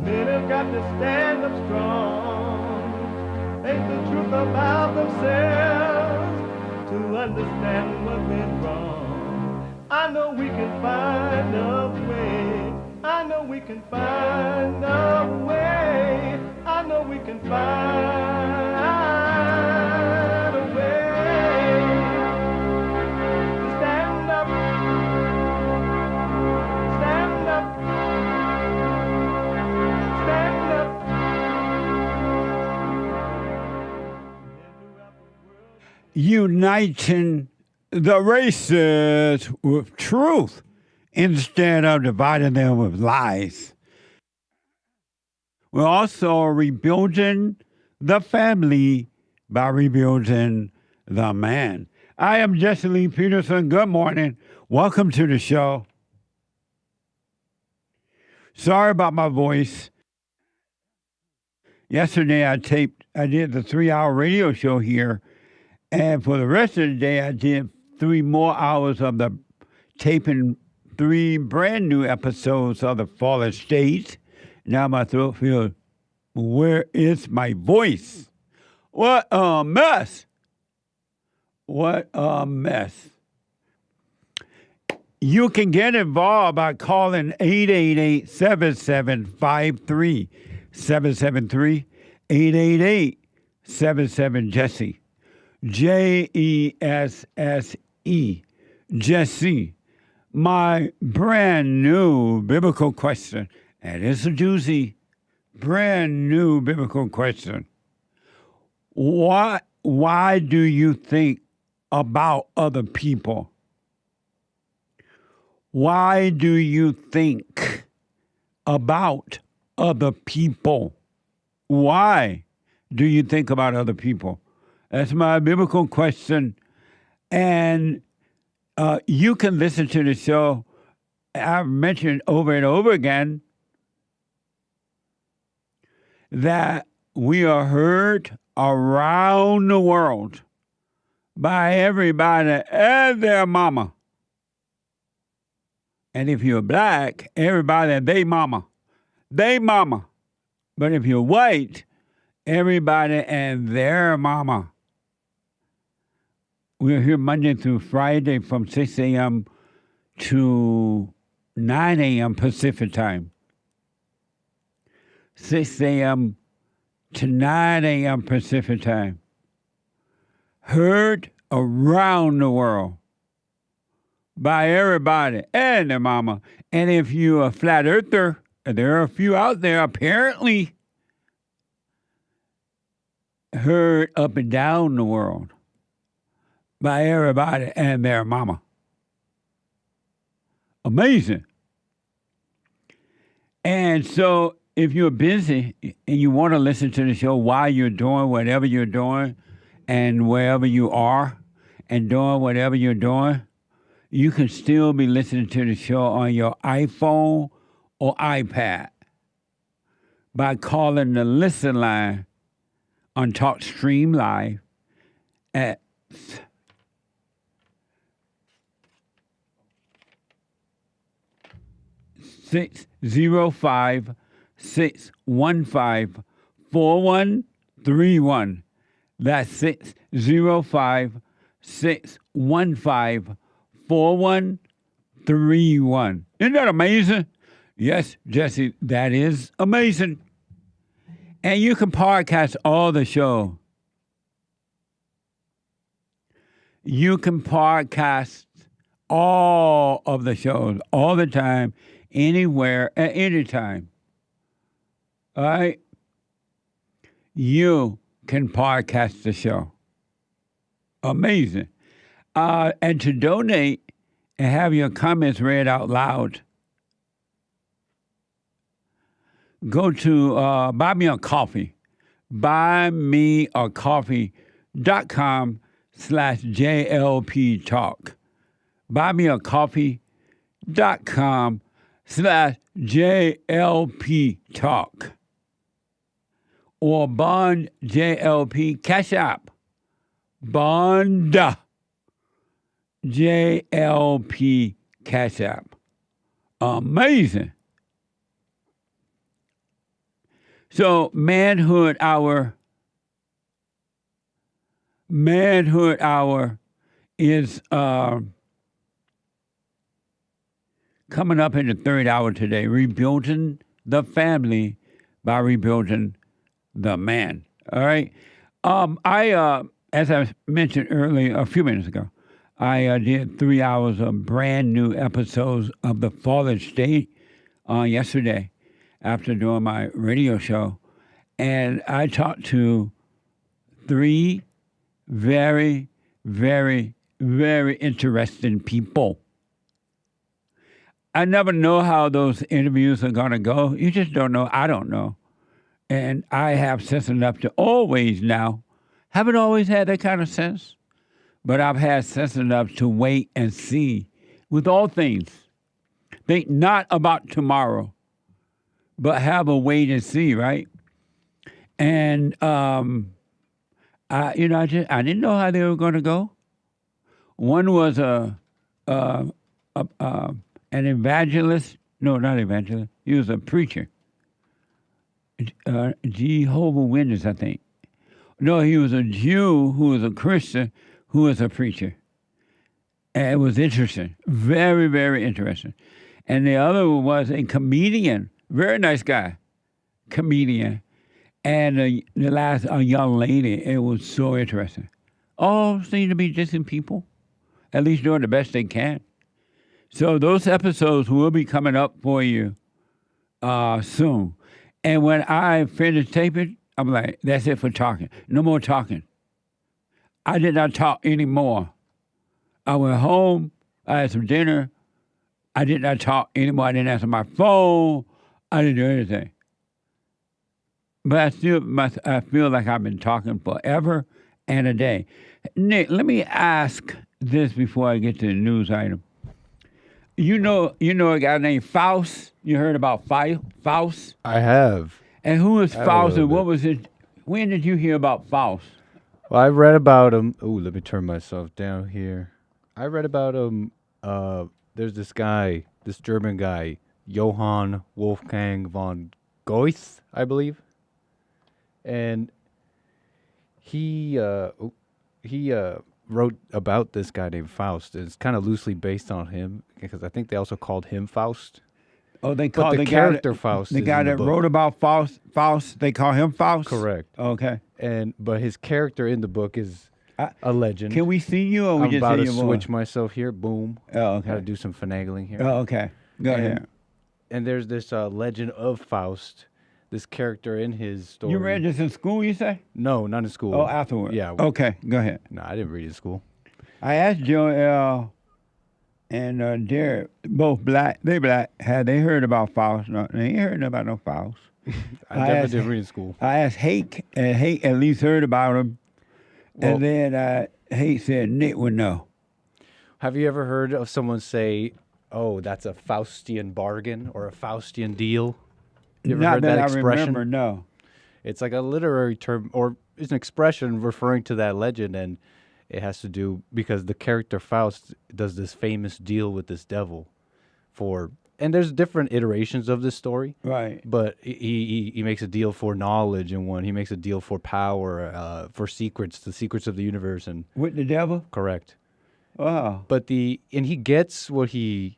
Men have got to stand up strong, face the truth about themselves, to understand what went wrong. I know we can find a way. I know we can find a way. I know we can find a way to stand up, stand up, stand up. Uniting the races with truth instead of dividing them with lies. We're also rebuilding the family by rebuilding the man. I am Jesse Lee Peterson. Good morning. Welcome to the show. Sorry about my voice. Yesterday I did the 3-hour radio show here, and for the rest of the day I did 3 more hours of the taping 3 brand new episodes of The Fallen State. Now my throat feels, where is my voice? What a mess. What a mess. You can get involved by calling 888-7753. 773-888-77-JESSE. Jesse. Jesse. My brand new biblical question, and it's a doozy, brand new biblical question. Why do you think about other people? Why do you think about other people? Why do you think about other people? That's my biblical question. And you can listen to the show. I've mentioned over and over again that we are heard around the world by everybody and their mama. And if you're black, everybody and they mama. They mama. But if you're white, everybody and their mama. We're here Monday through Friday from 6 a.m. to 9 a.m. Pacific time. 6 a.m. to 9 a.m. Pacific time. Heard around the world by everybody and their mama. And if you're a flat earther, and there are a few out there apparently heard up and down the world by everybody and their mama. Amazing. And so if you're busy and you want to listen to the show while you're doing whatever you're doing and wherever you are and doing whatever you're doing, you can still be listening to the show on your iPhone or iPad by calling the listen line on TalkStream Live at 605-615-4131. That's 605-615-4131. Isn't that amazing? Yes, Jesse, that is amazing. And you can podcast all the show. You can podcast all of the shows all the time, anywhere, at any time. All right? You can podcast the show. Amazing. And to donate and have your comments read out loud, go to Buy Me a Coffee. buymeacoffee.com/JLP Talk. buymeacoffee.com/JLP Talk. Or Bond JLP Cash App. Bond JLP Cash App. Amazing. So Manhood Hour is coming up in the third hour today, rebuilding the family by rebuilding the man. All right. As I mentioned earlier, a few minutes ago, I did 3 hours of brand new episodes of the Father's Day yesterday after doing my radio show. And I talked to 3 very, very, very interesting people. I never know how those interviews are going to go. You just don't know. I don't know. And I have sense enough to always now, haven't always had that kind of sense, but I've had sense enough to wait and see with all things. Think not about tomorrow, but have a wait and see, right? And, I didn't know how they were going to go. One was an evangelist. No, not evangelist. He was a preacher. Jehovah's Witness, I think. No, he was a Jew who was a Christian who was a preacher. And it was interesting. Very, very interesting. And the other was a comedian. Very nice guy. Comedian. And the last, a young lady. It was so interesting. All seem to be decent people. At least doing the best they can. So those episodes will be coming up for you soon. And when I finish taping, I'm like, that's it for talking. No more talking. I did not talk anymore. I went home. I had some dinner. I did not talk anymore. I didn't answer my phone. I didn't do anything. But I feel like I've been talking forever and a day. Nick, let me ask this before I get to the news item. You know a guy named Faust? You heard about Faust? I have. And who is Faust and what was it? When did you hear about Faust? Well, I read about him. Oh, let me turn myself down here. I read about him. There's this guy, this German guy, Johann Wolfgang von Goethe, I believe. And he wrote about this guy named Faust. It's kind of loosely based on him because I think they also called him Faust. Oh, they call the character Faust. The guy that wrote about Faust, they call him Faust? Correct. Okay. But his character in the book is a legend. Can we see you or we I'm just about see to your switch voice? myself here. Boom. Oh, okay. Got to do some finagling here. Oh, okay. Go ahead. And there's this legend of Faust, this character in his story. You read this in school, you say? No, not in school. Oh, afterward. Yeah. Okay, go ahead. No, I didn't read it in school. I asked Joel and Derrick, both black, had they heard about Faust? No, they ain't heard about no Faust. I never did read in school. I asked Hake, and Hake at least heard about him. Well, and then Hake said Nick would know. Have you ever heard of someone say, oh, that's a Faustian bargain or a Faustian deal? You ever Not heard that that I expression? remember, no. It's like a literary term, or it's an expression referring to that legend, and it has to do because the character Faust does this famous deal with this devil and there's different iterations of this story. Right. But he makes a deal for knowledge in one. He makes a deal for power, for secrets, the secrets of the universe, and With the devil? correct. Wow. But he gets what he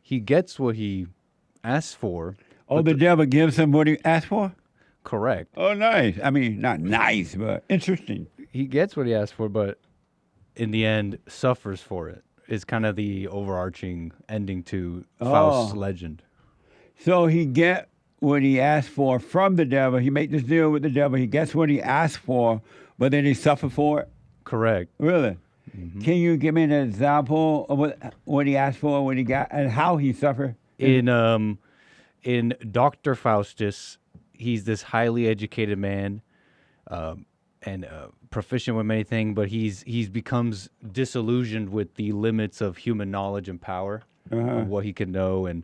asks for. Oh, the devil gives him what he asked for? Correct. Oh, nice. I mean, not nice, but interesting. He gets what he asked for, but in the end suffers for it. Is kind of the overarching ending to Faust's legend. So he get what he asked for from the devil. He make this deal with the devil. He gets what he asked for, but then he suffer for it? Correct. Really? Mm-hmm. Can you give me an example of what he asked for, what he got, and how he suffered? In Dr. Faustus, he's this highly educated man, and proficient with many things, but he's becomes disillusioned with the limits of human knowledge and power, of what he can know, and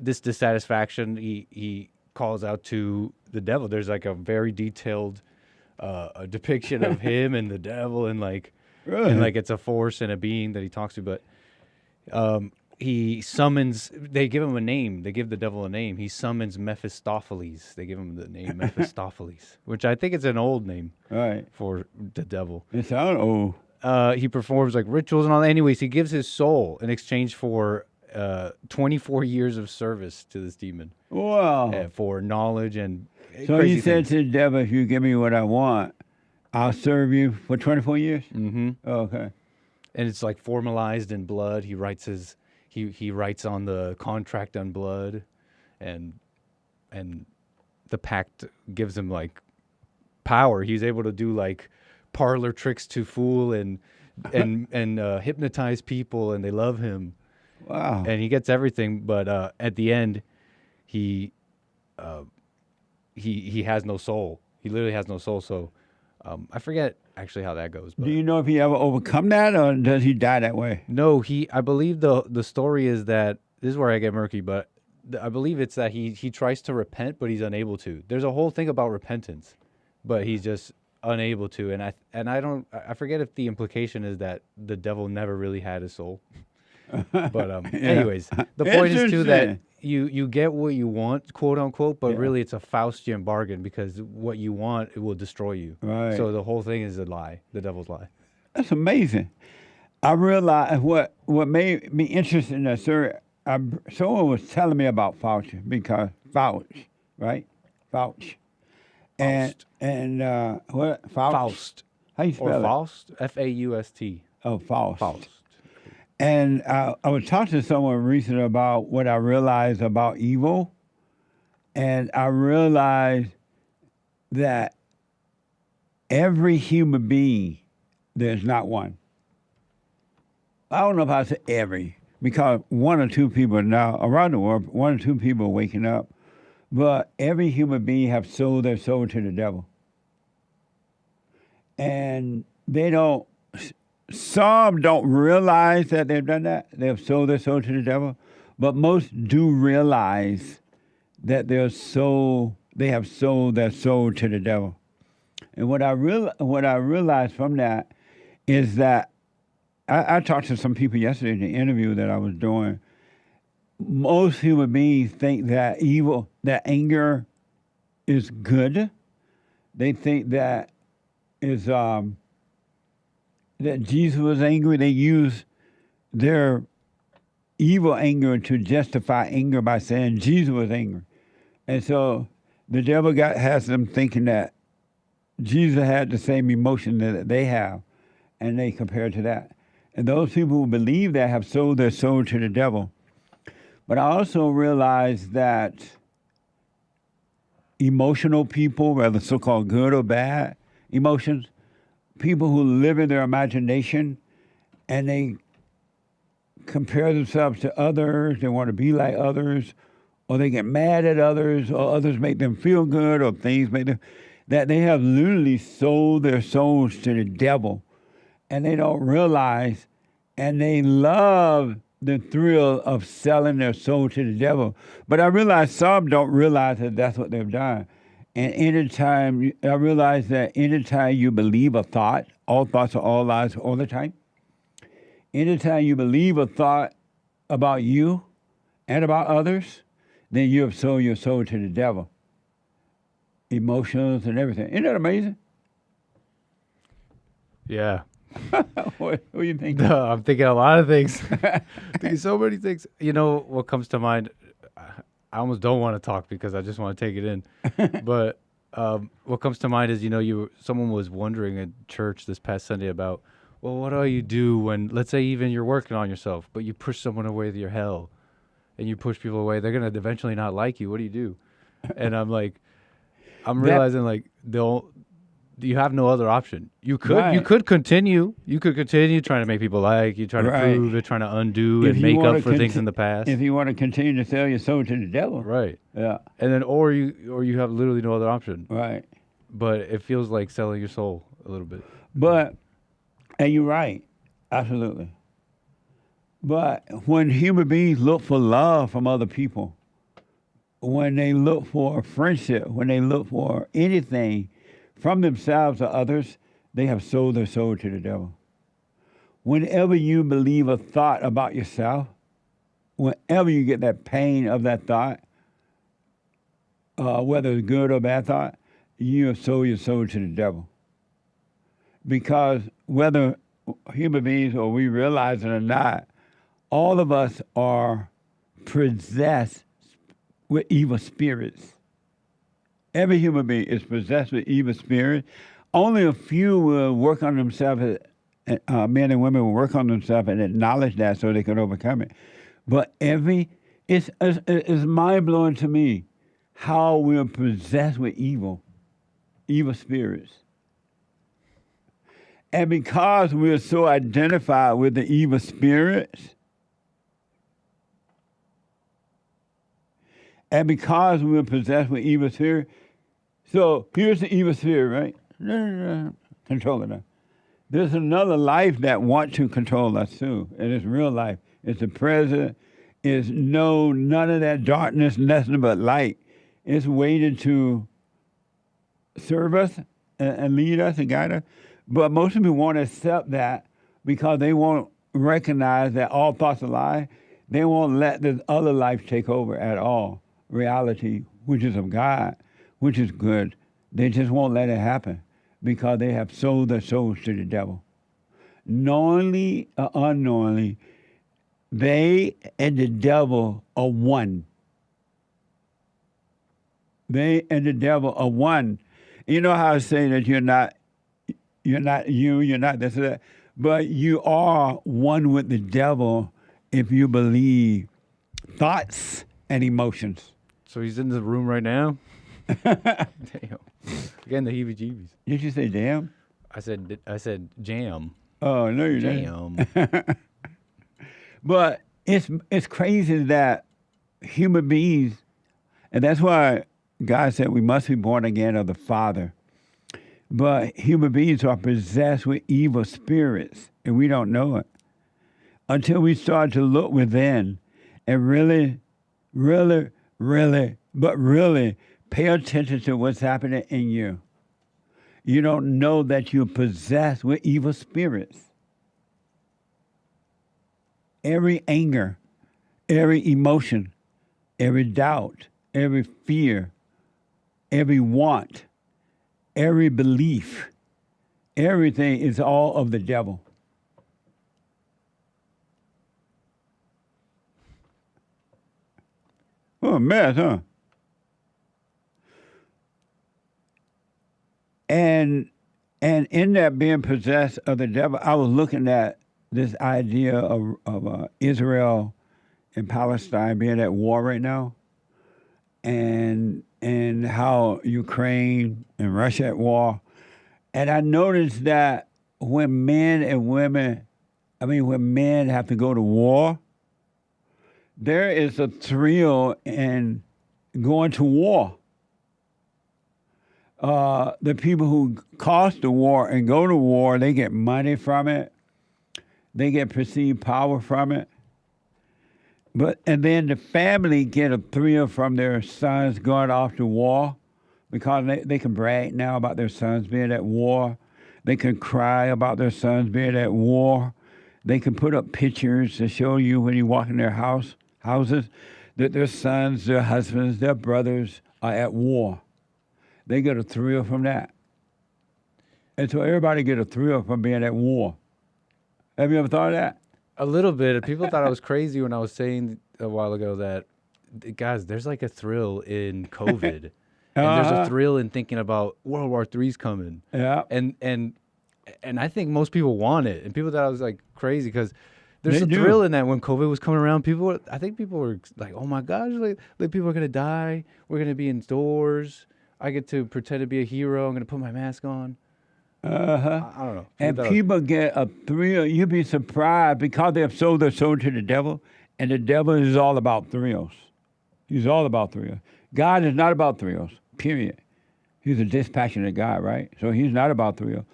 this dissatisfaction he calls out to the devil. There's like a very detailed a depiction of him and the devil, and like, Really? and like it's a force and a being that he talks to, but he summons. They give him a name. They give the devil a name. He summons Mephistopheles. They give him the name Mephistopheles, which I think is an old name Right. for the devil. It sounds old. He performs like rituals and all. Anyways, he gives his soul in exchange for 24 years of service to this demon. Wow. For knowledge and So crazy he said things. to the devil, if you give me what I want, I'll serve you for 24 years? Mm-hmm. Oh, okay. And it's like formalized in blood. He writes his he writes on the contract on blood, and the pact gives him like power. He's able to do like parlor tricks to fool and hypnotize people, and they love him. Wow. And he gets everything, but at the end, he has no soul. He literally has no soul. So I forget actually how that goes. But Do you know if he ever overcome that, or does he die that way? no, I believe the story is that this is where I get murky, but I believe it's that he tries to repent, but he's unable to. There's a whole thing about repentance, but he's just unable to. And I forget if the implication is that the devil never really had a soul. But anyways, the point is too that you get what you want, quote unquote, but really it's a Faustian bargain, because what you want, it will destroy you. Right. So the whole thing is a lie, the devil's lie. That's amazing. I realized what made me interested in that story. Someone was telling me about Faust, because Faust, right? Faust. And what? Faust. How you spell Or it? Faust? F-A-U-S-T. Oh, Faust. Faust. And I was talking to someone recently about what I realized about evil. And I realized that every human being, there's not one. I don't know if I say every, because one or two people now around the world, one or two people are waking up. But every human being have sold their soul to the devil. And they don't, some don't realize that they've done that. They've sold their soul to the devil. But most do realize that they have sold their soul to the devil. And what I realized from that is that I talked to some people yesterday in the interview that I was doing. Most human beings think that anger is good. They think that Jesus was angry. They use their evil anger to justify anger by saying Jesus was angry. And so the devil has them thinking that Jesus had the same emotion that they have, and they compare to that. And those people who believe that have sold their soul to the devil. But I also realize that emotional people, whether so-called good or bad emotions, people who live in their imagination and they compare themselves to others, they want to be like others, or they get mad at others, or others make them feel good, or things make them, that they have literally sold their souls to the devil, and they don't realize, and they love the thrill of selling their soul to the devil. But I realize some don't realize that that's what they've done. And I realize that anytime you believe a thought, all thoughts are all lies all the time. Anytime you believe a thought about you and about others, then you have sold your soul to the devil. Emotions and everything. Isn't that amazing? Yeah. What do you think? I'm thinking a lot of things. Thinking so many things. You know, what comes to mind, I almost don't want to talk because I just want to take it in. But what comes to mind is, someone was wondering at church this past Sunday about, well, what do you do when, let's say even you're working on yourself, but you push someone away with your hell, and you push people away, they're going to eventually not like you. What do you do? And I'm like, realizing like you have no other option. You could continue trying to make people like you, trying to prove it, trying to undo and make up for things in the past. If you want to continue to sell your soul to the devil, right? Yeah, and then or you have literally no other option, right? But it feels like selling your soul a little bit. And you're right, absolutely. But when human beings look for love from other people, when they look for friendship, when they look for anything from themselves or others, they have sold their soul to the devil. Whenever you believe a thought about yourself, whenever you get that pain of that thought, whether it's good or bad thought, you have sold your soul to the devil. Because whether human beings or we realize it or not, all of us are possessed with evil spirits. Every human being is possessed with evil spirits. Only a few will work on themselves, men and women will work on themselves and acknowledge that so they can overcome it. But it's mind-blowing to me how we're possessed with evil spirits. And because we're so identified with the evil spirits, and because we're possessed with evil spirit, so here's the evil spirit, right? Controlling us. There's another life that wants to control us too, and it's real life. It's the present. It's none of that darkness, nothing but light. It's waiting to serve us and lead us and guide us. But most people won't accept that because they won't recognize that all thoughts are lies. They won't let this other life take over at all. Reality, which is of God, which is good. They just won't let it happen because they have sold their souls to the devil. Knowingly or unknowingly, they and the devil are one. They and the devil are one. You know how I say that you're not this or that, but you are one with the devil if you believe thoughts and emotions. So he's in the room right now? Damn. Again, the heebie-jeebies. Did you say damn? I said jam. Oh, no, you didn't. Jam. But it's crazy that human beings, and that's why God said we must be born again of the Father. But human beings are possessed with evil spirits, and we don't know it until we start to look within and really pay attention to what's happening in you. You don't know that you're possessed with evil spirits. Every anger, every emotion, every doubt, every fear, every want, every belief, everything is all of the devil. Oh, a mess, huh? And in that being possessed of the devil, I was looking at this idea of Israel and Palestine being at war right now, and how Ukraine and Russia at war. And I noticed that when men have to go to war, there is a thrill in going to war. The people who cost the war and go to war, they get money from it. They get perceived power from it. And then the family get a thrill from their sons going off to war because they can brag now about their sons being at war. They can cry about their sons being at war. They can put up pictures to show you when you walk in their houses that their sons, their husbands, their brothers are at war. They get a thrill from that. And so everybody get a thrill from being at war. Have you ever thought of that? A little bit. People thought I was crazy when I was saying a while ago that, guys, there's like a thrill in COVID. And there's a thrill in thinking about World War III's coming. Yeah. And I think most people want it. And people thought I was like crazy because there's a do. thrill in that when COVID was coming around. I think people were like, oh my gosh, like people are going to die. We're going to be indoors. I get to pretend to be a hero. I'm going to put my mask on. Uh-huh. I don't know. And people get a thrill. You'd be surprised because they have sold their soul to the devil, and the devil is all about thrills. He's all about thrills. God is not about thrills, period. He's a dispassionate God, right? So he's not about thrills.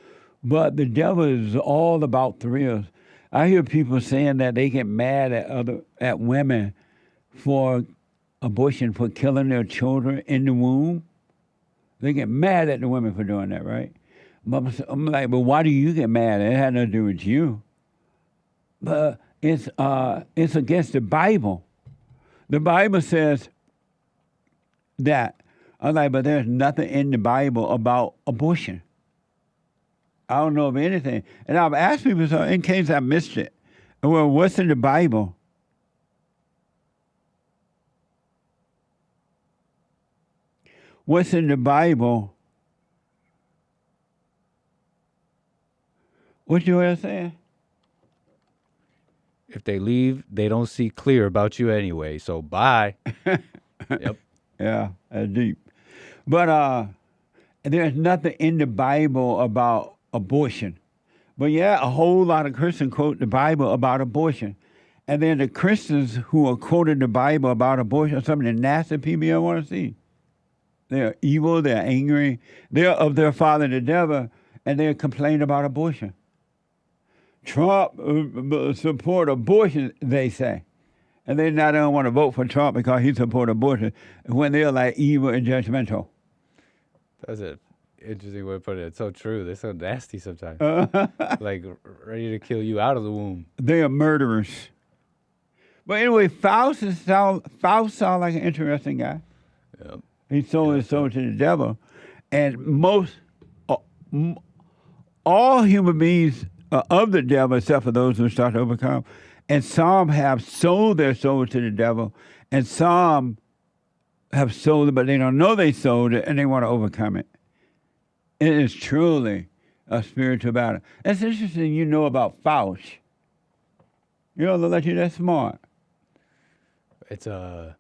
But the devil is all about thrills. I hear people saying that they get mad at women for abortion, for killing their children in the womb. They get mad at the women for doing that, right? But I'm like, but why do you get mad? It had nothing to do with you. But it's against the Bible. The Bible says that. I'm like, but there's nothing in the Bible about abortion. I don't know of anything. And I've asked people, so in case I missed it, well, what's in the Bible? What's in the Bible? What you were saying? If they leave, they don't see clear about you anyway. So bye. Yep. Yeah, that's deep. But there's nothing in the Bible about abortion. But yeah, a whole lot of Christians quote the Bible about abortion. And then the Christians who are quoting the Bible about abortion are some of the nasty people you want to see. They're evil, they're angry, they're of their father the devil, and they complain about abortion. Trump support abortion, they say. And they not don't want to vote for Trump because he supports abortion when they're like evil and judgmental. That's an interesting way to put it. It's so true. They're so nasty sometimes. Like ready to kill you out of the womb. They are murderers. But anyway, Faust sounds like an interesting guy. Yep. He sold his soul to the devil. And all human beings are of the devil except for those who start to overcome. And some have sold their soul to the devil, and some have sold it, but they don't know they sold it, and they want to overcome it. It is truly a spiritual battle. That's interesting you know about Faust. You know, they'll let you that smart. It's how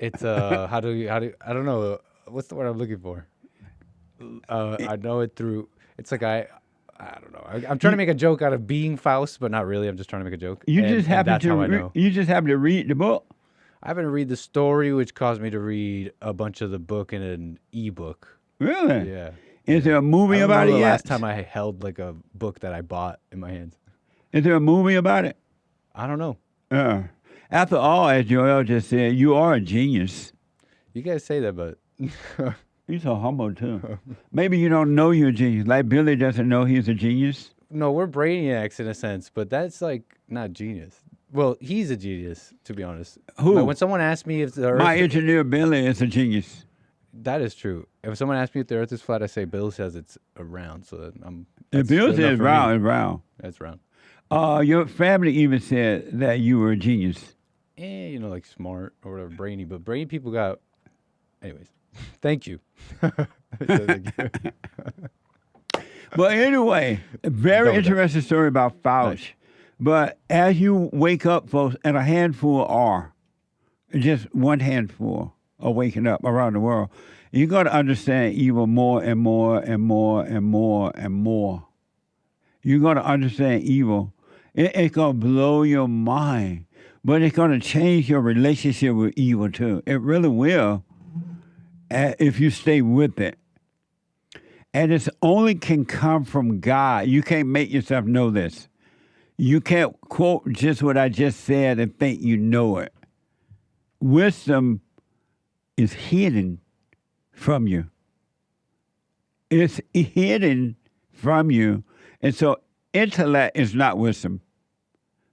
do I don't know, what's the word I'm looking for? I know it through, it's like I don't know. I'm trying to make a joke out of being Faust, but not really. I'm just trying to make a joke. You just happen to read the book. I happen to read the story, which caused me to read a bunch of the book in an ebook. Really? Yeah. Is there a movie about it yet? Last time I held like a book that I bought in my hands. Is there a movie about it? I don't know. After all, as Joel just said, you are a genius. You guys say that, but You're so humble, too. Maybe you don't know you're a genius. Like Billy doesn't know he's a genius. No, we're brainiacs in a sense, but that's like not genius. Well, he's a genius, to be honest. Who? Like when someone asks me if the Earth... My engineer Billy is a genius. That is true. If someone asks me if the Earth is flat, I say Bill says it's round. So I'm... If Bill says round, it's round. That's round. Your family even said that you were a genius. You know, like smart or whatever, brainy. But brainy people got... Anyways, thank you. Thank you. But anyway, a very interesting story about Faust. Nice. But as you wake up, folks, and a handful are, just one handful are waking up around the world, you're going to understand evil more and more and more and more and more. You're going to understand evil. It's going to blow your mind, but it's going to change your relationship with evil, too. It really will if you stay with it. And it only can come from God. You can't make yourself know this. You can't quote just what I just said and think you know it. Wisdom is hidden from you. It's hidden from you. And so intellect is not wisdom.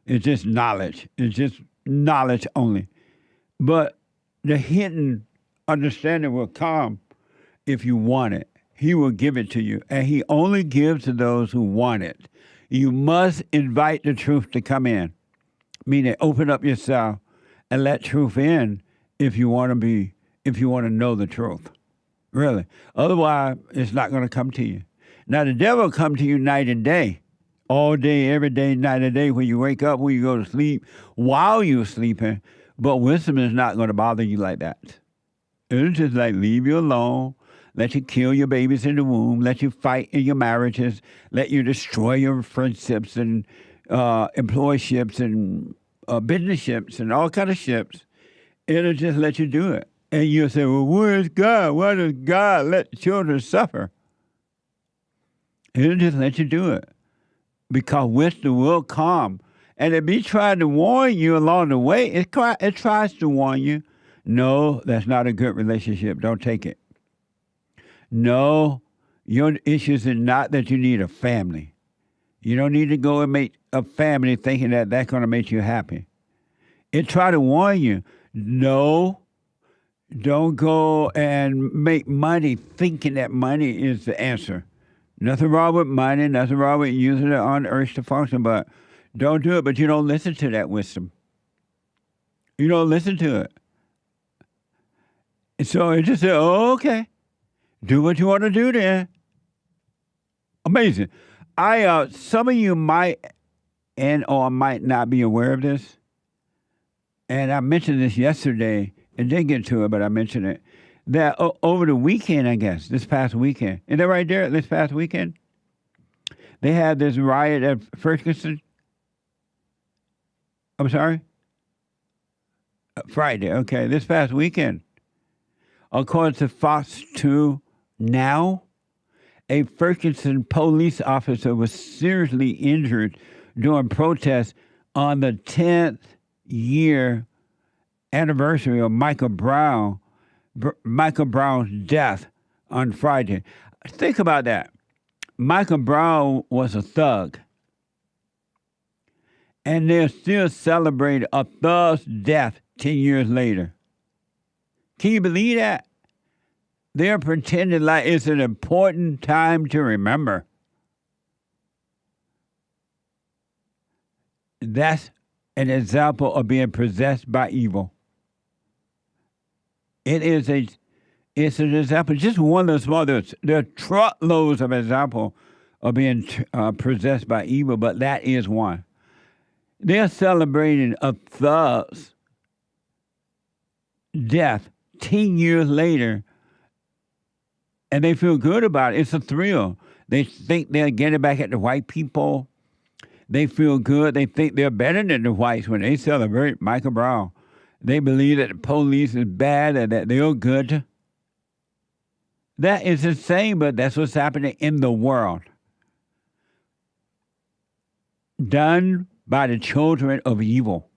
It's just knowledge. It's just knowledge only. But the hidden understanding will come if you want it. He will give it to you. And he only gives to those who want it. You must invite the truth to come in. Meaning open up yourself and let truth in if you want to know the truth. Really. Otherwise, it's not going to come to you. Now, the devil will come to you night and day. All day, every day, night and day, when you wake up, when you go to sleep, while you're sleeping. But wisdom is not going to bother you like that. It'll just like leave you alone. Let you kill your babies in the womb. Let you fight in your marriages. Let you destroy your friendships and employeeships and business ships and all kind of ships. It'll just let you do it. And you'll say, well, where is God? Why does God let children suffer? It'll just let you do it. Because wisdom will come. And it be trying to warn you along the way. It tries to warn you. No, that's not a good relationship. Don't take it. No, your issues are not that you need a family. You don't need to go and make a family thinking that that's going to make you happy. It try to warn you. No, don't go and make money thinking that money is the answer. Nothing wrong with money, nothing wrong with using it on earth to function, but don't do it. But you don't listen to that wisdom. You don't listen to it. And so it just said, oh, okay, do what you want to do then. Amazing. Some of you might and or might not be aware of this. And I mentioned this yesterday and didn't get to it, but I mentioned it. That over the weekend, I guess, this past weekend, is that right there? This past weekend, they had this riot at Ferguson. I'm sorry? Friday, okay. This past weekend, according to Faust 2 now, a Ferguson police officer was seriously injured during protests on the 10th year anniversary of Michael Brown's death on Friday. Think about that. Michael Brown was a thug. And they're still celebrating a thug's death 10 years later. Can you believe that? They're pretending like it's an important time to remember. That's an example of being possessed by evil. It's an example, just one of the small, there are truckloads of examples of being possessed by evil, but that is one. They're celebrating a thug's death 10 years later, and they feel good about it. It's a thrill. They think they're getting back at the white people. They feel good. They think they're better than the whites when they celebrate Michael Brown. They believe that the police is bad and that they're good. That is insane, but that's what's happening in the world. Done by the children of evil.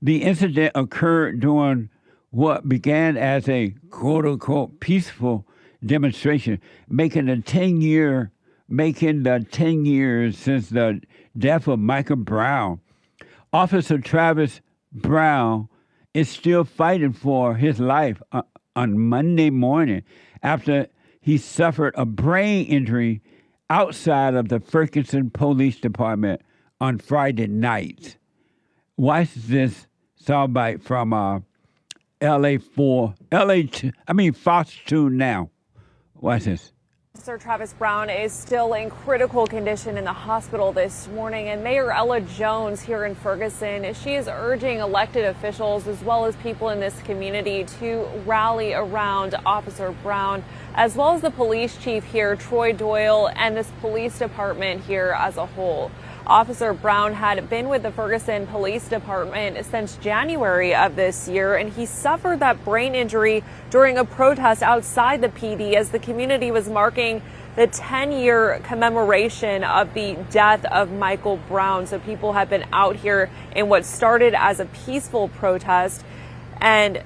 The incident occurred during what began as a quote-unquote peaceful demonstration, making the 10 years since the death of Michael Brown. Officer Travis Brown is still fighting for his life on Monday morning after he suffered a brain injury outside of the Ferguson Police Department on Friday night. Watch this soundbite from Faust 2 now. Watch this. Officer Travis Brown is still in critical condition in the hospital this morning, and Mayor Ella Jones here in Ferguson, she is urging elected officials as well as people in this community to rally around Officer Brown, as well as the police chief here, Troy Doyle, and this police department here as a whole. Officer Brown had been with the Ferguson Police Department since January of this year, and he suffered that brain injury during a protest outside the PD as the community was marking the 10-year commemoration of the death of Michael Brown. So people have been out here in what started as a peaceful protest. And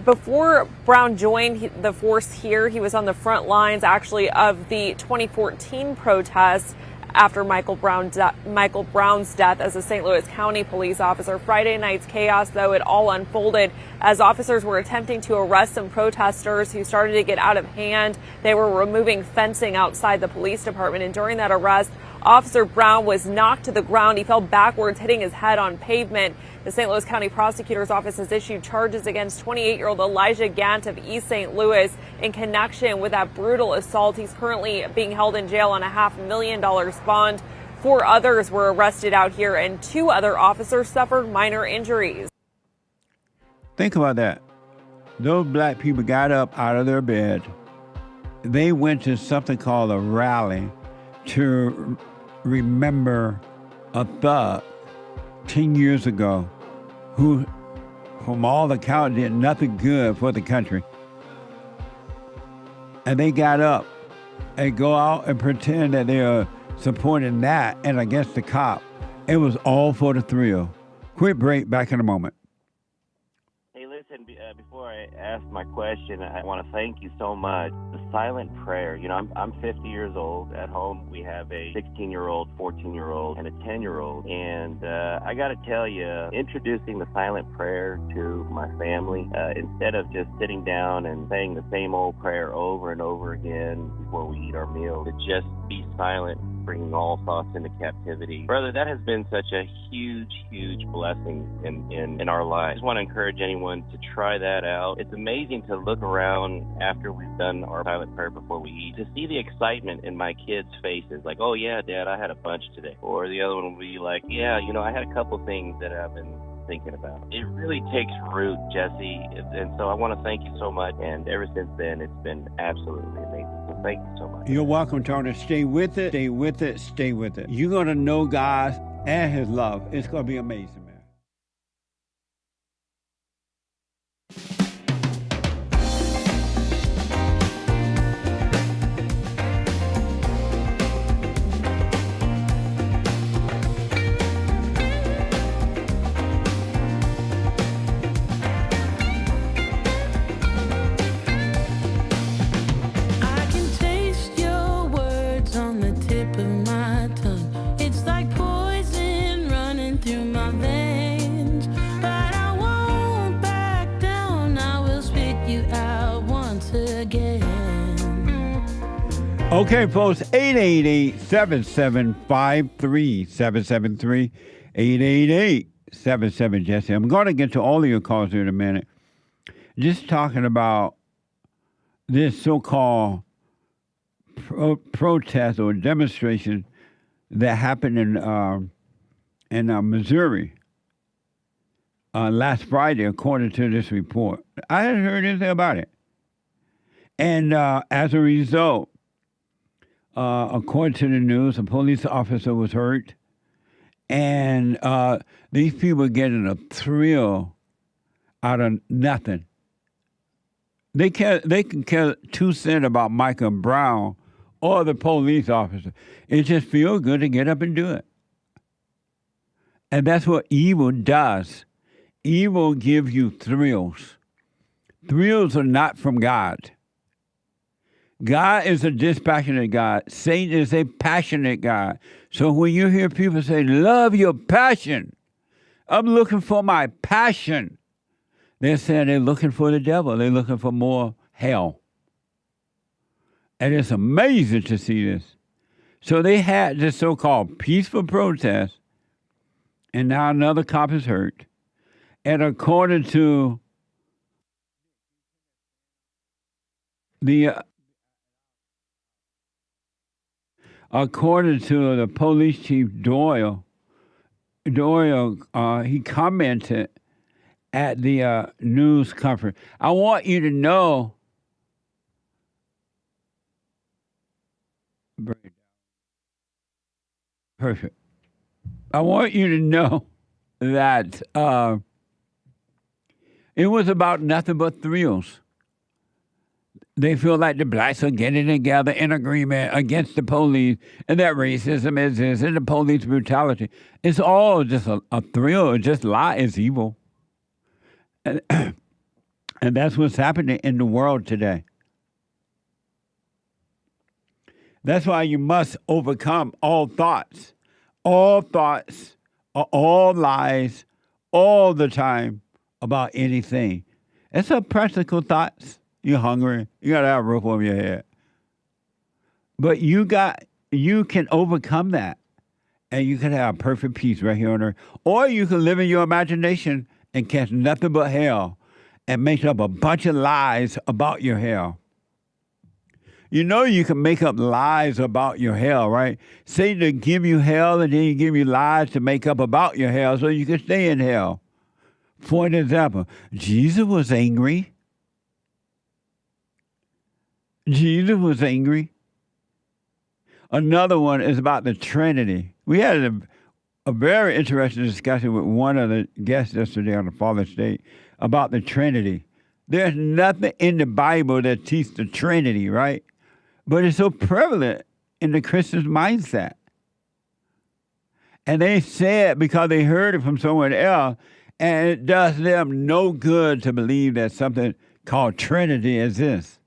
before Brown joined the force here, he was on the front lines actually of the 2014 protests after Michael Brown's death as a St. Louis County police officer. Friday night's chaos, though, it all unfolded as officers were attempting to arrest some protesters who started to get out of hand. They were removing fencing outside the police department, and during that arrest, Officer Brown was knocked to the ground. He fell backwards, hitting his head on pavement. The St. Louis County Prosecutor's Office has issued charges against 28-year-old Elijah Gant of East St. Louis in connection with that brutal assault. He's currently being held in jail on a $500,000 bond. 4 others were arrested out here, and 2 other officers suffered minor injuries. Think about that. Those black people got up out of their bed. They went to something called a rally to remember a thug 10 years ago who, from all accounts, did nothing good for the country. And they got up and go out and pretend that they are supporting that and against the cop. It was all for the thrill. Quick break, back in a moment. Hey, listen, before I asked my question, I want to thank you so much. The silent prayer, you know, I'm 50 years old. At home, we have a 16-year-old, 14-year-old, and a 10-year-old. And I got to tell you, introducing the silent prayer to my family, instead of just sitting down and saying the same old prayer over and over again before we eat our meal, to just be silent, bringing all thoughts into captivity. Brother, that has been such a huge, huge blessing in our lives. I just want to encourage anyone to try that out. It's amazing to look around after we've done our silent prayer before we eat, to see the excitement in my kids' faces, like, oh yeah, Dad, I had a bunch today. Or the other one will be like, yeah, you know, I had a couple things that I've been thinking about. It really takes root, Jesse, and so I want to thank you so much, and ever since then, it's been absolutely amazing. So thank you so much. You're welcome, Tony. Stay with it, stay with it, stay with it. You're going to know God and his love. It's going to be amazing, man. Okay, folks, 888-7753-773, 888-77-JESSE. I'm going to get to all of your calls here in a minute. Just talking about this so-called protest or demonstration that happened in Missouri last Friday, according to this report. I hadn't heard anything about it. And as a result, according to the news, a police officer was hurt, and these people are getting a thrill out of nothing. They can care 2 cents about Michael Brown or the police officer. It just feels good to get up and do it. And that's what evil does. Evil gives you thrills. Thrills are not from God. God is a dispassionate God. Satan is a passionate God. So when you hear people say, love your passion, I'm looking for my passion, they're saying they're looking for the devil. They're looking for more hell. And it's amazing to see this. So they had this so-called peaceful protest, and now another cop is hurt. And according to the police chief Doyle, he commented at the news conference. I want you to know, perfect. I want you to know that it was about nothing but thrills. They feel like the blacks are getting together in agreement against the police, and that racism is this, and the police brutality. It's all just a thrill. It's just lie. It's evil. And that's what's happening in the world today. That's why you must overcome all thoughts. All thoughts are all lies all the time about anything. It's a practical thoughts. You're hungry. You got to have a roof over your head. But you can overcome that, and you can have perfect peace right here on earth. Or you can live in your imagination and catch nothing but hell and make up a bunch of lies about your hell. You know you can make up lies about your hell, right? Satan will give you hell, and then he give you lies to make up about your hell so you can stay in hell. For an example, Jesus was angry. Jesus was angry. Another one is about the Trinity. We had a very interesting discussion with one of the guests yesterday on the Father's Day about the Trinity. There's nothing in the Bible that teaches the Trinity, right? But it's so prevalent in the Christian's mindset. And they say it because they heard it from someone else, and it does them no good to believe that something called Trinity as this.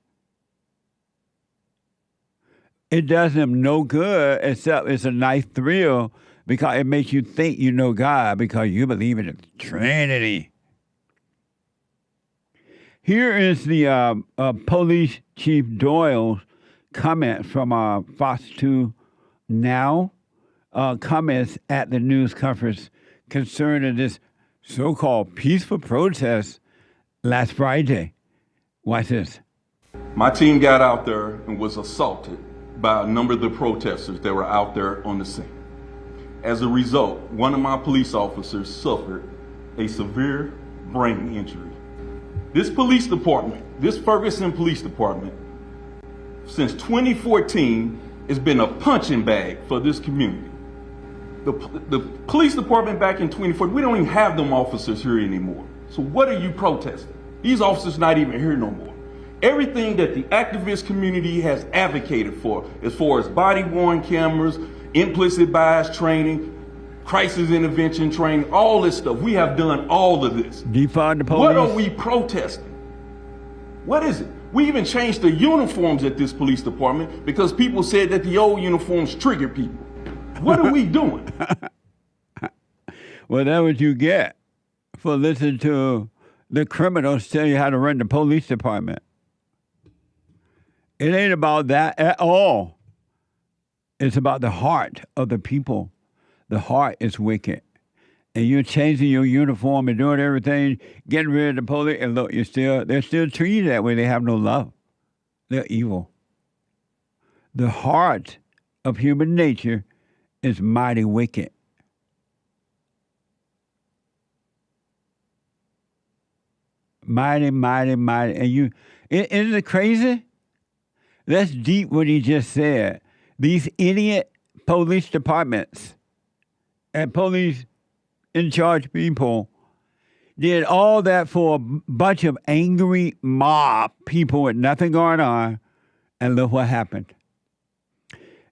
It does him no good except it's a nice thrill because it makes you think you know God because you believe in the Trinity. Here is the police chief Doyle's comment from Faust 2 Now, comments at the news conference concerning this so-called peaceful protest last Friday. Watch this. My team got out there and was assaulted by a number of the protesters that were out there on the scene. As a result, one of my police officers suffered a severe brain injury. This police department, this Ferguson Police Department, since 2014, has been a punching bag for this community. The police department back in 2014, we don't even have them officers here anymore. So what are you protesting? These officers not even here no more. Everything that the activist community has advocated for, as far as body-worn cameras, implicit bias training, crisis intervention training, all this stuff, we have done all of this. Defund the police. What are we protesting? What is it? We even changed the uniforms at this police department because people said that the old uniforms trigger people. What are we doing? Well, that's what you get for listening to the criminals tell you how to run the police department. It ain't about that at all. It's about the heart of the people. The heart is wicked. And you're changing your uniform and doing everything, getting rid of the police, and look, they're still treated that way. They have no love. They're evil. The heart of human nature is mighty wicked. Mighty, mighty, mighty. And isn't it crazy? That's deep what he just said. These idiot police departments and police in charge people did all that for a bunch of angry mob people with nothing going on, and look what happened.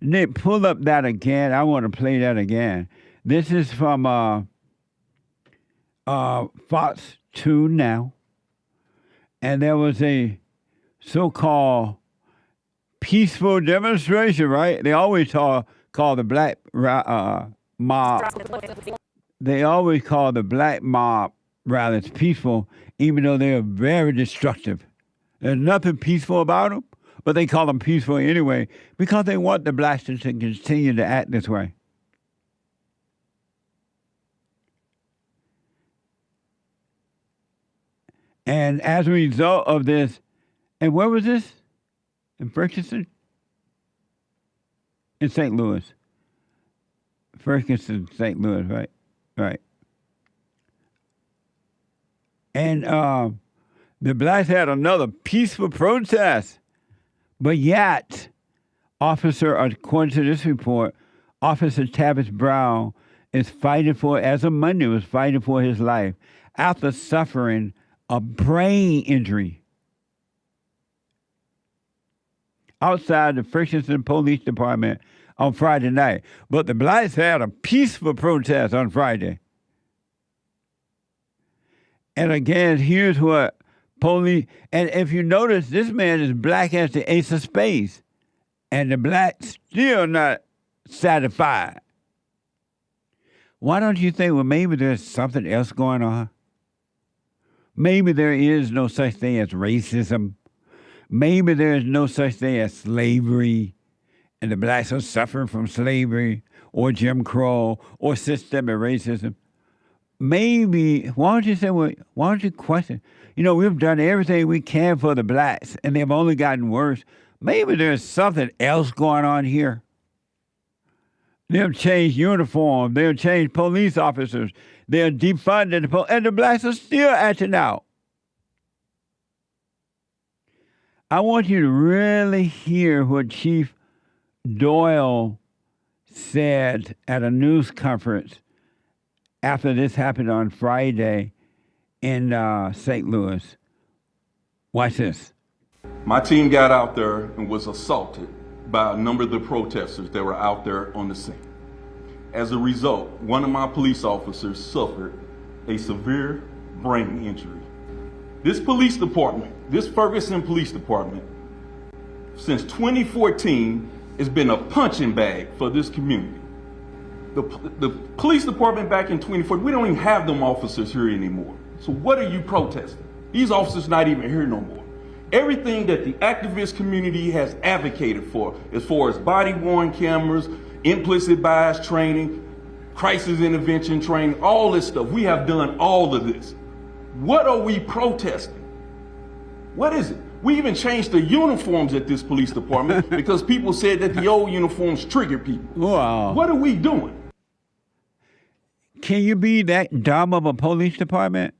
Nick, pull up that again. I want to play that again. This is from Faust 2 Now, and there was a so-called peaceful demonstration, right? They always call the black mob. They always call the black mob rallies peaceful, even though they are very destructive. There's nothing peaceful about them, but they call them peaceful anyway because they want the blacks to continue to act this way. And as a result of this, and where was this? In Ferguson? In St. Louis. Ferguson, St. Louis, right? Right. And the blacks had another peaceful protest. But yet, according to this report, Officer Tavis Brown is fighting for, as of Monday, was fighting for his life after suffering a brain injury outside the Ferguson Police Department on Friday night. But the blacks had a peaceful protest on Friday. And again, here's what police, and if you notice, this man is black as the ace of spades, and the blacks still not satisfied. Why don't you think, well, maybe there's something else going on? Maybe there is no such thing as racism. Maybe there is no such thing as slavery, and the blacks are suffering from slavery or Jim Crow or systemic racism. Maybe, why don't you say, well, why don't you question? You know, we've done everything we can for the blacks, and they've only gotten worse. Maybe there's something else going on here. They've changed uniform. They've changed police officers. They're defunding the police, and the blacks are still acting out. I want you to really hear what Chief Doyle said at a news conference after this happened on Friday in St. Louis. Watch this. My team got out there and was assaulted by a number of the protesters that were out there on the scene. As a result, one of my police officers suffered a severe brain injury. This police department, This Ferguson Police Department, since 2014, has been a punching bag for this community. The police department back in 2014, we don't even have them officers here anymore. So what are you protesting? These officers not even here no more. Everything that the activist community has advocated for, as far as body-worn cameras, implicit bias training, crisis intervention training, all this stuff, we have done all of this. What are we protesting? What is it? We even changed the uniforms at this police department because people said that the old uniforms trigger people. Wow. What are we doing? Can you be that dumb of a police department?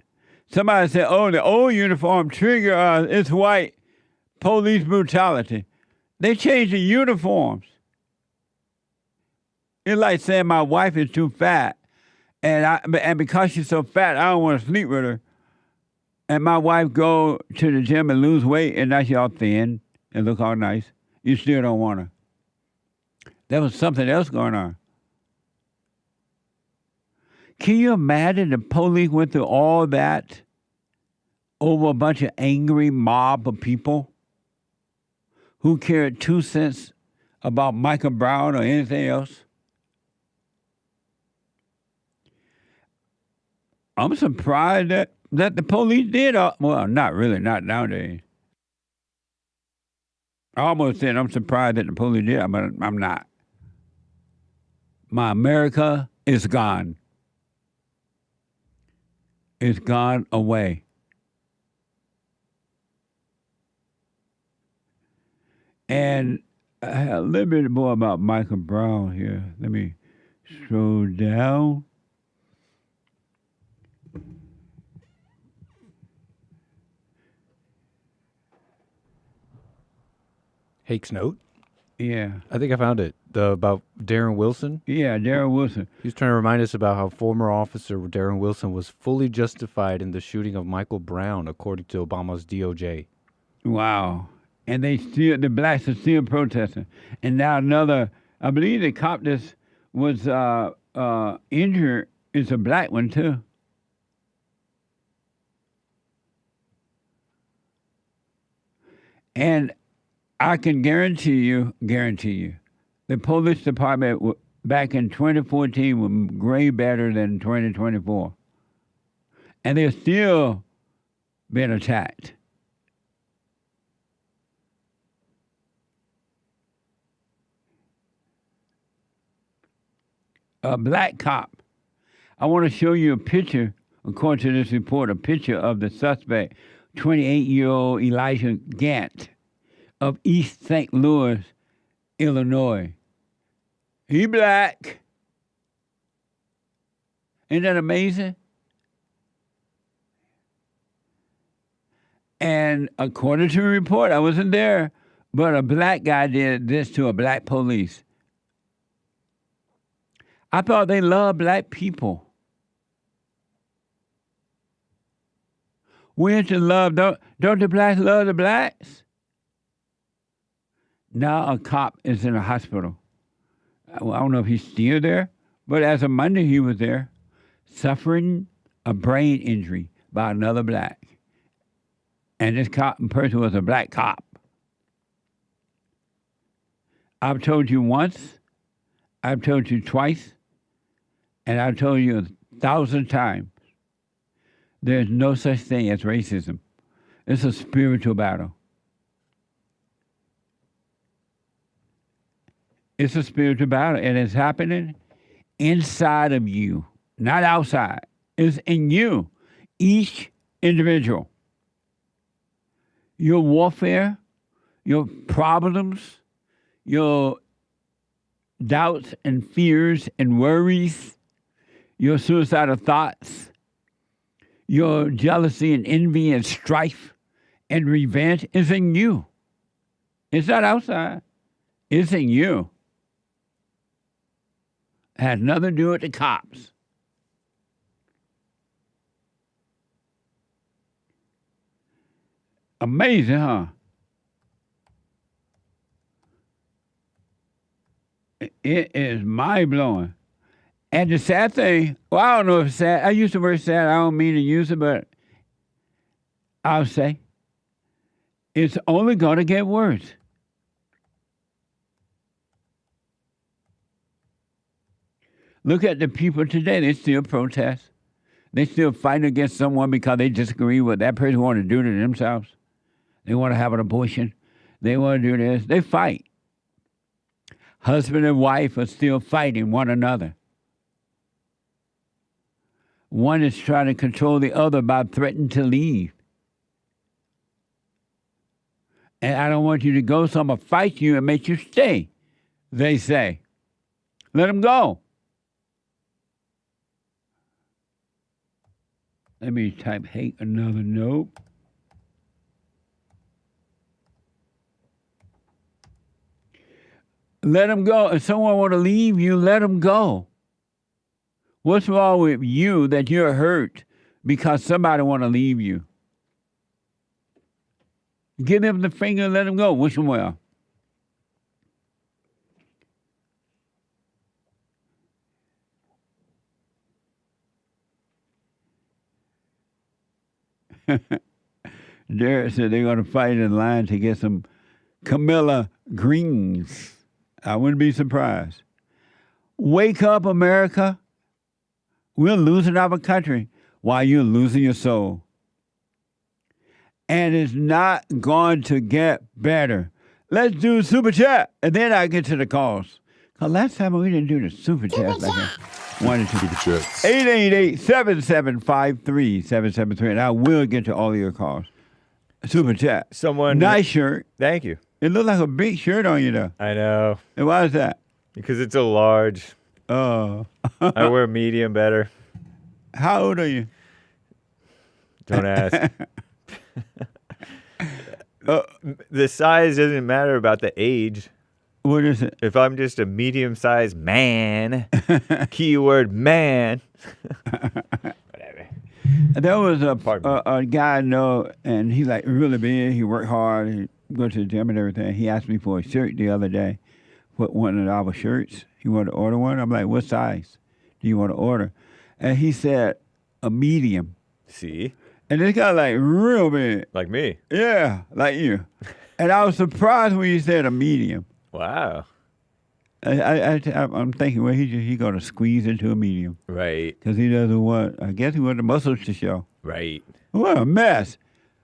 Somebody said, oh, the old uniform trigger us. It's white. Police brutality. They changed the uniforms. It's like saying my wife is too fat. And because she's so fat, I don't want to sleep with her. And my wife go to the gym and lose weight, and now she's all thin and look all nice. You still don't want her. There was something else going on. Can you imagine the police went through all that over a bunch of angry mob of people who cared 2 cents about Michael Brown or anything else? I'm surprised that the police did, well, not really, not nowadays. I almost said I'm surprised that the police did, but I'm not. My America is gone. It's gone away. And I have a little bit more about Michael Brown here. Let me scroll down. Hake's note? Yeah. I think I found it. About Darren Wilson. Yeah, Darren Wilson. He was trying to remind us about how former officer Darren Wilson was fully justified in the shooting of Michael Brown, according to Obama's DOJ. Wow. And the blacks are still protesting. And now another, I believe the cop that was injured is a black one too. And I can guarantee you, the police department back in 2014 was way better than 2024. And they're still being attacked. A black cop. I want to show you a picture, according to this report, a picture of the suspect, 28-year-old Elijah Gant of East St. Louis, Illinois. He black. Isn't that amazing? And according to the report, I wasn't there, but a black guy did this to a black police. I thought they loved black people. We into love. Don't the blacks love the blacks? Now a cop is in a hospital. I don't know if he's still there, but as of Monday he was there, suffering a brain injury by another black. And this person was a black cop. I've told you once, I've told you twice, and I've told you 1,000 times, there's no such thing as racism. It's a spiritual battle. It's a spiritual battle, and it's happening inside of you, not outside. It's in you, each individual. Your warfare, your problems, your doubts and fears and worries, your suicidal thoughts, your jealousy and envy and strife and revenge is in you. It's not outside. It's in you. It has nothing to do with the cops. Amazing, huh? It is mind-blowing. And the sad thing, well, I don't know if it's sad. I use the word sad. I don't mean to use it, but I'll say It's only going to get worse. Look at the people today. They still protest. They still fight against someone because they disagree with what that person want to do to themselves. They want to have an abortion. They want to do this. They fight. Husband and wife are still fighting one another. One is trying to control the other by threatening to leave. And I don't want you to go, so I'm going to fight you and make you stay, they say. Let them go. Let me type Hake another note. Let them go. If someone want to leave you, let them go. What's wrong with you that you're hurt because somebody want to leave you? Give them the finger and let them go. Wish them well. Derrick said they're going to fight in line to get some Camilla greens. I wouldn't be surprised. Wake up, America. We're losing our country while you're losing your soul. And it's not going to get better. Let's do super chat, and then I get to the calls. Because last time we didn't do the super chat like that. 1 and 2. Super chats. 888-7753-773, and I will get to all of your calls. Super chat. Someone. Nice shirt. Thank you. It looked like a big shirt on you, though. I know. And why is that? Because it's a large. Oh. I wear medium better. How old are you? Don't ask. The size doesn't matter about the age. What is it? If I'm just a medium-sized man, keyword man. Whatever. There was a guy I know, and he like really big. He worked hard. He go to the gym and everything. He asked me for a shirt the other day. One of our shirts. He wanted to order one. I'm like, what size do you want to order? And he said a medium. See? And this guy like real big. Like me. Yeah, like you. And I was surprised when you said a medium. Wow. I'm thinking, well, he going to squeeze into a medium. Right. Because he doesn't want, I guess he want the muscles to show. Right. What a mess.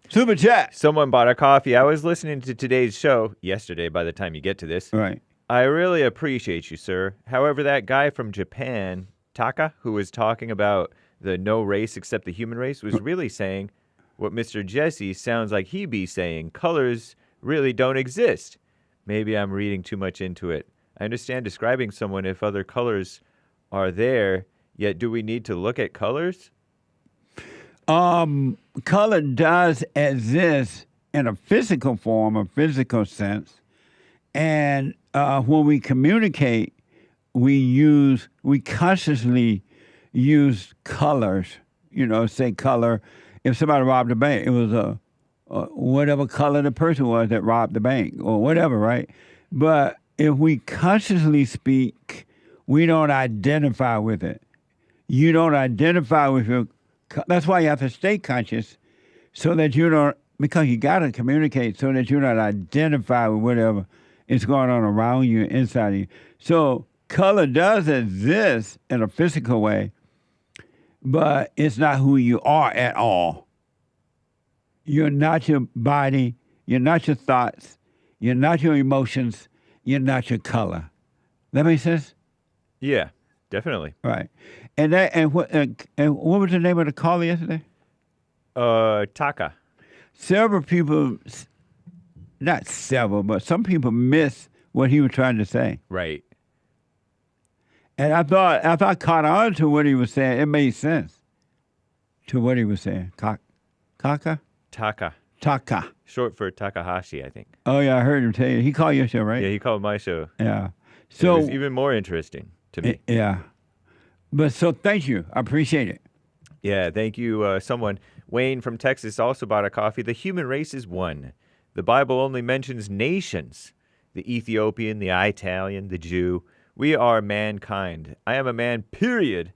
Super chat. Someone bought a coffee. I was listening to today's show yesterday by the time you get to this. Right. I really appreciate you, sir. However, that guy from Japan, Taka, who was talking about the no race except the human race, was really saying what Mr. Jesse sounds like he be saying. Colors really don't exist. Maybe I'm reading too much into it. I understand describing someone if other colors are there, yet do we need to look at colors? Color does exist in a physical form, a physical sense. And when we communicate, we consciously use colors. You know, say color. If somebody robbed a bank, it was a whatever color the person was that robbed the bank or whatever, right? But if we consciously speak, we don't identify with it. You don't identify with your... That's why you have to stay conscious so that you don't... Because you got to communicate so that you don't identify with whatever is going on around you, inside of you. So color does exist in a physical way, but it's not who you are at all. You're not your body. You're not your thoughts. You're not your emotions. You're not your color. That makes sense? Yeah, definitely. Right. And what was the name of the caller yesterday? Taka. Several people, not several, but some people miss what he was trying to say. Right. And I thought caught on to what he was saying. It made sense to what he was saying. Taka? Taka. Taka. Short for Takahashi, I think. Oh, yeah, I heard him tell you. He called your show, right? Yeah, he called my show. Yeah. So it was even more interesting to me. Yeah. But so thank you. I appreciate it. Yeah, thank you. Someone, Wayne from Texas, also bought a coffee. The human race is one. The Bible only mentions nations. The Ethiopian, the Italian, the Jew. We are mankind. I am a man, period.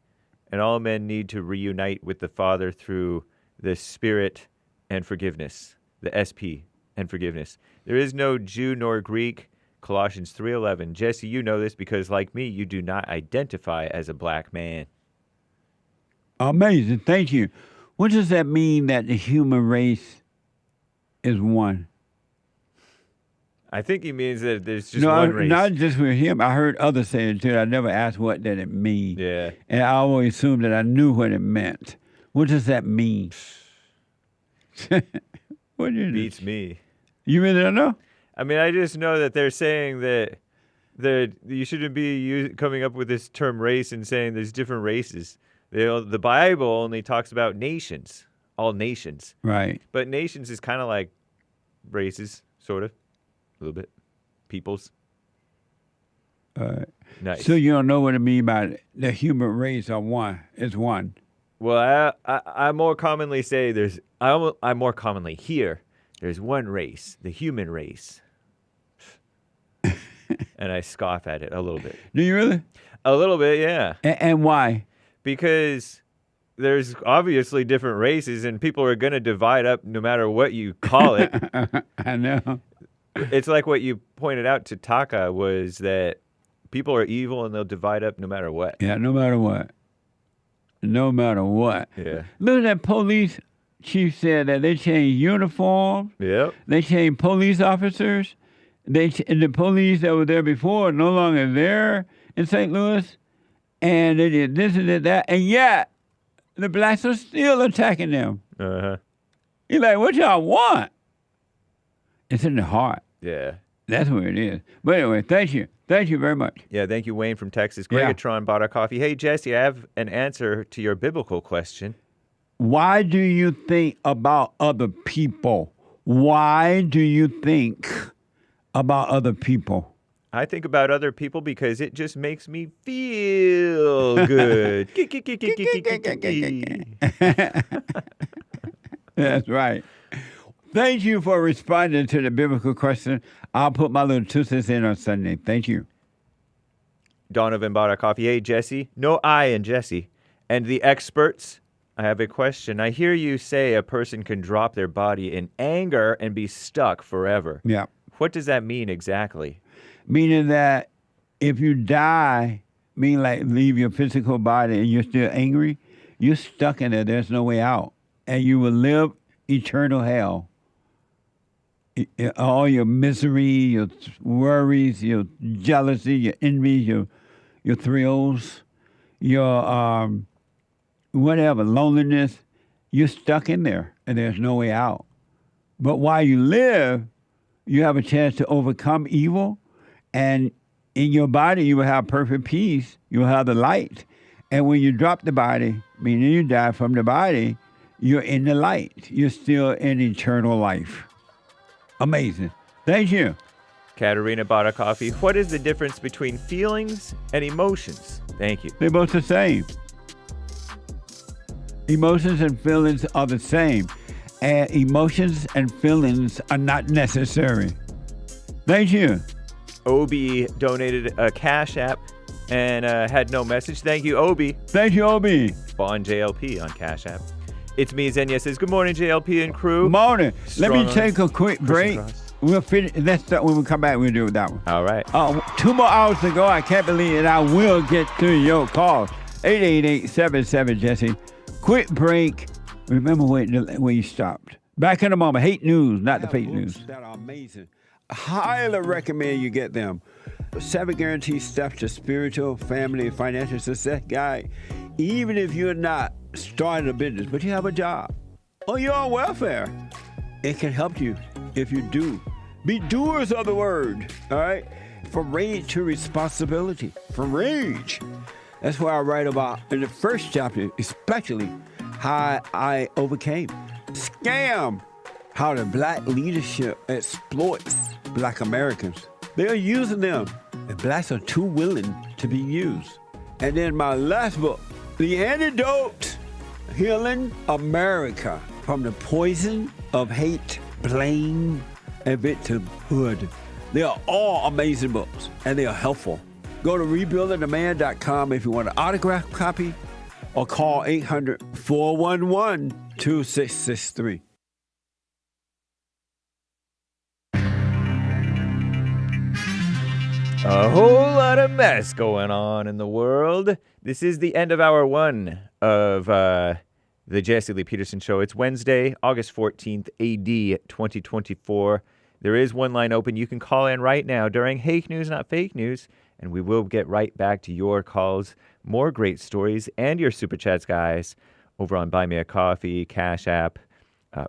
And all men need to reunite with the Father through the Spirit and forgiveness. The SP. and forgiveness. There is no Jew nor Greek. Colossians 3:11. Jesse, you know this because, like me, you do not identify as a black man. Amazing. Thank you. What does that mean that the human race is one? I think he means that there's just one race. Not just with him. I heard others say it too. I never asked what did it mean. Yeah. And I always assumed that I knew what it meant. What does that mean? What do you Beats me. You really don't know? I mean, I just know that they're saying that you shouldn't be coming up with this term race and saying there's different races. The Bible only talks about nations, all nations. Right. But nations is kind of like races, sort of, a little bit. Peoples. Nice. So you don't know what it means by the human race are one. It's one. Well, I more commonly say I more commonly hear there's one race, the human race. And I scoff at it a little bit. Do you really? A little bit, yeah. And why? Because there's obviously different races, and people are going to divide up no matter what you call it. I know. It's like what you pointed out to Taka was that people are evil, and they'll divide up no matter what. Yeah, no matter what. No matter what. Yeah. Look at that police chief said that they changed uniforms. Yep. They changed police officers. The police that were there before are no longer there in St. Louis. And they did this and did that. And yet, the blacks are still attacking them. Uh-huh. You're like, what y'all want? It's in the heart. Yeah. That's where it is. But anyway, thank you. Thank you very much. Yeah, thank you, Wayne from Texas. Yeah. Gregatron bought our coffee. Hey, Jesse, I have an answer to your biblical question. Why do you think about other people? Why do you think about other people? I think about other people because it just makes me feel good. That's right. Thank you for responding to the biblical question. I'll put my little 2 cents in on Sunday. Thank you. Donovan bought our coffee. Hey, Jesse. No, I and Jesse. And the experts, I have a question. I hear you say a person can drop their body in anger and be stuck forever. Yeah. What does that mean exactly? Meaning that if you die, meaning like leave your physical body and you're still angry, you're stuck in there. There's no way out. And you will live eternal hell. All your misery, your worries, your jealousy, your envy, your thrills, your whatever, loneliness, you're stuck in there and there's no way out. But while you live, you have a chance to overcome evil, and in your body you will have perfect peace. You will have the light. And when you drop the body, meaning you die from the body, you're in the light. You're still in eternal life. Amazing. Thank you. Katerina bought a coffee. What is the difference between feelings and emotions? Thank you. They're both the same. Emotions and feelings are the same. And emotions and feelings are not necessary. Thank you. Obi donated a Cash App and had no message. Thank you, Obi. Thank you, Obi. Spawn JLP on Cash App. It's me, Xenia says, good morning, JLP and crew. Morning. Let me Strong take a quick break. We'll finish. Let's start when we come back. We'll do that one. All right. 2 more hours to go. I can't believe it. I will get to your call. 888-77-JESSE. Quick break. Remember where you stopped. Back in a moment. Hate news, not the fake news. That are amazing. Highly recommend you get them. 7 guaranteed steps to spiritual, family, and financial success guide. Even if you're not starting a business, but you have a job or you're on welfare, it can help you if you do. Be doers of the word, all right? From rage to responsibility. From rage. That's what I write about in the first chapter, especially how I overcame. Scam. How the black leadership exploits black Americans. They're using them, and blacks are too willing to be used. And then my last book, The Antidote, Healing America from the Poison of Hate, Blame, and Victimhood. They are all amazing books, and they are helpful. Go to rebuildingtheman.com if you want an autographed copy, or call 800-411-2663. 2663. A whole lot of mess going on in the world. This is the end of hour one of the Jesse Lee Peterson Show. It's Wednesday, August 14th, AD 2024. There is one line open. You can call in right now during Hake News, Not Fake News, and we will get right back to your calls. More great stories and your Super Chats, guys, over on Buy Me a Coffee, Cash App,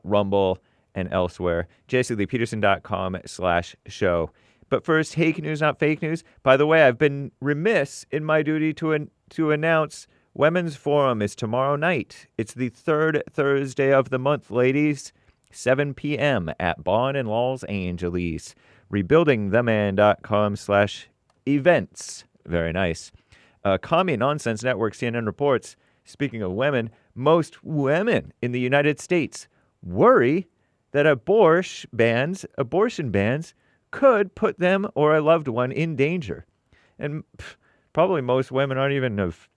Rumble, and elsewhere. JesseLeePeterson.com/show. But first, Hake News, Not Fake News. By the way, I've been remiss in my duty to announce Women's Forum is tomorrow night. It's the third Thursday of the month, ladies. 7 p.m. at Bonn in Los Angeles. RebuildingTheMan.com/events. Very nice. Commie Nonsense Network, CNN reports, speaking of women, most women in the United States worry that abortion bans could put them or a loved one in danger. And probably most women aren't even of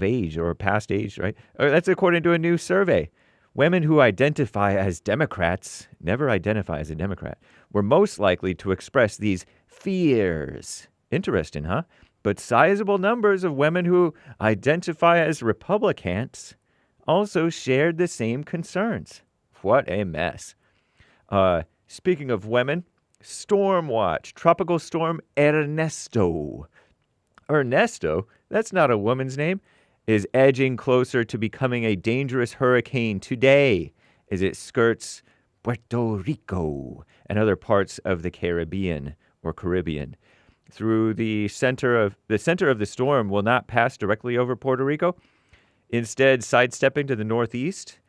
age or past age, right? That's according to a new survey. Women who identify as Democrats, never identify as a Democrat, were most likely to express these fears. Interesting, huh? But sizable numbers of women who identify as Republicans also shared the same concerns. What a mess. Speaking of women, Storm Watch, Tropical Storm Ernesto. Ernesto, that's not a woman's name, is edging closer to becoming a dangerous hurricane today as it skirts Puerto Rico and other parts of the Caribbean. Through the center of the storm will not pass directly over Puerto Rico, instead sidestepping to the northeast.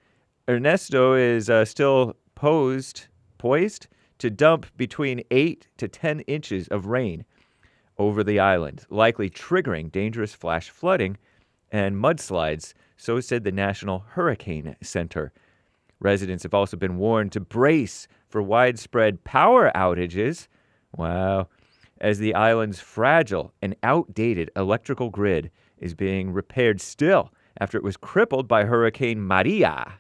Ernesto is still poised to dump between 8 to 10 inches of rain over the island, likely triggering dangerous flash flooding and mudslides, so said the National Hurricane Center. Residents have also been warned to brace for widespread power outages. Wow. As the island's fragile and outdated electrical grid is being repaired still after it was crippled by Hurricane Maria.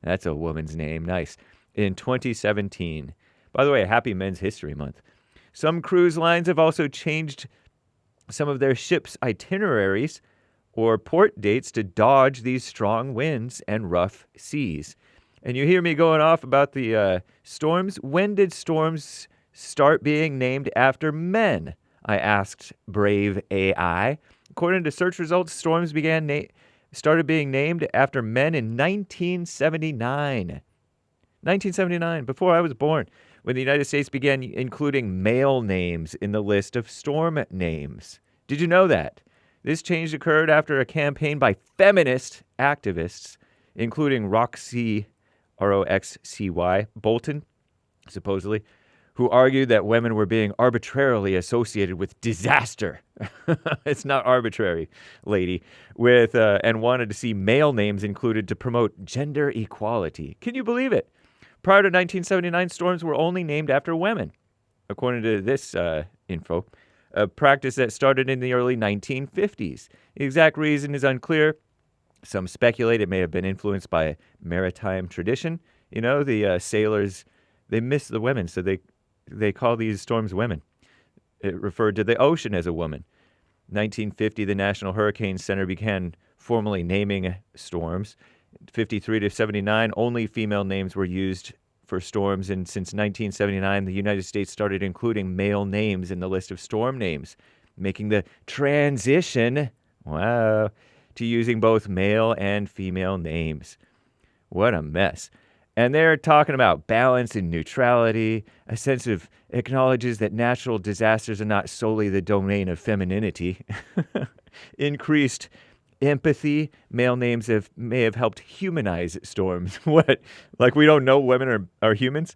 That's a woman's name. Nice. In 2017. By the way, happy Men's History Month. Some cruise lines have also changed some of their ships' itineraries or port dates to dodge these strong winds and rough seas. And you hear me going off about the storms. When did storms start being named after men? I asked Brave AI. According to search results, storms started being named after men in 1979. 1979, before I was born, when the United States began including male names in the list of storm names. Did you know that? This change occurred after a campaign by feminist activists, including Roxy, R-O-X-C-Y, Bolton, supposedly, who argued that women were being arbitrarily associated with disaster. It's not arbitrary, lady. And wanted to see male names included to promote gender equality. Can you believe it? Prior to 1979, storms were only named after women, according to this info, a practice that started in the early 1950s. The exact reason is unclear. Some speculate it may have been influenced by maritime tradition. You know, the sailors, they miss the women, so they call these storms women. It referred to the ocean as a woman. 1950, the National Hurricane Center began formally naming storms. 53 to 79, only female names were used for storms, and since 1979, the United States started including male names in the list of storm names, making the transition, to using both male and female names. What a mess. And they're talking about balance and neutrality. A sense of acknowledges that natural disasters are not solely the domain of femininity. Increased empathy. Male names may have helped humanize storms. What? Like we don't know women are humans?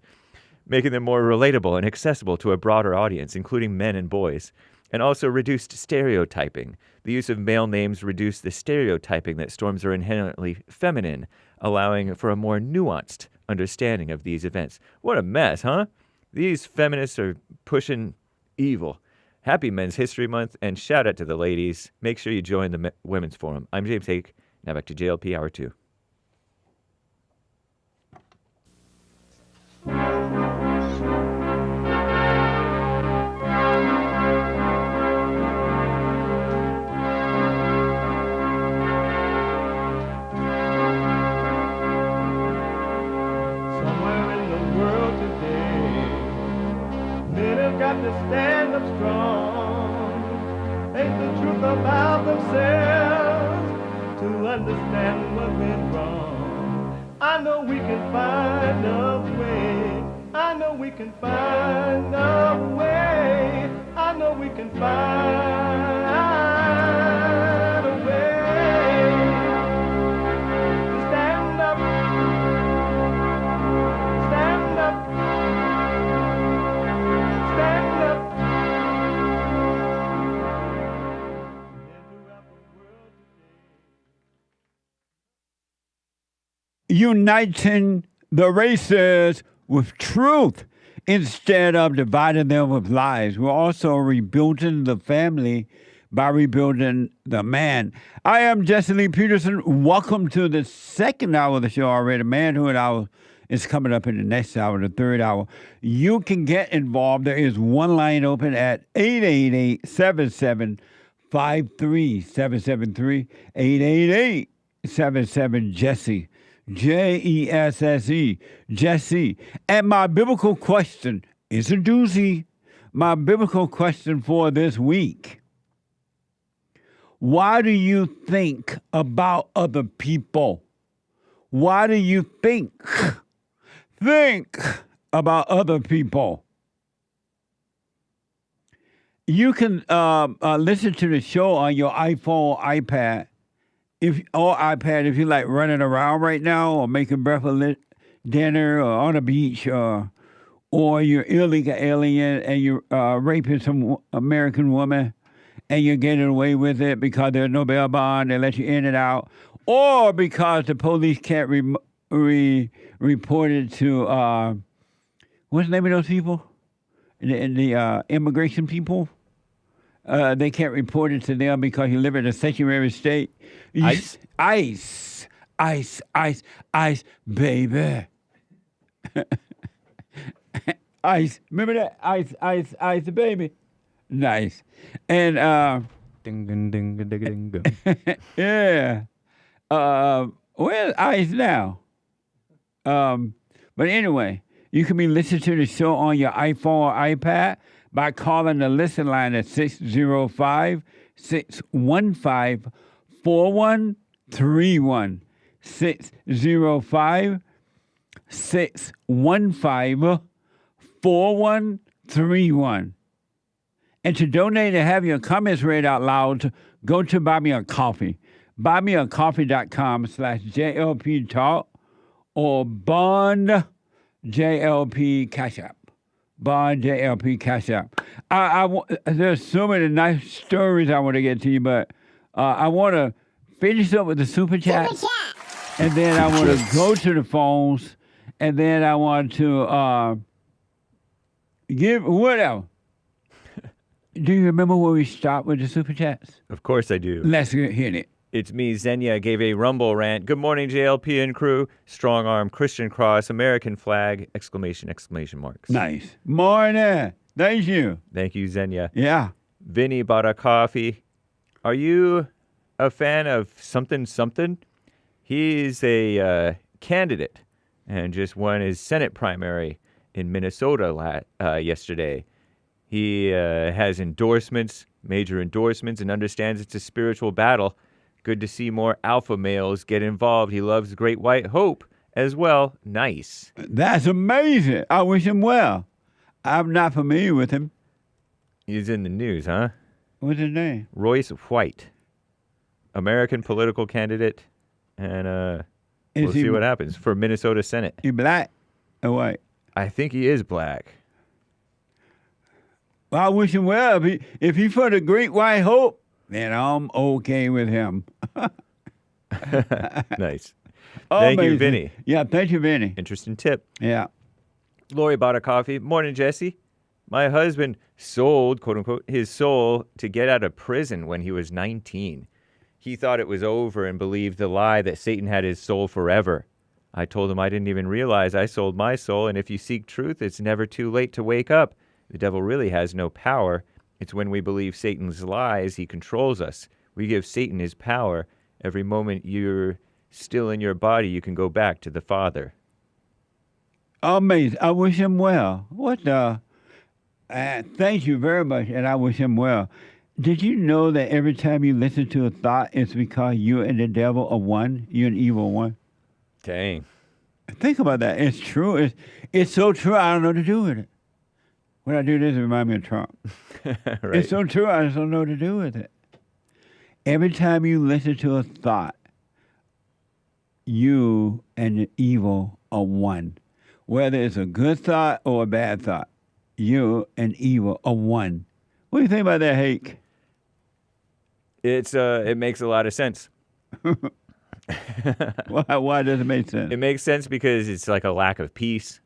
Making them more relatable and accessible to a broader audience, including men and boys. And also reduced stereotyping. The use of male names reduced the stereotyping that storms are inherently feminine, allowing for a more nuanced understanding of these events. What a mess, huh? These feminists are pushing evil. Happy Men's History Month, and shout out to the ladies. Make sure you join the Women's Forum. I'm James Hake. Now back to JLP Hour 2. got to stand up strong. Ain't the truth about themselves to understand what went wrong. I know we can find a way. I know we can find a way. I know we can find a way to stand up, stand up, stand up. Uniting the races with truth instead of dividing them with lies. We're also rebuilding the family by rebuilding the man. I am Jesse Lee Peterson. Welcome to the second hour of the show already. Manhood Hour is coming up in the next hour, the third hour. You can get involved. There is one line open at 888-7753-773, 888-77-JESSE. Jesse, Jesse. And my biblical question is a doozy. My biblical question for this week. Why do you think about other people? Why do you think about other people? You can listen to the show on your iPhone, iPad, iPad if you like running around right now or making breakfast, dinner, or on a beach, or you're illegal alien and you're raping some American woman and you're getting away with it because there's no bail bond, they let you in and out, or because the police can't report it to, what's the name of those people? The immigration people? They can't report it to them because you live in a sanctuary state. ICE, baby. Ice. Remember that? Ice, baby. Nice. And, Ding, ding, ding, ding, ding, ding. yeah. Where's Ice now? But anyway, you can be listening to the show on your iPhone or iPad by calling the listen line at 605-615-4131. 605-615-4131. And to donate and have your comments read out loud, go to Buy Me a Coffee. BuyMeACoffee.com/JLP Talk or Bond JLP Cash App. Bond JLP Cash App. There's so many nice stories I want to get to you, but I want to finish up with the super chat. And then I want to go to the phones. And then I want to give whatever. Do you remember where we stopped with the super chats? Of course I do. Let's hit it. It's me, Xenia, gave a Rumble rant. Good morning, JLP and crew. Strong arm, Christian cross, American flag, exclamation marks. Nice. Morning. Thank you. Thank you, Xenia. Yeah. Vinny bought a coffee. Are you a fan of something? He's a candidate and just won his Senate primary in Minnesota yesterday. He has endorsements, major endorsements, and understands it's a spiritual battle. Good to see more alpha males get involved. He loves Great White Hope as well. Nice. That's amazing. I wish him well. I'm not familiar with him. He's in the news, huh? What's his name? Royce White, American political candidate, and we'll see what happens for Minnesota Senate. He black or white? I think he is black. Well, I wish him well. If he for the Great White Hope, then I'm okay with him. Nice. Thank you, Vinny. Yeah, thank you, Vinny. Interesting tip. Yeah. Lori bought a coffee. Morning, Jesse. My husband sold, quote unquote, his soul to get out of prison when he was 19. He thought it was over and believed the lie that Satan had his soul forever. I told him I didn't even realize I sold my soul, and if you seek truth, it's never too late to wake up. The devil really has no power. It's when we believe Satan's lies, he controls us. We give Satan his power. Every moment you're still in your body, you can go back to the Father. Amazing. I wish him well. What the? Thank you very much, and I wish him well. Did you know that every time you listen to a thought, it's because you and the devil are one? You're an evil one. Dang. Think about that. It's true. It's so true, I don't know what to do with it. When I do this, it reminds me of Trump. Right. It's so true, I just don't know what to do with it. Every time you listen to a thought, you and the evil are one. Whether it's a good thought or a bad thought, you and evil are one. What do you think about that, Hake? It makes a lot of sense. Why does it make sense? It makes sense because it's like a lack of peace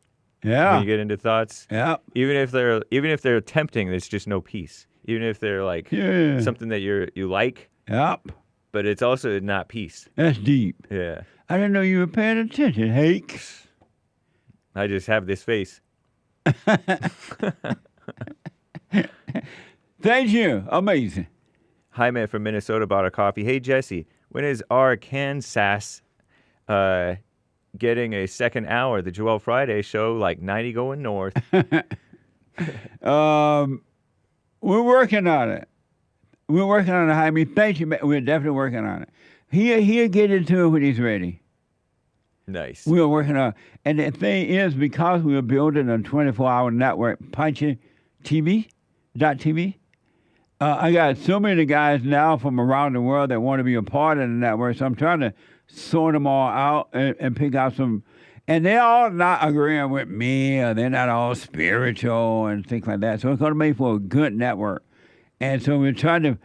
Yeah. when you get into thoughts. Yeah. Even if they're tempting, there's just no peace. Even if they're like something that you like, Yep. but it's also not peace. That's deep. Yeah. I didn't know you were paying attention, Hake. I just have this face. Thank you. Amazing. Jaime from Minnesota bought a coffee. Hey, Jesse, when is Arkansas getting a second hour? The Joel Friday show, like 90 going north. We're working on it. We're working on it, Jaime. Thank you. We're definitely working on it. He'll get into it when he's ready. Nice. We're working on it. And the thing is, because we're building a 24-hour network, Punching TV.tv, I got so many guys now from around the world that want to be a part of the network, so I'm trying to sort them all out and pick out some. And they're all not agreeing with me, or they're not all spiritual and things like that. So it's going to make for a good network. And so we're trying to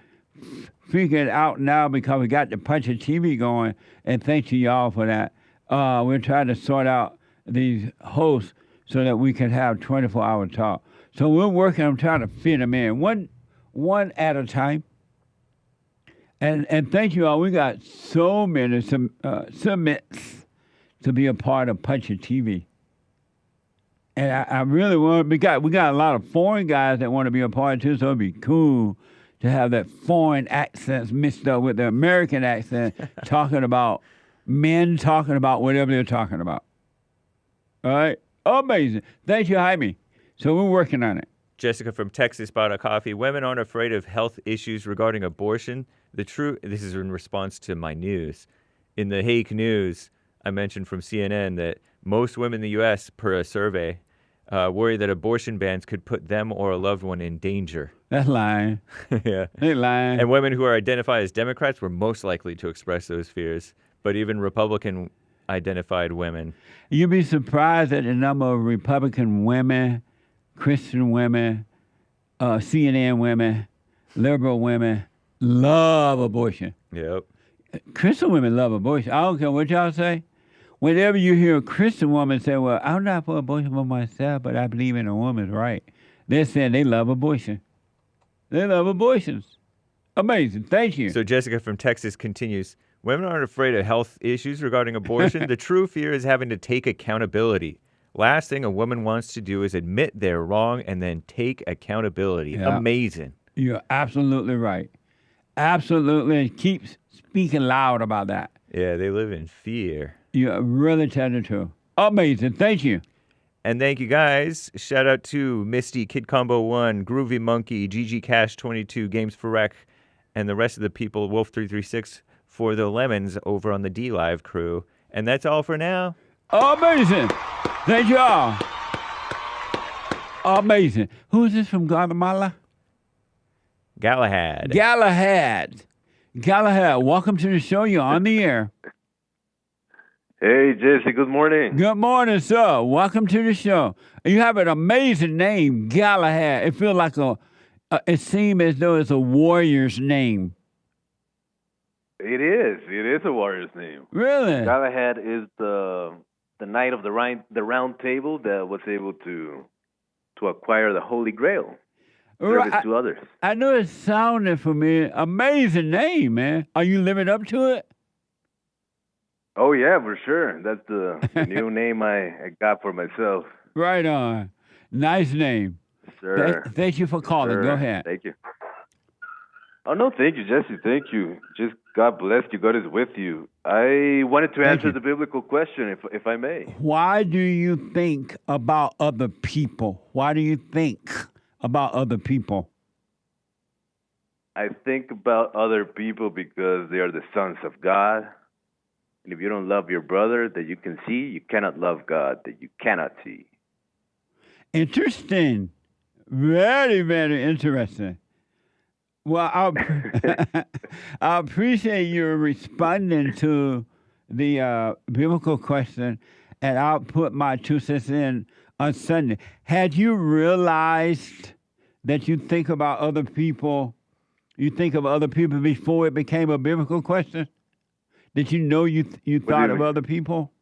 figure it out now because we got the Punching TV going, and thanks to y'all for that. We're trying to sort out these hosts so that we can have 24-hour talk. So we're working on trying to fit them in one at a time. And thank you all. We got so many submits to be a part of Punching TV. And I really want. We got a lot of foreign guys that want to be a part too. So it'd be cool to have that foreign accents mixed up with the American accent, talking about men talking about whatever they're talking about. All right, amazing. Thank you, Jaime. So we're working on it. Jessica from Texas bought a coffee. Women aren't afraid of health issues regarding abortion. This is in response to my news. In the Hake news, I mentioned from CNN that most women in the U.S., per a survey, worry that abortion bans could put them or a loved one in danger. That's lying. Yeah. They lying. And women who are identified as Democrats were most likely to express those fears. But even Republican-identified women. You'd be surprised at the number of Republican women, Christian women, CNN women, liberal women love abortion. Yep. Christian women love abortion. I don't care what y'all say. Whenever you hear a Christian woman say, well, I'm not for abortion for myself, but I believe in a woman's right, they're saying they love abortion. They love abortions. Amazing. Thank you. So Jessica from Texas continues, women aren't afraid of health issues regarding abortion. The true fear is having to take accountability. Last thing a woman wants to do is admit they're wrong and then take accountability. Yeah. Amazing. You're absolutely right. Absolutely. Keep speaking loud about that. Yeah, they live in fear. You're really telling the truth. Amazing. Thank you. And thank you, guys. Shout out to Misty, Kid Combo 1, Groovy Monkey, GG Cash 22, Games for Rec, and the rest of the people, Wolf 336, for the lemons over on the D Live crew. And that's all for now. Amazing. Thank you all. Amazing. Who is this from Guatemala? Galahad. Galahad. Galahad, welcome to the show. You're on the air. Hey, Jesse, good morning. Good morning, sir. Welcome to the show. You have an amazing name, Galahad. It feels like it seems as though it's a warrior's name. It is. It is a warrior's name. Really? Galahad is the knight of the round table that was able to acquire the Holy Grail. Service to others. I know it sounded for me amazing name, man. Are you living up to it? Oh, yeah, for sure. That's the new name I got for myself. Right on. Nice name. Sure. Thank you for calling. Sure. Go ahead. Thank you. Oh, no, thank you, Jesse. Thank you. Just God bless you. God is with you. I wanted to answer the biblical question, if I may. Why do you think about other people? Why do you think about other people? I think about other people because they are the sons of God. And if you don't love your brother that you can see, you cannot love God that you cannot see. Interesting. Very, very interesting. Well, I appreciate you responding to the biblical question, and I'll put my 2 cents in on Sunday. Had you realized that you think about other people, you think of other people before it became a biblical question? Did you know you thought of other people?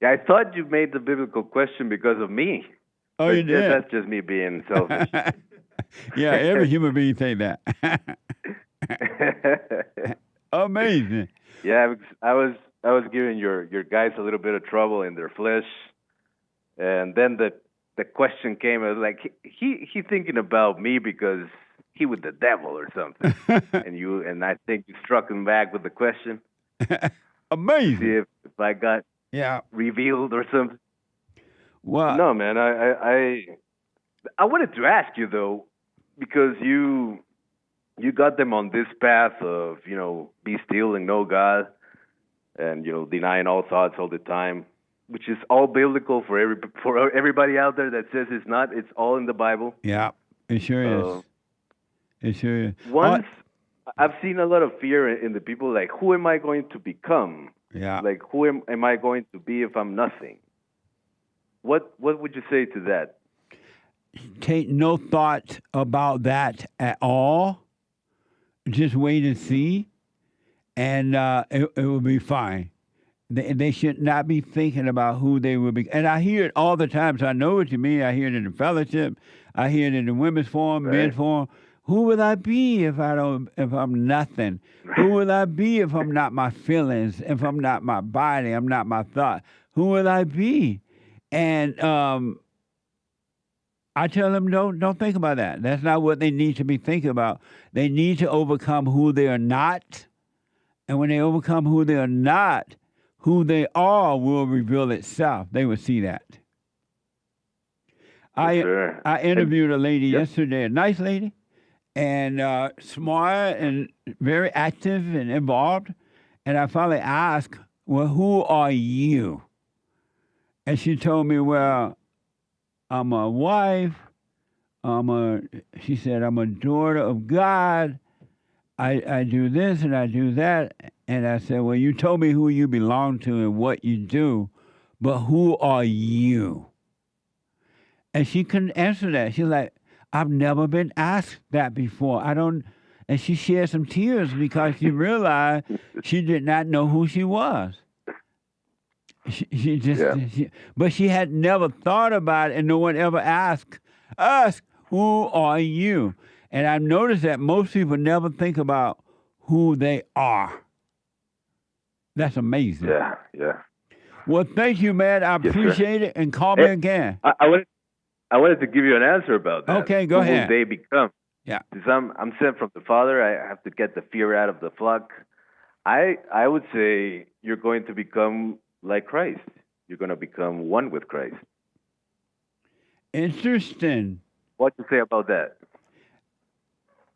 Yeah, I thought you made the biblical question because of me. Oh, you did? That's just me being selfish. Yeah, every human being say that. Amazing. Yeah, I was giving your guys a little bit of trouble in their flesh, and then the question came. I was like, he thinking about me because he with the devil or something, and I think you struck him back with the question. Amazing. See if I got revealed or something. Well, no, man. I wanted to ask you though, because you got them on this path of be still and know God, and denying all thoughts all the time, which is all biblical for everybody out there that says it's not. It's all in the Bible. Yeah, it sure is. It sure is. Once I've seen a lot of fear in the people, like, who am I going to become? Yeah. Like, who am I going to be if I'm nothing? What would you say to that? Take no thought about that at all. Just wait and see, and it will be fine. They should not be thinking about who they will be. And I hear it all the time, so I know what you mean. I hear it in the fellowship. I hear it in the women's forum, men's forum. Who will I be if I'm nothing? Who will I be if I'm not my feelings? If I'm not my body, I'm not my thought. Who will I be? And I tell them, don't think about that. That's not what they need to be thinking about. They need to overcome who they are not. And when they overcome who they are not, who they are will reveal itself. They will see that. I interviewed a lady yesterday, a nice lady, and smart and very active and involved. And I finally asked, well, who are you? And she told me, well, I'm a wife. She said, I'm a daughter of God. I do this and I do that. And I said, well, you told me who you belong to and what you do, but who are you? And she couldn't answer that. She's like, I've never been asked that before. And she shared some tears because she realized she did not know who she was. But she had never thought about it, and no one ever asked us, who are you? And I've noticed that most people never think about who they are. That's amazing. Yeah. Well, thank you, man. I appreciate it, and call me again. I wanted to give you an answer about that. Okay, go ahead. Who they become. Yeah. Because I'm sent from the Father. I have to get the fear out of the flock. I would say you're going to become like Christ. You're going to become one with Christ. Interesting. What do you say about that?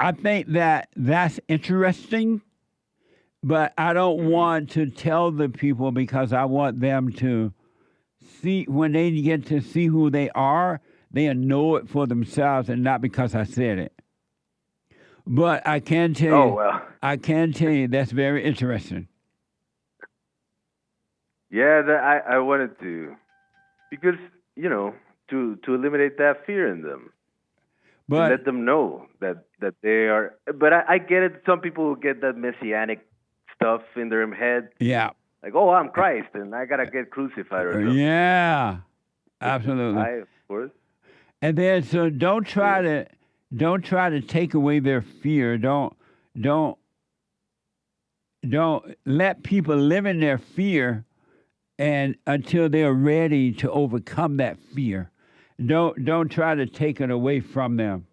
I think that's interesting, but I don't want to tell the people because I want them to see, when they get to see who they are, they'll know it for themselves and not because I said it. But I can tell I can tell you that's very interesting. Yeah, I wanted to, because, to eliminate that fear in them. But let them know that they are. But I get it. Some people get that messianic stuff in their head. Yeah. Like, oh, I'm Christ, and I gotta get crucified or something. Yeah, absolutely. Of course. And then, so don't try to take away their fear. Don't let people live in their fear, and until they're ready to overcome that fear. Don't try to take it away from them.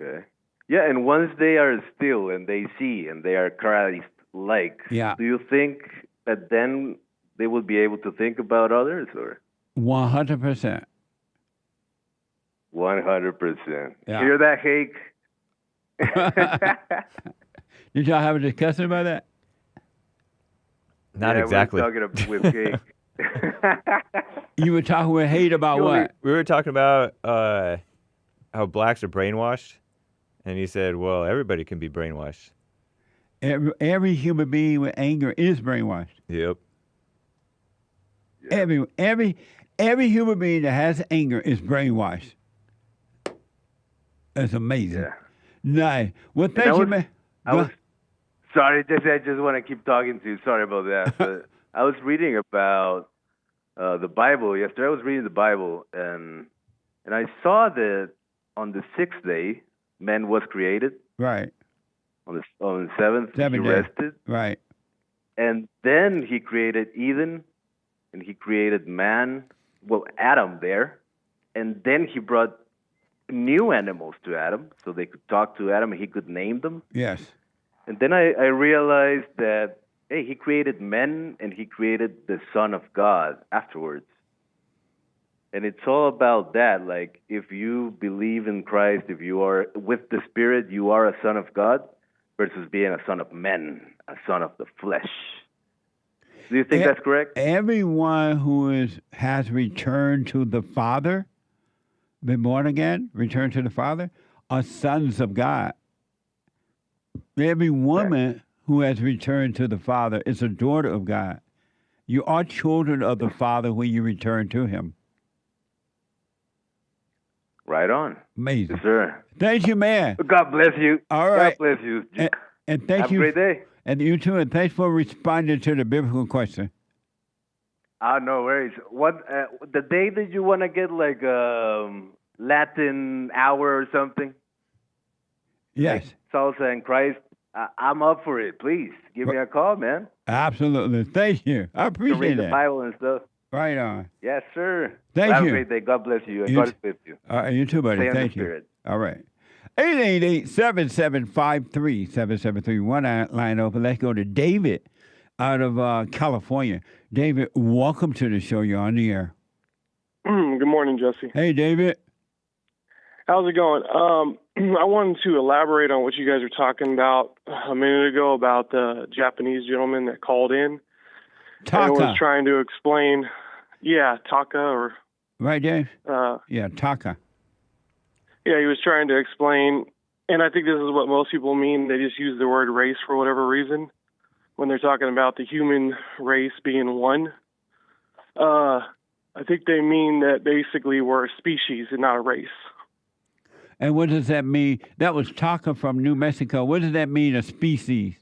Okay. Yeah, and once they are still and they see and they are Christ-like, do you think that then they will be able to think about others, or? 100%. 100%. Yeah. Hear that, Hake? Did y'all have a discussion about that? Not Yeah, exactly. We were talking with Hake. You were talking with Hate about what? We were talking about how blacks are brainwashed, and he said, "Well, everybody can be brainwashed." Every human being with anger is brainwashed. Yep. Every human being that has anger is brainwashed. That's amazing. Yeah. Nice. Well, thank you, man. Sorry, Jesse, I just want to keep talking to you. Sorry about that. But I was reading about the Bible yesterday. I was reading the Bible, and I saw that on the 6th day, man was created. Right. On the seventh, he rested. Right. And then he created Eden, and he created man, well, Adam there. And then he brought new animals to Adam, so they could talk to Adam and he could name them. Yes. And then I realized that, hey, he created men and he created the Son of God afterwards. And it's all about that. Like, if you believe in Christ, if you are with the Spirit, you are a son of God versus being a son of men, a son of the flesh. Do you think that's correct? Everyone who has returned to the Father, been born again, returned to the Father, are sons of God. Every woman who has returned to the Father is a daughter of God. You are children of the Father when you return to Him. Right on. Amazing. Yes, sir. Thank you, man. God bless you. All right. God bless you. And thank Have you. a great day. And you too. And thanks for responding to the biblical question. No worries. What the day that you want to get like Latin hour or something? Yes. Like salsa and Christ. I'm up for it. Please give me a call, man. Absolutely. Thank you. I appreciate read that. the Bible and stuff. Right on. Yes, sir. Thank Have you. a great day. God bless you. And You God t- is with you. All right, you too, buddy. Stay in the Thank you. Spirit. All right. 888-775-3773. One line open. Let's go to David out of California. David, welcome to the show. You're on the air. Good morning, Jesse. Hey, David. How's it going? I wanted to elaborate on what you guys were talking about a minute ago about the Japanese gentleman that called in. Taka. And was trying to explain, Taka or... Right, Dave? Yeah, Taka. Yeah, he was trying to explain, and I think this is what most people mean. They just use the word race for whatever reason when they're talking about the human race being one. I think they mean that basically we're a species and not a race. And what does that mean? That was Taka from New Mexico. What does that mean, a species?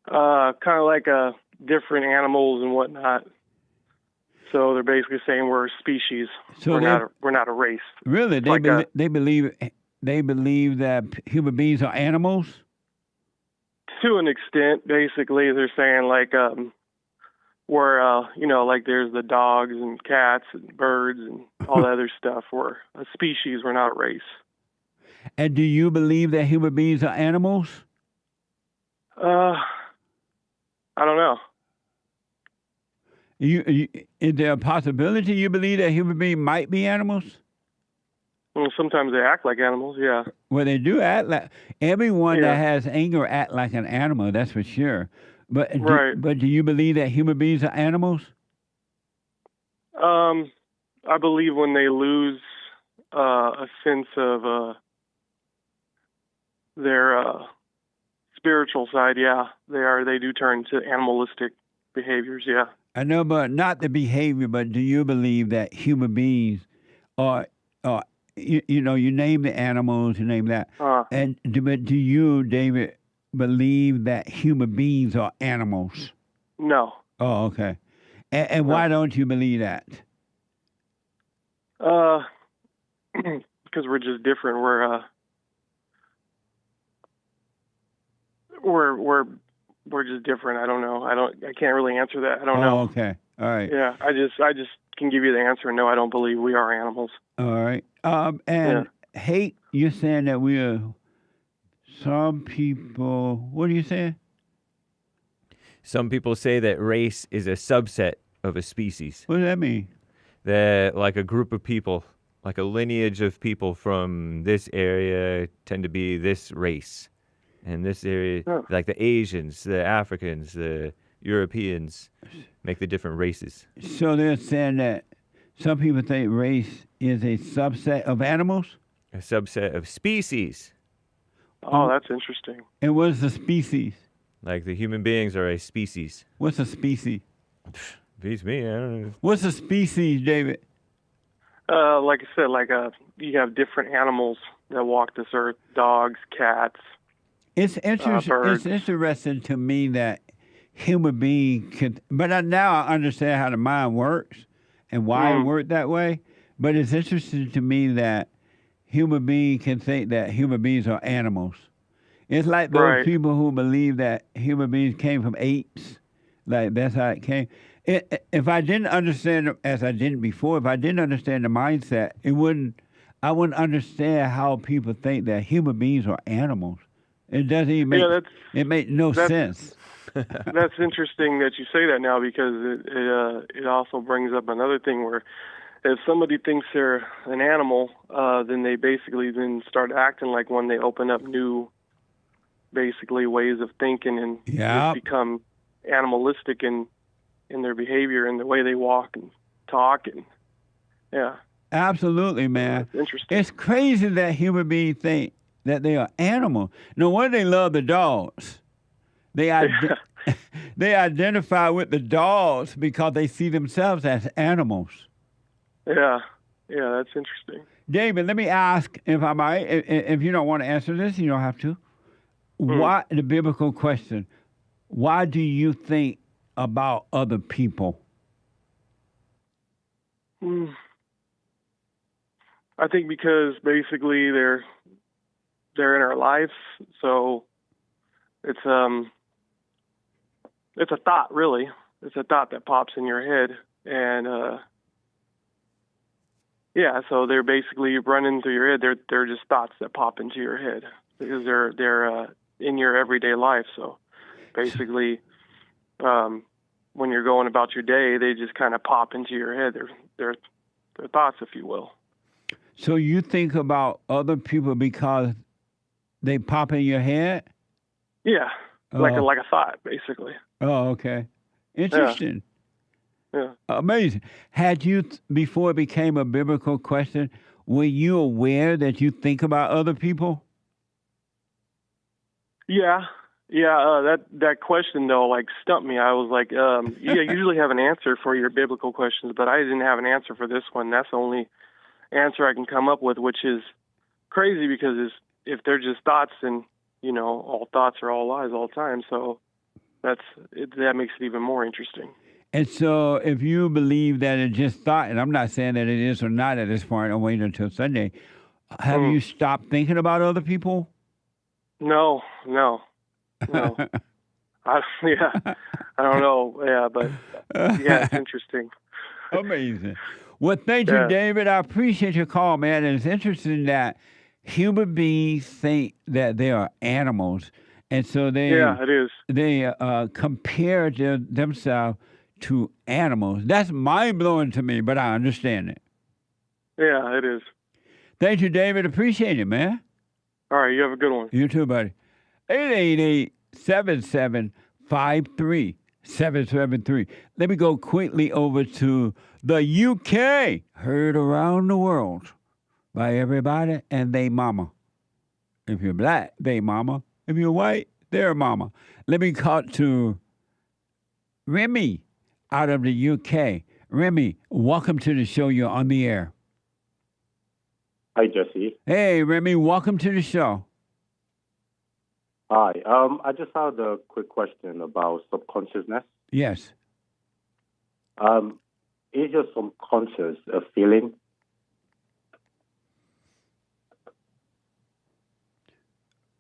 Kind of like different animals and whatnot. So they're basically saying we're a species. So we're not a race. Really? They believe that human beings are animals? To an extent, basically, they're saying like we're like there's the dogs and cats and birds and all that other stuff. We're a species. We're not a race. And do you believe that human beings are animals? I don't know. Is there a possibility you believe that human beings might be animals? Well, sometimes they act like animals, yeah. Well, they do act like... Everyone that has anger act like an animal, that's for sure. But do you believe that human beings are animals? I believe when they lose a sense of their spiritual side, they do turn to animalistic behaviors, yeah. I know, but not the behavior, but do you believe that human beings are you name the animals, you name that. But do you, David, believe that human beings are animals? No. Oh, okay. And why don't you believe that? Because we're just different. We're just different. I don't know. I can't really answer that. I don't know. Okay. All right. Yeah. I just can give you the answer. No, I don't believe we are animals. All right. Hake, you're saying that we are some people. What are you saying? Some people say that race is a subset of a species. What does that mean? That like a group of people like a lineage of people from this area tend to be this race, and this area, like the Asians, the Africans, the Europeans, make the different races. So they're saying that some people think race is a subset of animals? A subset of species. Oh, that's interesting. And what's the species? Like the human beings are a species. What's a species? Beats me, I don't know. What's a species, David? Like I said, you have different animals that walk this earth: dogs, cats. It's interesting. Birds. It's interesting to me that human being could. But now I understand how the mind works and why it worked that way. But it's interesting to me that human being can think that human beings are animals. It's like those people who believe that human beings came from apes. Like that's how it came. If I didn't understand, as I didn't before, if I didn't understand the mindset, I wouldn't understand how people think that human beings are animals. It doesn't even make it makes no sense. That's interesting that you say that now, because it also brings up another thing where if somebody thinks they're an animal, then they basically then start acting like one. They open up new, basically, ways of thinking and just become animalistic in their behavior and the way they walk and talk and Absolutely, man. It's interesting. It's crazy that human beings think that they are animals. No wonder they love the dogs. They identify with the dogs because they see themselves as animals. Yeah, that's interesting. David, let me ask, if I might, if you don't want to answer this, you don't have to. Why, the biblical question, why do you think about other people? I think because basically they're in our lives, so it's a thought, really. It's a thought that pops in your head, and so they're basically running through your head. They're just thoughts that pop into your head because they're in your everyday life. So basically, when you're going about your day, they just kind of pop into your head. They're thoughts, if you will. So you think about other people because they pop in your head? Yeah, like a thought, basically. Oh, okay. Interesting. Yeah. Amazing. Had you, before it became a biblical question, were you aware that you think about other people? Yeah. That question though, stumped me. I was like, you usually have an answer for your biblical questions, but I didn't have an answer for this one. That's the only answer I can come up with, which is crazy because if they're just thoughts, then all thoughts are all lies all the time. So that makes it even more interesting. And so if you believe that it's just thought, and I'm not saying that it is or not at this point, I'll wait until Sunday, have you stopped thinking about other people? No. I don't know. Yeah, but it's interesting. Amazing. Well, thank you, David. I appreciate your call, man. And it's interesting that human beings think that they are animals. And so they it is. They compare themselves to animals. That's mind-blowing to me, but I understand it. Yeah, it is. Thank you, David. Appreciate it, man. All right, you have a good one. You too, buddy. 888-7753-7773. Let me go quickly over to the UK. Heard around the world by everybody and they mama. If you're black, they mama. If you're white, their mama. Let me talk to Remy out of the UK. Remy, welcome to the show. You're on the air. Hi, Jesse. Hey, Remy, welcome to the show. Hi. I just had a quick question about subconsciousness. Yes. Is your subconscious a feeling?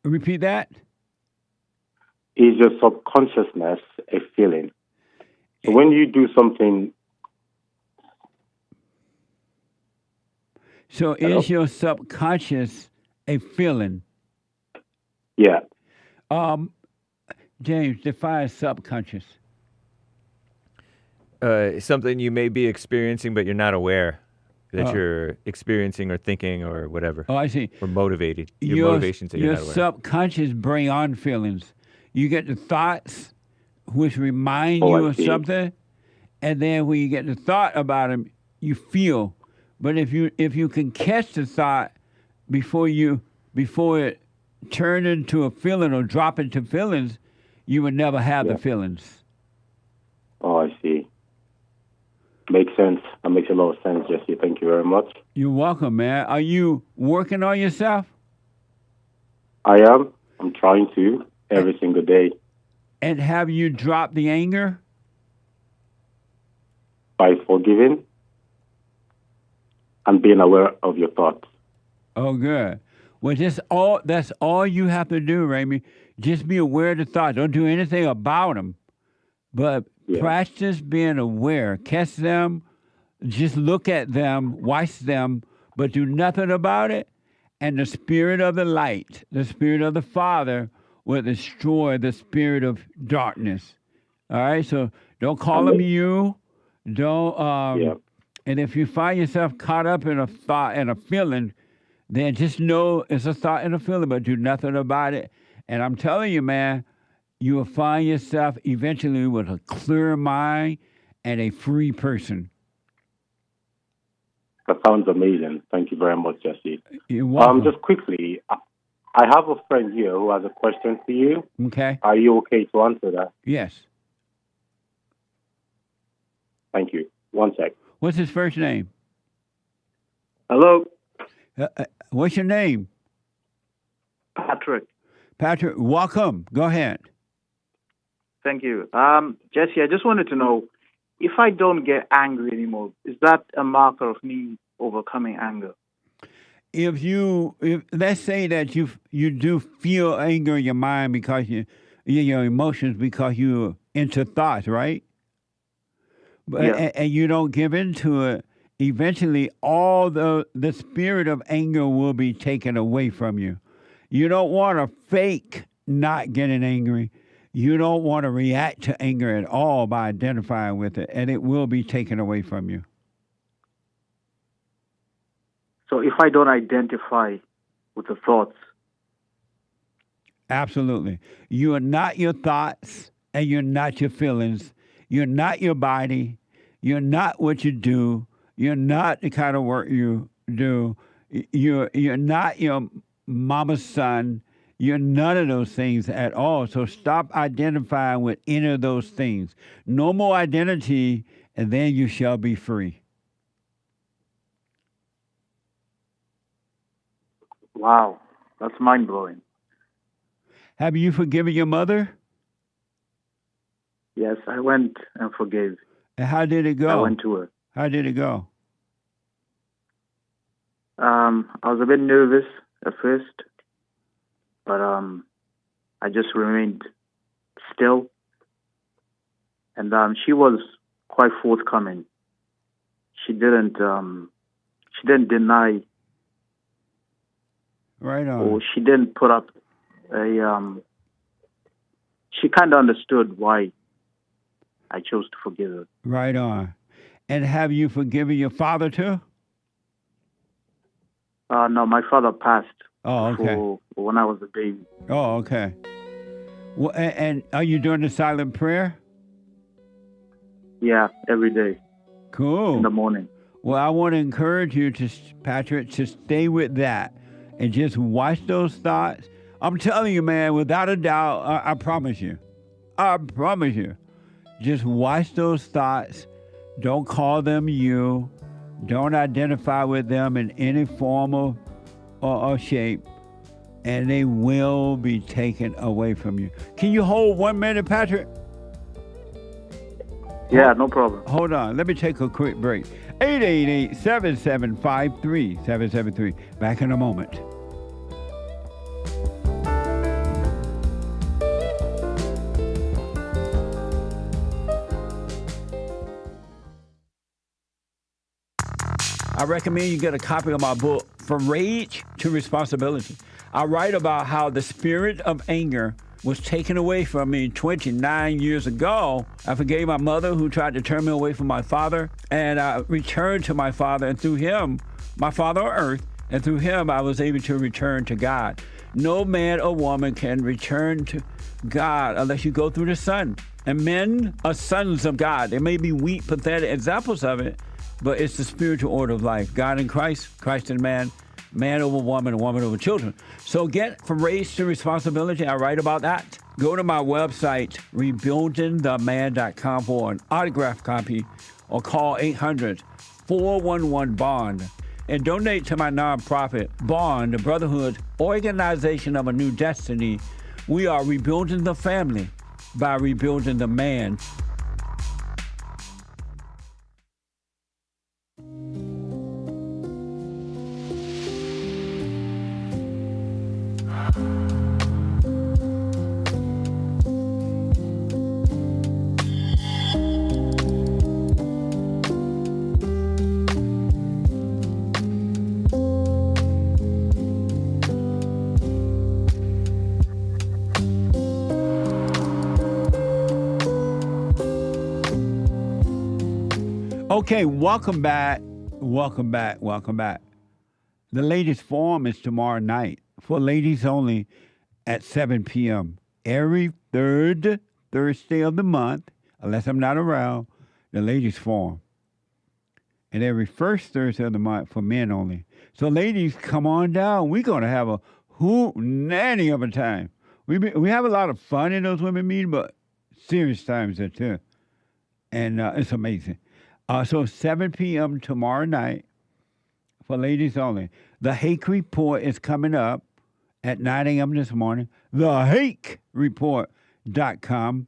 Repeat that. Is your subconsciousness a feeling? So when you do something... So is your subconscious a feeling? Yeah. James, define subconscious. Something you may be experiencing, but you're not aware. that you're experiencing or thinking or whatever. Oh, I see. Or motivated. Your motivations that you're not aware of. Your subconscious bring on feelings. You get the thoughts, which remind you of something, and then when you get the thought about them, you feel. But if you can catch the thought before it turn into a feeling or drop into feelings, you would never have the feelings. Oh, I see. Makes sense. That makes a lot of sense, Jesse. Thank you very much. You're welcome, man. Are you working on yourself? I am. I'm trying to every single day. And have you dropped the anger? By forgiving and being aware of your thoughts. Oh, good. Well, that's all you have to do, Remy. Just be aware of the thoughts. Don't do anything about them. But practice being aware. Catch them. Just look at them. Watch them. But do nothing about it. And the spirit of the light, the spirit of the Father, will destroy the spirit of darkness. All right? So don't call them you. Don't. And if you find yourself caught up in a thought and a feeling, then just know it's a thought and a feeling, but do nothing about it. And I'm telling you, man, you will find yourself eventually with a clear mind and a free person. That sounds amazing. Thank you very much, Jesse. You're welcome. Just quickly, I have a friend here who has a question for you. Okay. Are you okay to answer that? Yes. Thank you. One sec. What's his first name? Hello. What's your name? Patrick. Patrick, welcome. Go ahead. Thank you. Jesse, I just wanted to know, if I don't get angry anymore, is that a marker of me overcoming anger? If let's say that you do feel anger in your mind because your emotions because you're into thoughts, right? And you don't give into it, eventually all the spirit of anger will be taken away from you. You don't want to fake not getting angry. You don't want to react to anger at all by identifying with it, and it will be taken away from you. So if I don't identify with the thoughts? Absolutely. You are not your thoughts, and you're not your feelings. You're not your body. You're not what you do. You're not the kind of work you do. You're not your mama's son. You're none of those things at all. So stop identifying with any of those things. No more identity, and then you shall be free. Wow, that's mind-blowing. Have you forgiven your mother? Yes, I went and forgave. And how did it go? I went to her. How did it go? I was a bit nervous at first, but I just remained still. And she was quite forthcoming. She didn't deny. Right on. Or she didn't put up she kind of understood why I chose to forgive her. Right on. And have you forgiven your father too? No, my father passed. Oh, okay. When I was a baby. Oh, okay. Well, and are you doing the silent prayer? Yeah, every day. Cool. In the morning. Well, I want to encourage you, Patrick, to stay with that and just watch those thoughts. I'm telling you, man, without a doubt, I promise you. Just watch those thoughts. Don't call them you. Don't identify with them in any form or shape. And they will be taken away from you. Can you hold 1 minute, Patrick? Yeah, no problem. Hold on. Let me take a quick break. 888-7753-773. Back in a moment. I recommend you get a copy of my book, From Rage to Responsibility. I write about how the spirit of anger was taken away from me 29 years ago. I forgave my mother who tried to turn me away from my father, and I returned to my father, and through him, my father on earth, and through him I was able to return to God. No man or woman can return to God unless you go through the Son. And men are sons of God. There may be weak, pathetic examples of it, but it's the spiritual order of life. God in Christ, Christ in man, man over woman, and woman over children. So get from race to responsibility. I write about that. Go to my website, rebuildingtheman.com for an autographed copy, or call 800-411-BOND. And donate to my nonprofit, BOND, the Brotherhood Organization of a New Destiny. We are rebuilding the family by rebuilding the man. Okay, welcome back. The ladies' forum is tomorrow night for ladies only at 7 p.m. Every third Thursday of the month, unless I'm not around, the ladies' forum. And every first Thursday of the month for men only. So ladies, come on down. We're going to have a nanny of a time. We have a lot of fun in those women meetings, but serious times there too. And it's amazing. So 7 p.m. tomorrow night for ladies only. The Hake Report is coming up at 9 a.m. this morning. TheHakeReport.com.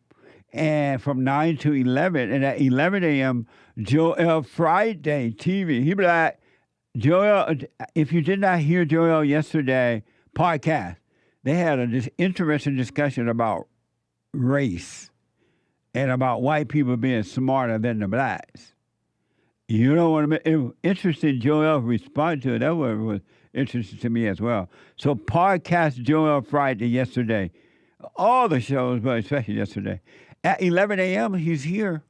And from 9 to 11. And at 11 a.m., Joel Friday TV. He be like, Joel, if you did not hear Joel yesterday podcast, they had this interesting discussion about race and about white people being smarter than the blacks. You know what I mean? It was interesting. Joel responded to it. That was interesting to me as well. So podcast Joel Friday yesterday. All the shows, but especially yesterday. At 11 a.m., he's here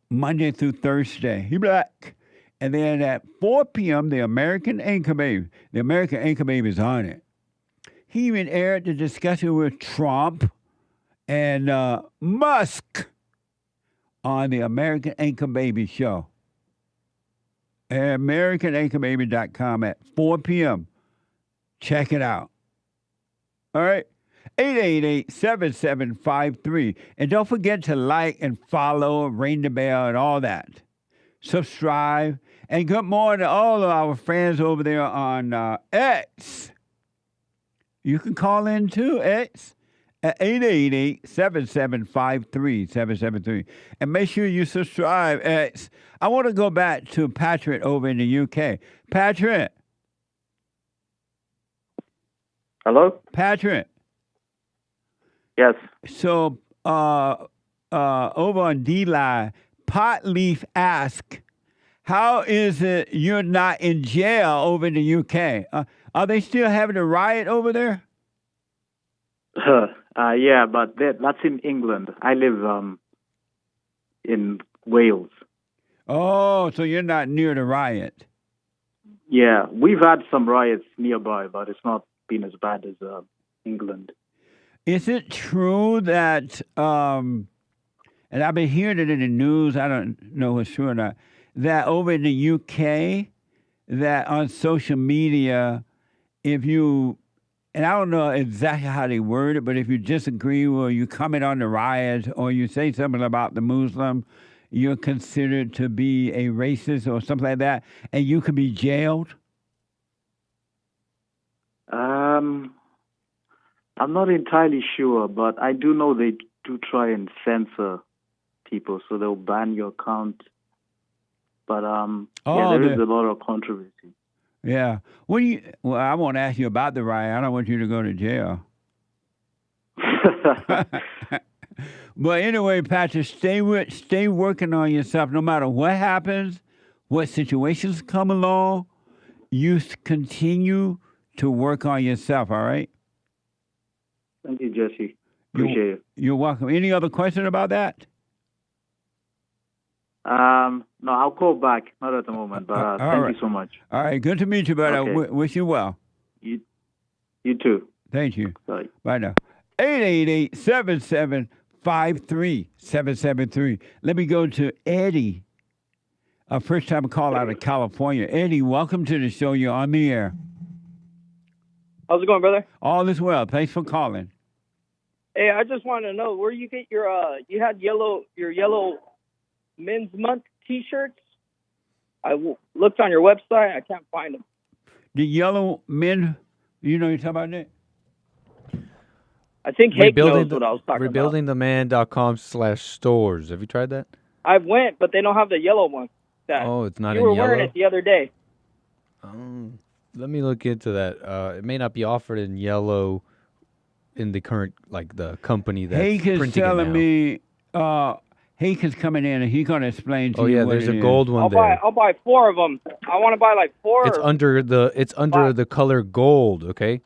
Monday through Thursday. He black. And then at 4 p.m., the American Anchor Baby. The American Anchor Baby is on it. He even aired the discussion with Trump and Musk on the American Anchor Baby show. AmericanAnchorBaby.com at 4 p.m. Check it out. All right. 888-7753. And don't forget to like and follow, ring the bell, and all that. Subscribe. And good morning to all of our friends over there on X. You can call in too, X, at 888-7753-773. And make sure you subscribe, X. I want to go back to Patrick over in the UK. Patrick. Hello? Patrick. Yes. So, over on D-Line, Potleaf asked, how is it you're not in jail over in the UK? Are they still having a riot over there? Yeah, but that's in England. I live in Wales. Oh, so you're not near the riot. Yeah, we've had some riots nearby, but it's not been as bad as England. Is it true that, and I've been hearing it in the news, I don't know if it's true or not, that over in the UK, that on social media, if you, and I don't know exactly how they word it, but if you disagree or you comment on the riot or you say something about the Muslim, you're considered to be a racist or something like that, and you could be jailed? I'm not entirely sure, but I do know they do try and censor people, so they'll ban your account. But there is a lot of controversy. Yeah. Well, I won't ask you about the riot. I don't want you to go to jail. But anyway, Patrick, stay working on yourself. No matter what happens, what situations come along, you continue to work on yourself, all right? Thank you, Jesse. Appreciate it. You're welcome. Any other question about that? No, I'll call back. Not at the moment, but thank you so much. All right, good to meet you, brother. Okay. Wish you well. You too. Thank you. Bye. Bye now. 888-7753-773. Let me go to Eddie, a first-time call out of California. Eddie, welcome to the show. You're on the air. How's it going, brother? All is well. Thanks for calling. Hey, I just wanted to know where you get your you had your yellow Men's Month T-shirts. I looked on your website. I can't find them. The yellow men, you know what you're talking about that? I think Hake knows what I was talking about. Rebuildingtheman.com/stores. Have you tried that? I went, but they don't have the yellow one. Oh, it's not you in were yellow? wearing it the other day. Let me look into that. It may not be offered in yellow in the current, like the company that's Hake is printing it telling now. me, Hake is coming in and he's going to explain to you. Oh yeah, what there's it a is. gold one there. I'll buy 4 of them. I want to buy like 4. It's under the color gold. Okay.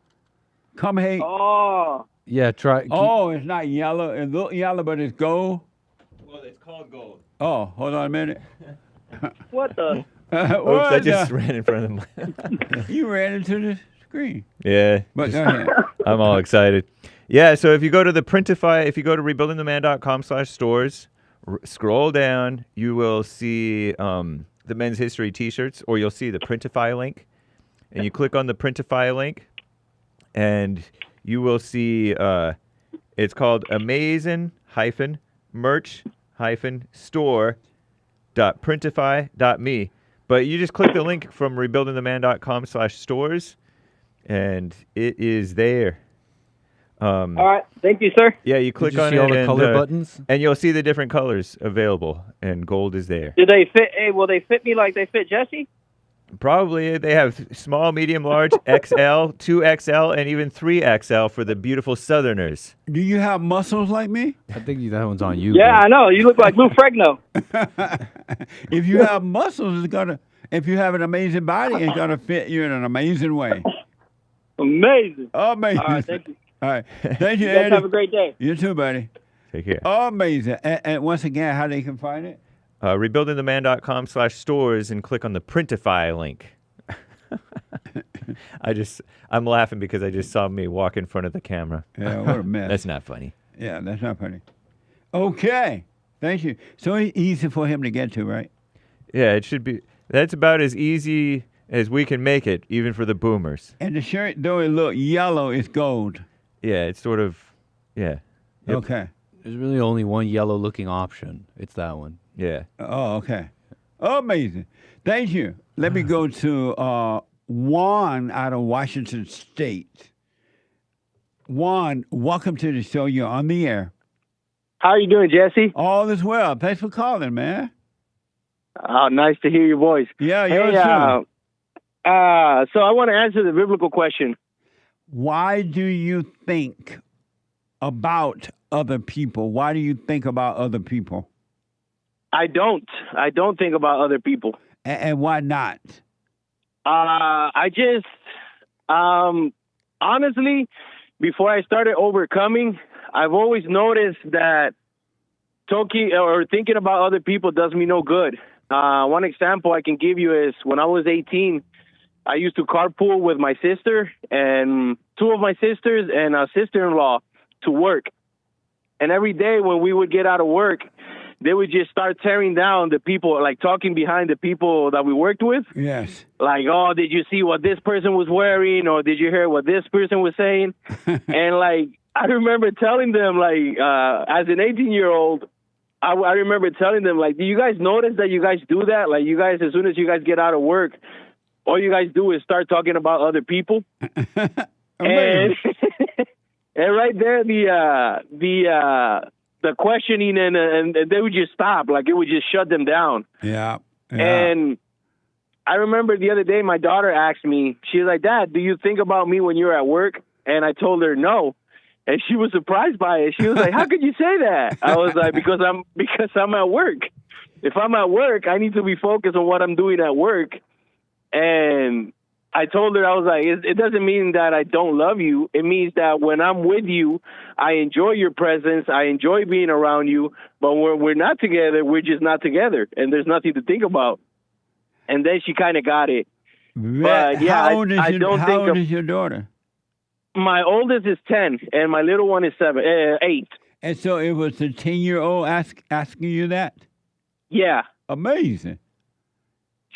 Come, Hake. Oh. Yeah, try. Oh, it's not yellow. It looks yellow, but it's gold. Well, it's called gold. Oh, hold on a minute. What the? Oops, I just ran in front of them. You ran into the screen. Yeah. But go ahead. I'm all excited. Yeah, so if you go to the Printify, if you go to rebuildingtheman.com/stores, scroll down, you will see the Men's History T-shirts, or you'll see the Printify link. And you click on the Printify link, and you will see it's called amazin-merch-store.printify.me. But you just click the link from rebuildingtheman.com/stores, and it is there. All right, thank you, sir. Yeah, you click on see it all the and, color buttons? and you'll see the different colors available, and gold is there. Do they fit? Hey, will they fit me like they fit Jesse? Probably. They have small, medium, large, XL, 2XL, and even 3XL for the beautiful Southerners. Do you have muscles like me? I think that one's on you. Yeah, I know. You look like Lou Fregno. If you have muscles, it's gonna. If you have an amazing body, it's gonna fit you in an amazing way. Amazing. Amazing. All right, thank you. All right, thank you, You guys Eddie. have a great day. You too, buddy. Take care. Amazing. And once again, how they can find it? Rebuildingtheman.com/stores and click on the Printify link. I'm laughing because I just saw me walk in front of the camera. Yeah, what a mess. That's not funny. Yeah, that's not funny. Okay, thank you. So easy for him to get to, right? Yeah, it should be. That's about as easy as we can make it, even for the boomers. And the shirt, though it look yellow, it's gold. Yeah, it's sort of, yeah. Yep. Okay. There's really only one yellow-looking option. It's that one. Yeah. Oh, okay. Amazing. Thank you. Let me go to Juan out of Washington State. Juan, welcome to the show. You're on the air. How are you doing, Jesse? All is well. Thanks for calling, man. Oh, nice to hear your voice. Yeah, hey, yours too. So I want to answer the biblical question. Why do you think about other people? Why do you think about other people? I don't think about other people. And why not? I just, honestly, before I started overcoming, I've always noticed that talking or thinking about other people does me no good. One example I can give you is when I was 18, I used to carpool with my sister and 2 of my sisters and a sister-in-law to work. And every day when we would get out of work, they would just start tearing down the people, like talking behind the people that we worked with. Yes. Like, oh, did you see what this person was wearing? Or did you hear what this person was saying? And like, I remember telling them, like, as an 18-year-old, I remember telling them, like, do you guys notice that you guys do that? Like, you guys, as soon as you guys get out of work, all you guys do is start talking about other people. And right there, the questioning and they would just stop. Like, it would just shut them down. Yeah. And I remember the other day, my daughter asked me, she was like, Dad, do you think about me when you're at work? And I told her no. And she was surprised by it. She was like, how could you say that? I was like, because I'm at work. If I'm at work, I need to be focused on what I'm doing at work. And I told her, I was like, it doesn't mean that I don't love you. It means that when I'm with you, I enjoy your presence. I enjoy being around you. But when we're not together, we're just not together. And there's nothing to think about. And then she kind of got it. But yeah, how old is your daughter? My oldest is 10, and my little one is 8. And so it was the 10-year-old asking you that? Yeah. Amazing.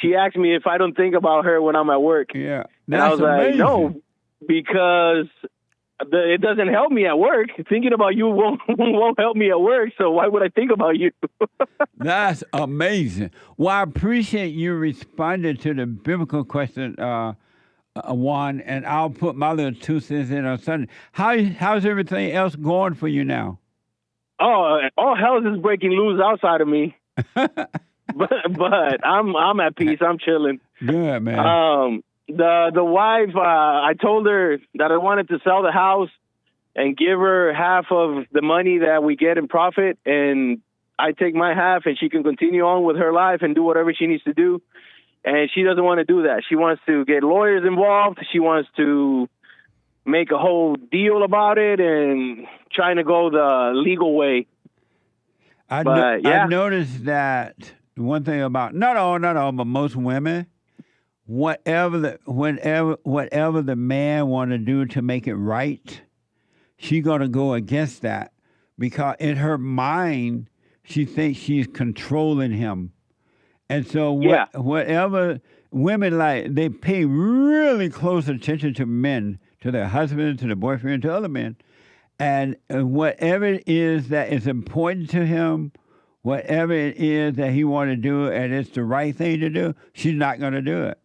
She asked me if I don't think about her when I'm at work. Yeah. And I was like, no, because it doesn't help me at work. Thinking about you won't help me at work, so why would I think about you? That's amazing. Well, I appreciate you responding to the biblical question, Juan, and I'll put my little 2 cents in on Sunday. How's everything else going for you now? Oh, all hell is breaking loose outside of me. but I'm at peace. I'm chilling. Good, man. The wife, I told her that I wanted to sell the house and give her half of the money that we get in profit, and I take my half, and she can continue on with her life and do whatever she needs to do. And she doesn't want to do that. She wants to get lawyers involved. She wants to make a whole deal about it and trying to go the legal way. I noticed that one thing about not all, but most women, whatever the man want to do to make it right, she gonna go against that because in her mind she thinks she's controlling him, and so whatever women like, they pay really close attention to men, to their husbands, to their boyfriend, to other men, and whatever it is that is important to him. Whatever it is that he want to do and it's the right thing to do, she's not going to do it.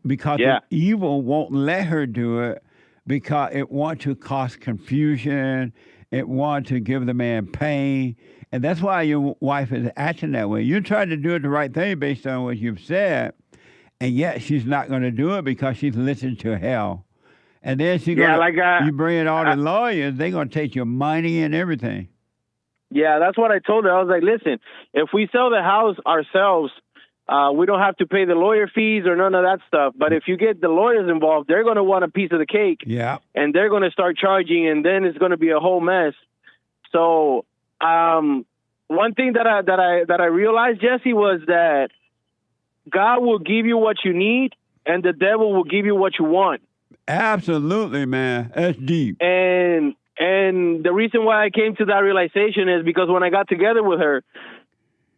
Because the evil won't let her do it because it wants to cause confusion. It wants to give the man pain. And that's why your wife is acting that way. You're trying to do it the right thing based on what you've said, and yet she's not going to do it because she's listening to hell. And then you bring in all the lawyers, they're going to take your money and everything. Yeah, that's what I told her. I was like, listen, if we sell the house ourselves, we don't have to pay the lawyer fees or none of that stuff. But if you get the lawyers involved, they're going to want a piece of the cake. Yeah. And they're going to start charging, and then it's going to be a whole mess. So one thing that I realized, Jesse, was that God will give you what you need, and the devil will give you what you want. Absolutely, man. That's deep. And the reason why I came to that realization is because when I got together with her,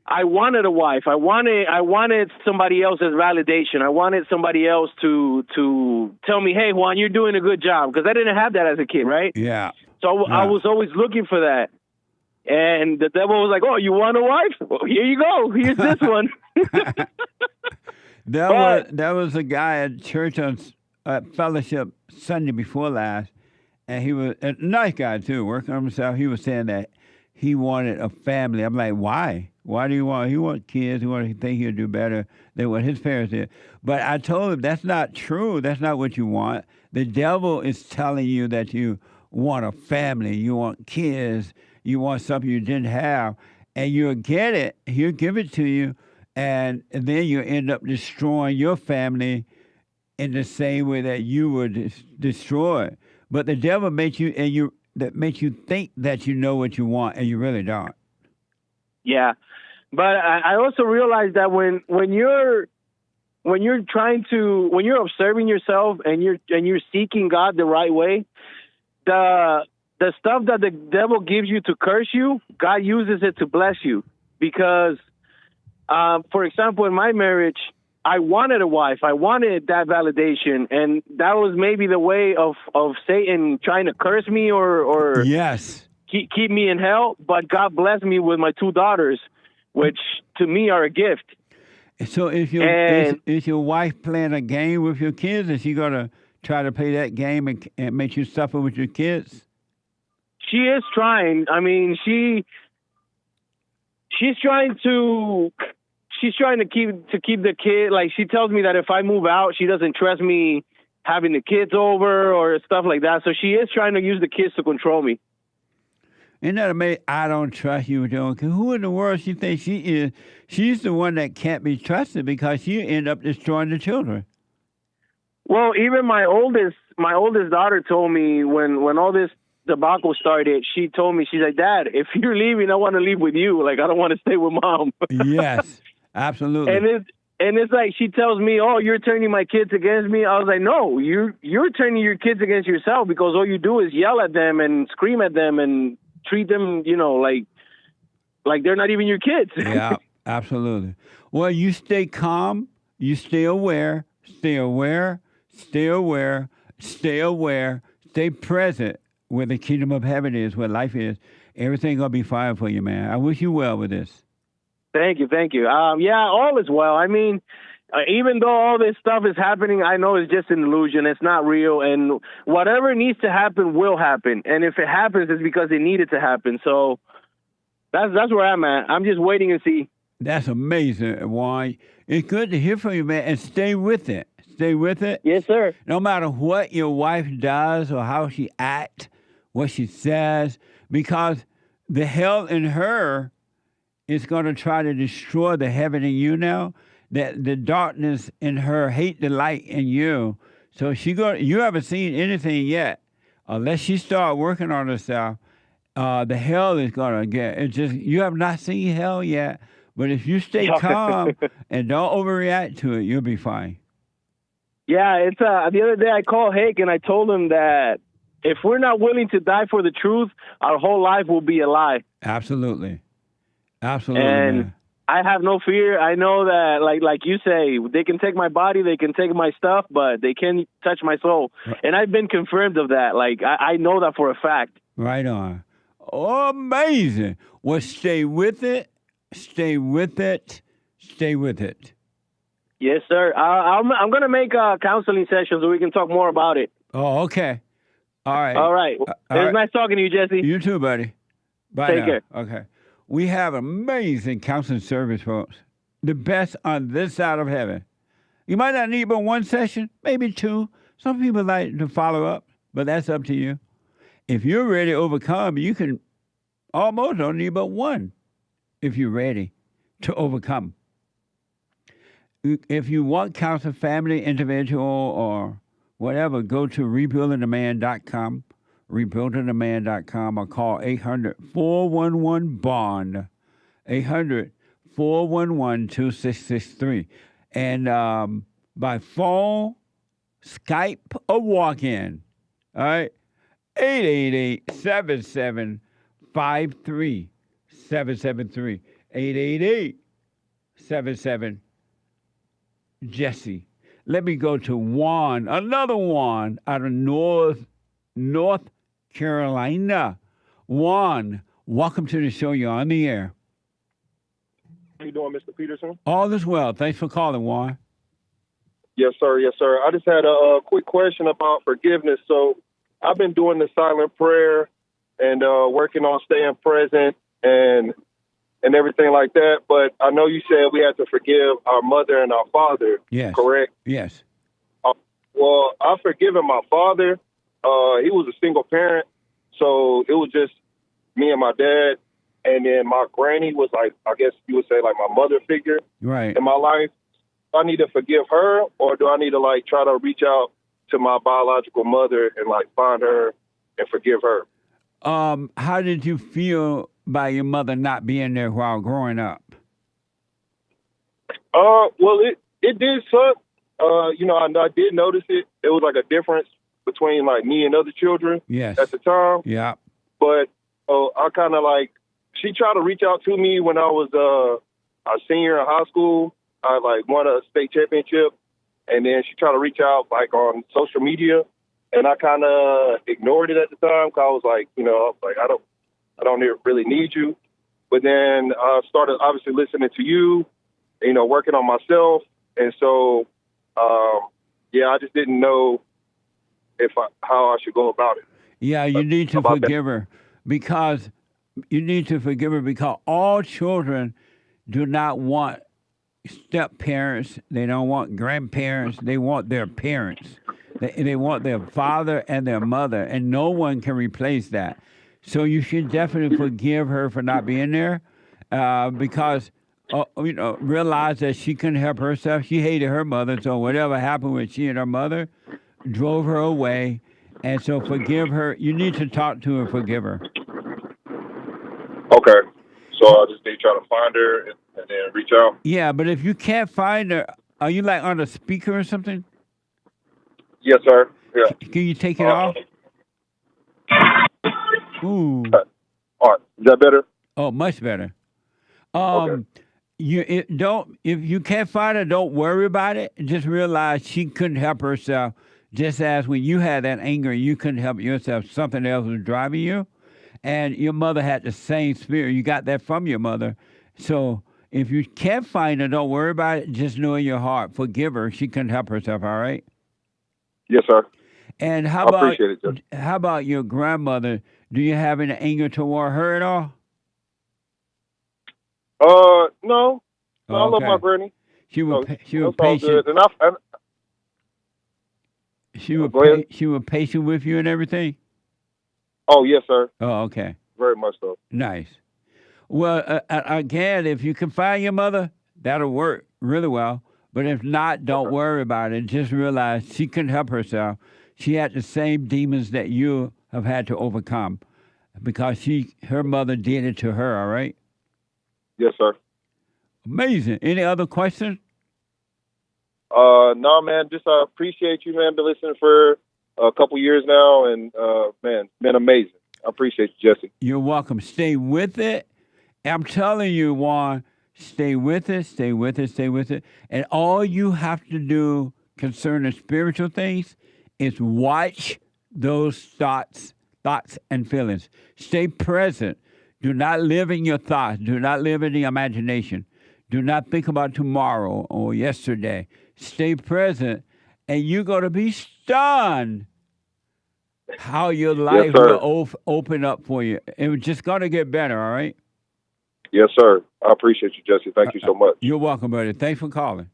I wanted a wife. I wanted somebody else's validation. I wanted somebody else to tell me, hey, Juan, you're doing a good job. Because I didn't have that as a kid, right? Yeah. So I was always looking for that. And the devil was like, oh, you want a wife? Well, here you go. Here's this one. There was a guy at church on Fellowship Sunday before last. And he was a nice guy, too, working on himself. He was saying that he wanted a family. I'm like, why? Why do you want? He wants kids. He wants to think he'll do better than what his parents did. But I told him that's not true. That's not what you want. The devil is telling you that you want a family. You want kids. You want something you didn't have. And you'll get it. He'll give it to you. And then you end up destroying your family in the same way that you were destroyed. But the devil makes you think that you know what you want, and you really don't. Yeah, but I also realized that when you're observing yourself and you're seeking God the right way, the stuff that the devil gives you to curse you, God uses it to bless you. Because, for example, in my marriage, I wanted a wife. I wanted that validation, and that was maybe the way of Satan trying to curse me or yes, keep me in hell. But God blessed me with my 2 daughters, which to me are a gift. So is your wife playing a game with your kids? Is she gonna try to play that game and make you suffer with your kids? She is trying. I mean, she's trying to. She's trying to keep the kid. Like, she tells me that if I move out, she doesn't trust me having the kids over or stuff like that. So she is trying to use the kids to control me. Isn't that amazing? I don't trust you, Joe. Who in the world she thinks she is? She's the one that can't be trusted because she end up destroying the children. Well, even my oldest daughter told me when all this debacle started, she told me, she's like, Dad, if you're leaving, I want to leave with you. Like, I don't want to stay with Mom. Yes, absolutely. And it's like she tells me, oh, you're turning my kids against me. I was like, no, you're turning your kids against yourself, because all you do is yell at them and scream at them and treat them, like they're not even your kids. Yeah, absolutely. Well, you stay calm. You stay aware. Stay aware. Stay aware. Stay aware. Stay present where the kingdom of heaven is, where life is. Everything gonna be fine for you, man. I wish you well with this. Thank you. Yeah, all is well. I mean, even though all this stuff is happening, I know it's just an illusion. It's not real. And whatever needs to happen will happen. And if it happens, it's because it needed to happen. So that's where I'm at. I'm just waiting and see. That's amazing, Juan. It's good to hear from you, man. And stay with it. Stay with it. Yes, sir. No matter what your wife does or how she acts, what she says, because the hell in her is going to try to destroy the heaven in you now. That the darkness in her hate the light in you. So you haven't seen anything yet. Unless she start working on herself, the hell is going to get. It's just, you have not seen hell yet. But if you stay calm and don't overreact to it, you'll be fine. Yeah, it's the other day I called Hake and I told him that if we're not willing to die for the truth, our whole life will be a lie. Absolutely. Absolutely. And man. I have no fear. I know that, like you say, they can take my body, they can take my stuff, but they can't touch my soul. And I've been confirmed of that. Like, I know that for a fact. Right on. Oh, amazing. Well, stay with it. Stay with it. Stay with it. Yes, sir. I'm going to make a counseling session so we can talk more about it. Oh, okay. All right. All right. It was nice talking to you, Jesse. You too, buddy. Bye Take now. care. Okay. We have amazing counseling service, folks. The best on this side of heaven. You might not need but one session, maybe two. Some people like to follow up, but that's up to you. If you're ready to overcome, you can almost don't need but one if you're ready to overcome. If you want counsel, family, individual, or whatever, go to rebuildingtheman.com. rebuildingtheman.com or call 800-411-BOND, 800-411-2663. And by phone, Skype, or walk-in, all right, 888-7753-773, 888-77-JESSE. Let me go to Juan, another Juan out of North Carolina. Juan, welcome to the show. You're on the air. How you doing, Mr. Peterson? All is well. Thanks for calling, Juan. Yes, sir. Yes, sir. I just had a quick question about forgiveness. So I've been doing the silent prayer and working on staying present and everything like that. But I know you said we had to forgive our mother and our father. Yes. Correct? Yes. Well, I've forgiven my father. He was a single parent, so it was just me and my dad. And then my granny was like, I guess you would say like my mother figure right. in my life. Do I need to forgive her, or do I need to like try to reach out to my biological mother and like find her and forgive her? How did you feel by your mother not being there while growing up? Well, it did suck. I did notice it. It was like a difference between like me and other children yes. at the time. Yeah. But I kind of like, she tried to reach out to me when I was a senior in high school. I like won a state championship, and then she tried to reach out like on social media, and I kind of ignored it at the time because I was like, I don't really need you. But then I started obviously listening to you, working on myself, and so I just didn't know how I should go about it. Yeah, you need to forgive her because all children do not want step-parents. They don't want grandparents. They want their parents. They want their father and their mother, and no one can replace that. So you should definitely forgive her for not being there because realized that she couldn't help herself. She hated her mother, so whatever happened with she and her mother drove her away. And so forgive her. You need to talk to her and forgive her. Okay. So I just need to try to find her and then reach out? Yeah, but if you can't find her, are you like on a speaker or something? Yes, sir. Yeah. Can you take it off? Ooh. All right. Is that better? Oh, much better. Okay. If you can't find her, don't worry about it. Just realize she couldn't help herself. Just as when you had that anger, you couldn't help yourself. Something else was driving you. And your mother had the same spirit. You got that from your mother. So if you can't find her, don't worry about it. Just know in your heart, forgive her. She couldn't help herself, all right? Yes, sir. And how about your grandmother? Do you have any anger toward her at all? No. I love my granny. She was patient. Good. And she was patient with you and everything? Oh, yes, sir. Oh, okay. Very much so. Nice. Well, again, if you can find your mother, that'll work really well. But if not, don't worry about it. Just realize she couldn't help herself. She had the same demons that you have had to overcome because her mother did it to her, all right? Yes, sir. Amazing. Any other questions? No, man. Just appreciate you, man. Been listening for a couple years now, and man, been amazing. I appreciate you, Jesse. You're welcome. Stay with it. I'm telling you, Juan, stay with it, stay with it, stay with it. And all you have to do concerning spiritual things is watch those thoughts and feelings. Stay present. Do not live in your thoughts. Do not live in the imagination. Do not think about tomorrow or yesterday. Stay present, and you're going to be stunned how your life will open up for you. It's just going to get better, all right? Yes, sir. I appreciate you, Jesse. Thank you so much. You're welcome, buddy. Thanks for calling.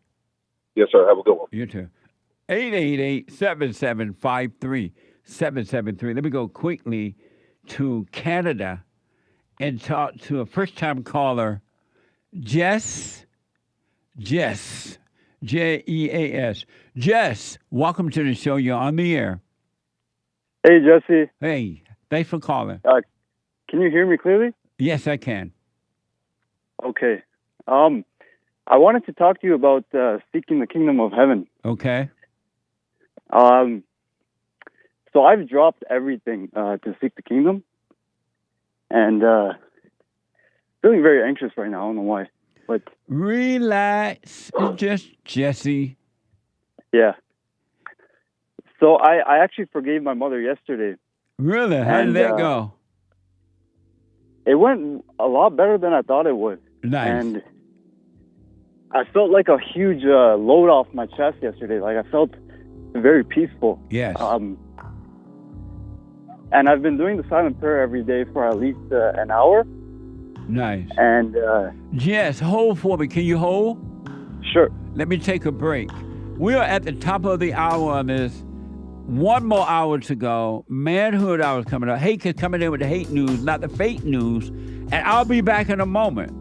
Yes, sir. Have a good one. You too. 888-7753-773. Let me go quickly to Canada and talk to a first-time caller, Jeas, Jeas, J-E-A-S. Jeas, welcome to the show. You're on the air. Hey, Jesse. Hey, thanks for calling. Can you hear me clearly? Yes, I can. Okay. I wanted to talk to you about seeking the kingdom of heaven. Okay. So I've dropped everything to seek the kingdom, and feeling very anxious right now. I don't know why, but relax. It's just Jesse. Yeah. So I actually forgave my mother yesterday. Really? How did that go? It went a lot better than I thought it would. Nice. And I felt like a huge load off my chest yesterday. Like I felt very peaceful. Yes. And I've been doing the silent prayer every day for at least an hour. Nice. And Yes, hold for me. Can you hold? Sure. Let me take a break. We are at the top of the hour on this. One more hour to go. Manhood Hour is coming up. Hake is coming in with the hate news, not the fake news. And I'll be back in a moment.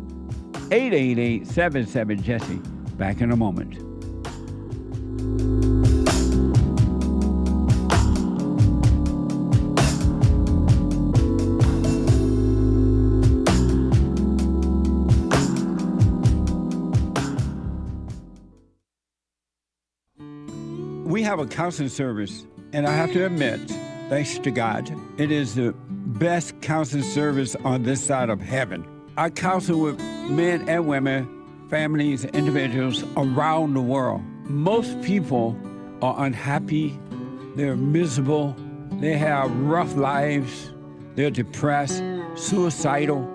888-77-JESSE. Back in a moment. We have a counseling service, and I have to admit, thanks to God, it is the best counseling service on this side of heaven. I counsel with men and women, families, individuals around the world. Most people are unhappy, they're miserable, they have rough lives, they're depressed, suicidal,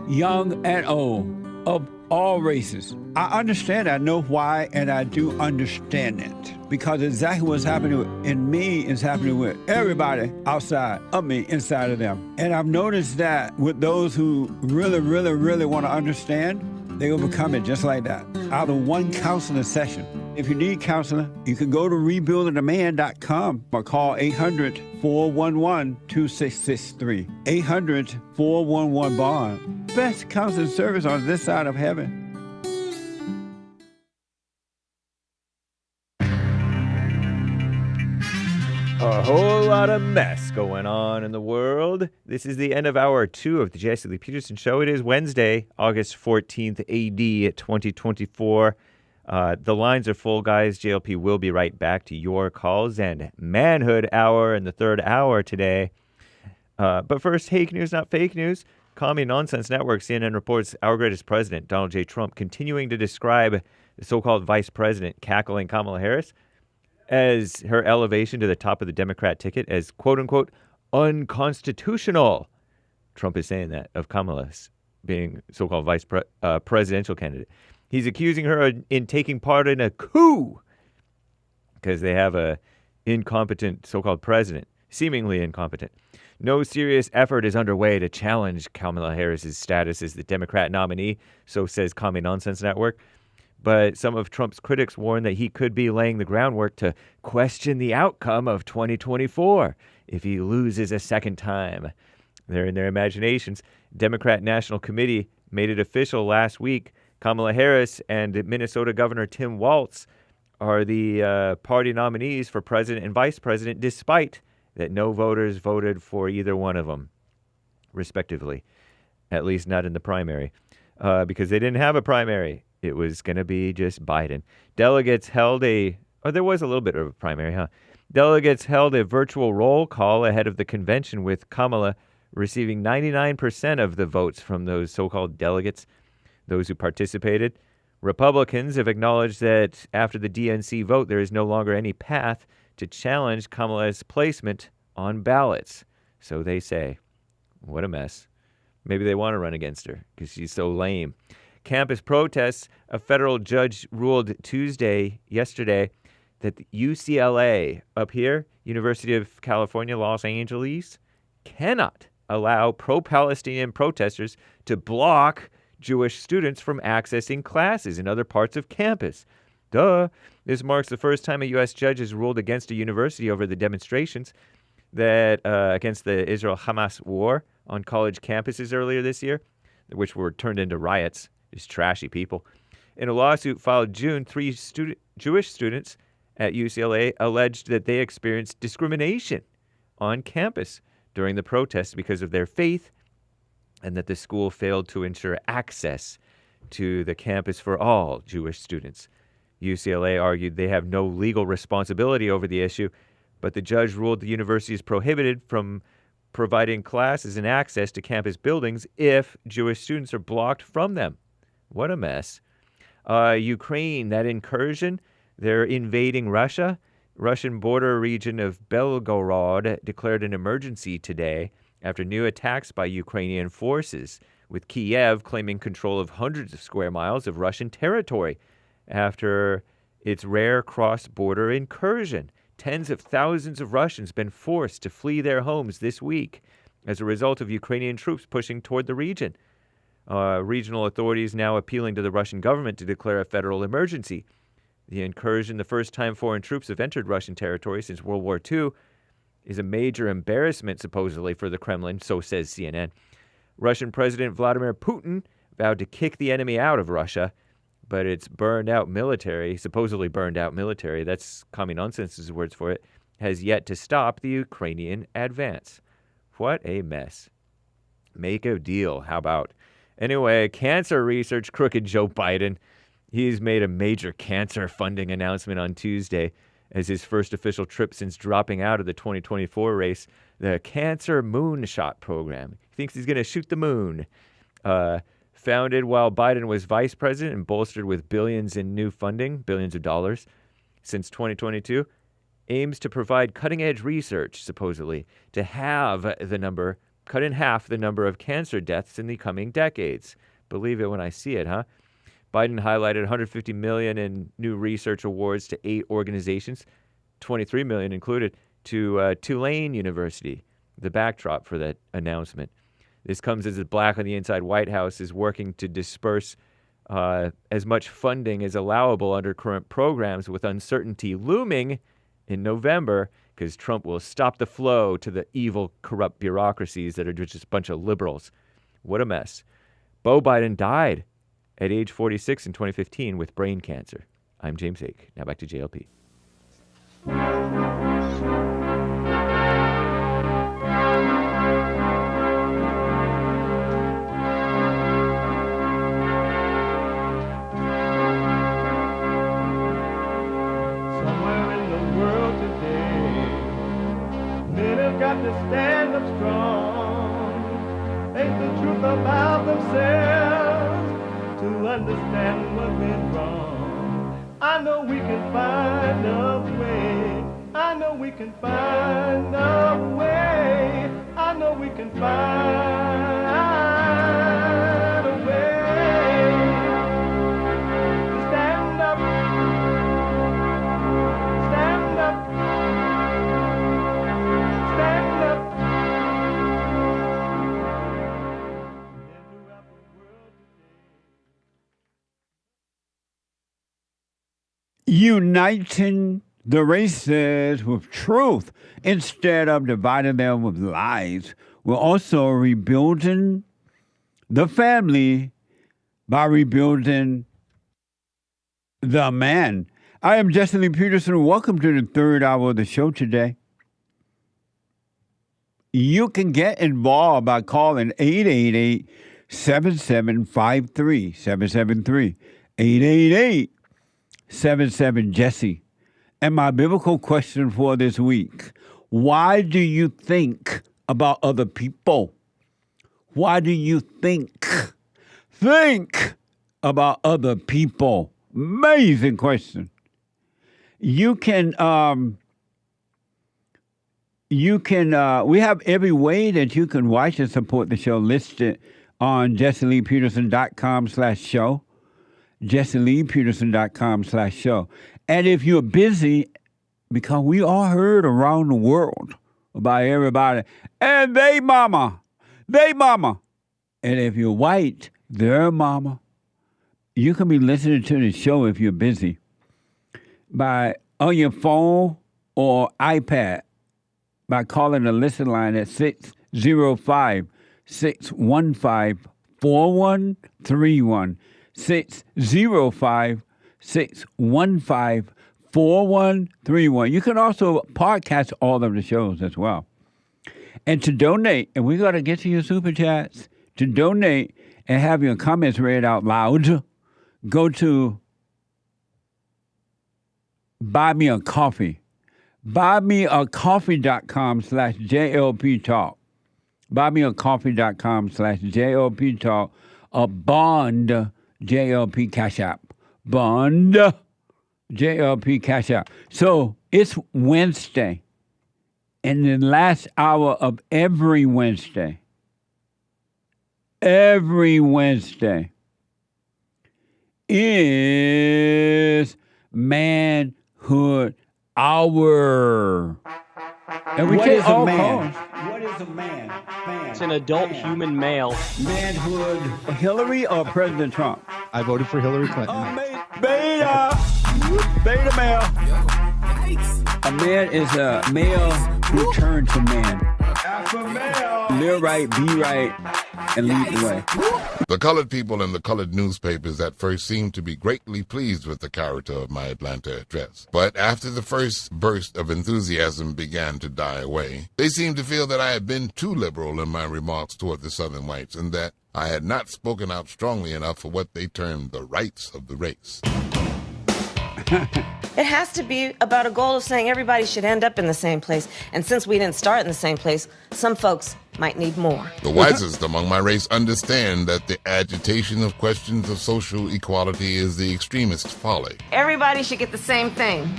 young and old, of all races. I understand, I know why, and I do understand it. Because exactly what's happening in me is happening with everybody outside of me, inside of them. And I've noticed that with those who really, really, really want to understand, they overcome it just like that, out of one counseling session. If you need counseling, you can go to rebuildingaman.com or call 800-411-2663. 800-411-BOND. Best counseling service on this side of heaven. A whole lot of mess going on in the world. This is the end of hour 2 of the Jesse Lee Peterson Show. It is Wednesday, August 14th, AD 2024. The lines are full, guys. JLP will be right back to your calls and Manhood Hour in the third hour today. But first, Hake News, not fake news. Commie Nonsense Network, CNN reports our greatest president, Donald J. Trump, continuing to describe the so-called vice president, cackling Kamala Harris, as her elevation to the top of the Democrat ticket as, quote-unquote, unconstitutional. Trump is saying that of Kamala's being so-called vice presidential candidate. He's accusing her in taking part in a coup because they have a incompetent so-called president, seemingly incompetent. No serious effort is underway to challenge Kamala Harris's status as the Democrat nominee, so says Commie Nonsense Network. But some of Trump's critics warn that he could be laying the groundwork to question the outcome of 2024 if he loses a second time. They're in their imaginations. Democrat National Committee made it official last week. Kamala Harris and Minnesota Governor Tim Walz are the party nominees for president and vice president, despite that no voters voted for either one of them, respectively, at least not in the primary, because they didn't have a primary. It was going to be just Biden. Delegates held there was a little bit of a primary, huh? Delegates held a virtual roll call ahead of the convention, with Kamala receiving 99% of the votes from those so-called delegates, those who participated. Republicans have acknowledged that after the DNC vote, there is no longer any path to challenge Kamala's placement on ballots. So they say. What a mess. Maybe they want to run against her because she's so lame. Campus protests. A federal judge ruled yesterday, that the UCLA up here, University of California, Los Angeles, cannot allow pro-Palestinian protesters to block Jewish students from accessing classes in other parts of campus. Duh. This marks the first time a U.S. judge has ruled against a university over the demonstrations that against the Israel-Hamas war on college campuses earlier this year, which were turned into riots. These trashy people. In a lawsuit filed June, 3 Jewish students at UCLA alleged that they experienced discrimination on campus during the protests because of their faith, and that the school failed to ensure access to the campus for all Jewish students. UCLA argued they have no legal responsibility over the issue, but the judge ruled the university is prohibited from providing classes and access to campus buildings if Jewish students are blocked from them. What a mess. Ukraine, that incursion, they're invading Russia. Russian border region of Belgorod declared an emergency today after new attacks by Ukrainian forces, with Kiev claiming control of hundreds of square miles of Russian territory after its rare cross-border incursion. Tens of thousands of Russians been forced to flee their homes this week as a result of Ukrainian troops pushing toward the region. Regional authorities now appealing to the Russian government to declare a federal emergency. The incursion, the first time foreign troops have entered Russian territory since World War II, is a major embarrassment, supposedly, for the Kremlin, so says CNN. Russian President Vladimir Putin vowed to kick the enemy out of Russia, but its supposedly burned out military, that's Commie Nonsense's words for it, has yet to stop the Ukrainian advance. What a mess. Make a deal, how about? Anyway, cancer research crooked Joe Biden. He's made a major cancer funding announcement on Tuesday as his first official trip since dropping out of the 2024 race, the Cancer Moonshot Program. He thinks he's going to shoot the moon. Founded while Biden was vice president and bolstered with billions in new funding, billions of dollars, since 2022, aims to provide cutting-edge research, supposedly, to cut in half the number of cancer deaths in the coming decades. Believe it when I see it, huh? Biden highlighted $150 million in new research awards to 8 organizations, $23 million included, to Tulane University, the backdrop for that announcement. This comes as the black on the inside White House is working to disperse as much funding as allowable under current programs, with uncertainty looming in November, because Trump will stop the flow to the evil, corrupt bureaucracies that are just a bunch of liberals. What a mess. Beau Biden died at age 46 in 2015 with brain cancer. I'm James Hake. Now back to JLP. got to stand up strong. Face the truth about themselves to understand what went wrong. I know we can find a way. I know we can find a way. I know we can find a way to stand up, stand up, stand up. Uniting the races with truth instead of dividing them with lies. We're also rebuilding the family by rebuilding the man. I am Jesse Lee Peterson. Welcome to the third hour of the show today. You can get involved by calling 888-7753, 773, 888-77-JESSE. And my biblical question for this week, why do you think about other people? Why do you think about other people? Amazing question. We have every way that you can watch and support the show listed on JesseLeePeterson.com/show. JesseLeePeterson.com/show. And if you're busy, because we are heard around the world by everybody, and they mama. And if you're white, their mama. You can be listening to the show if you're busy by on your phone or iPad by calling the listen line at 605-615-4131. 605-615-4131. You can also podcast all of the shows as well. And to donate, and we got to get to your super chats, to donate and have your comments read out loud, go to Buy Me a Coffee. BuyMeACoffee.com/JLP Talk. BuyMeACoffee.com/JLP Talk. A Bond JLP Cash App. Bond JLP Cash App. So it's Wednesday. And the last hour of every Wednesday is Manhood Hour. And we take all calls. What is a man? It's an adult human male. Manhood. Hillary or President Trump? I voted for Hillary Clinton. Beta male. A man is a male who turns to man. Alpha male. Live right, be right, and lead the way. The colored people in the colored newspapers at first seemed to be greatly pleased with the character of my Atlanta address. But after the first burst of enthusiasm began to die away, they seemed to feel that I had been too liberal in my remarks toward the Southern whites and that I had not spoken out strongly enough for what they termed the rights of the race. It has to be about a goal of saying everybody should end up in the same place. And since we didn't start in the same place, some folks might need more. The wisest among my race understand that the agitation of questions of social equality is the extremist folly. Everybody should get the same thing.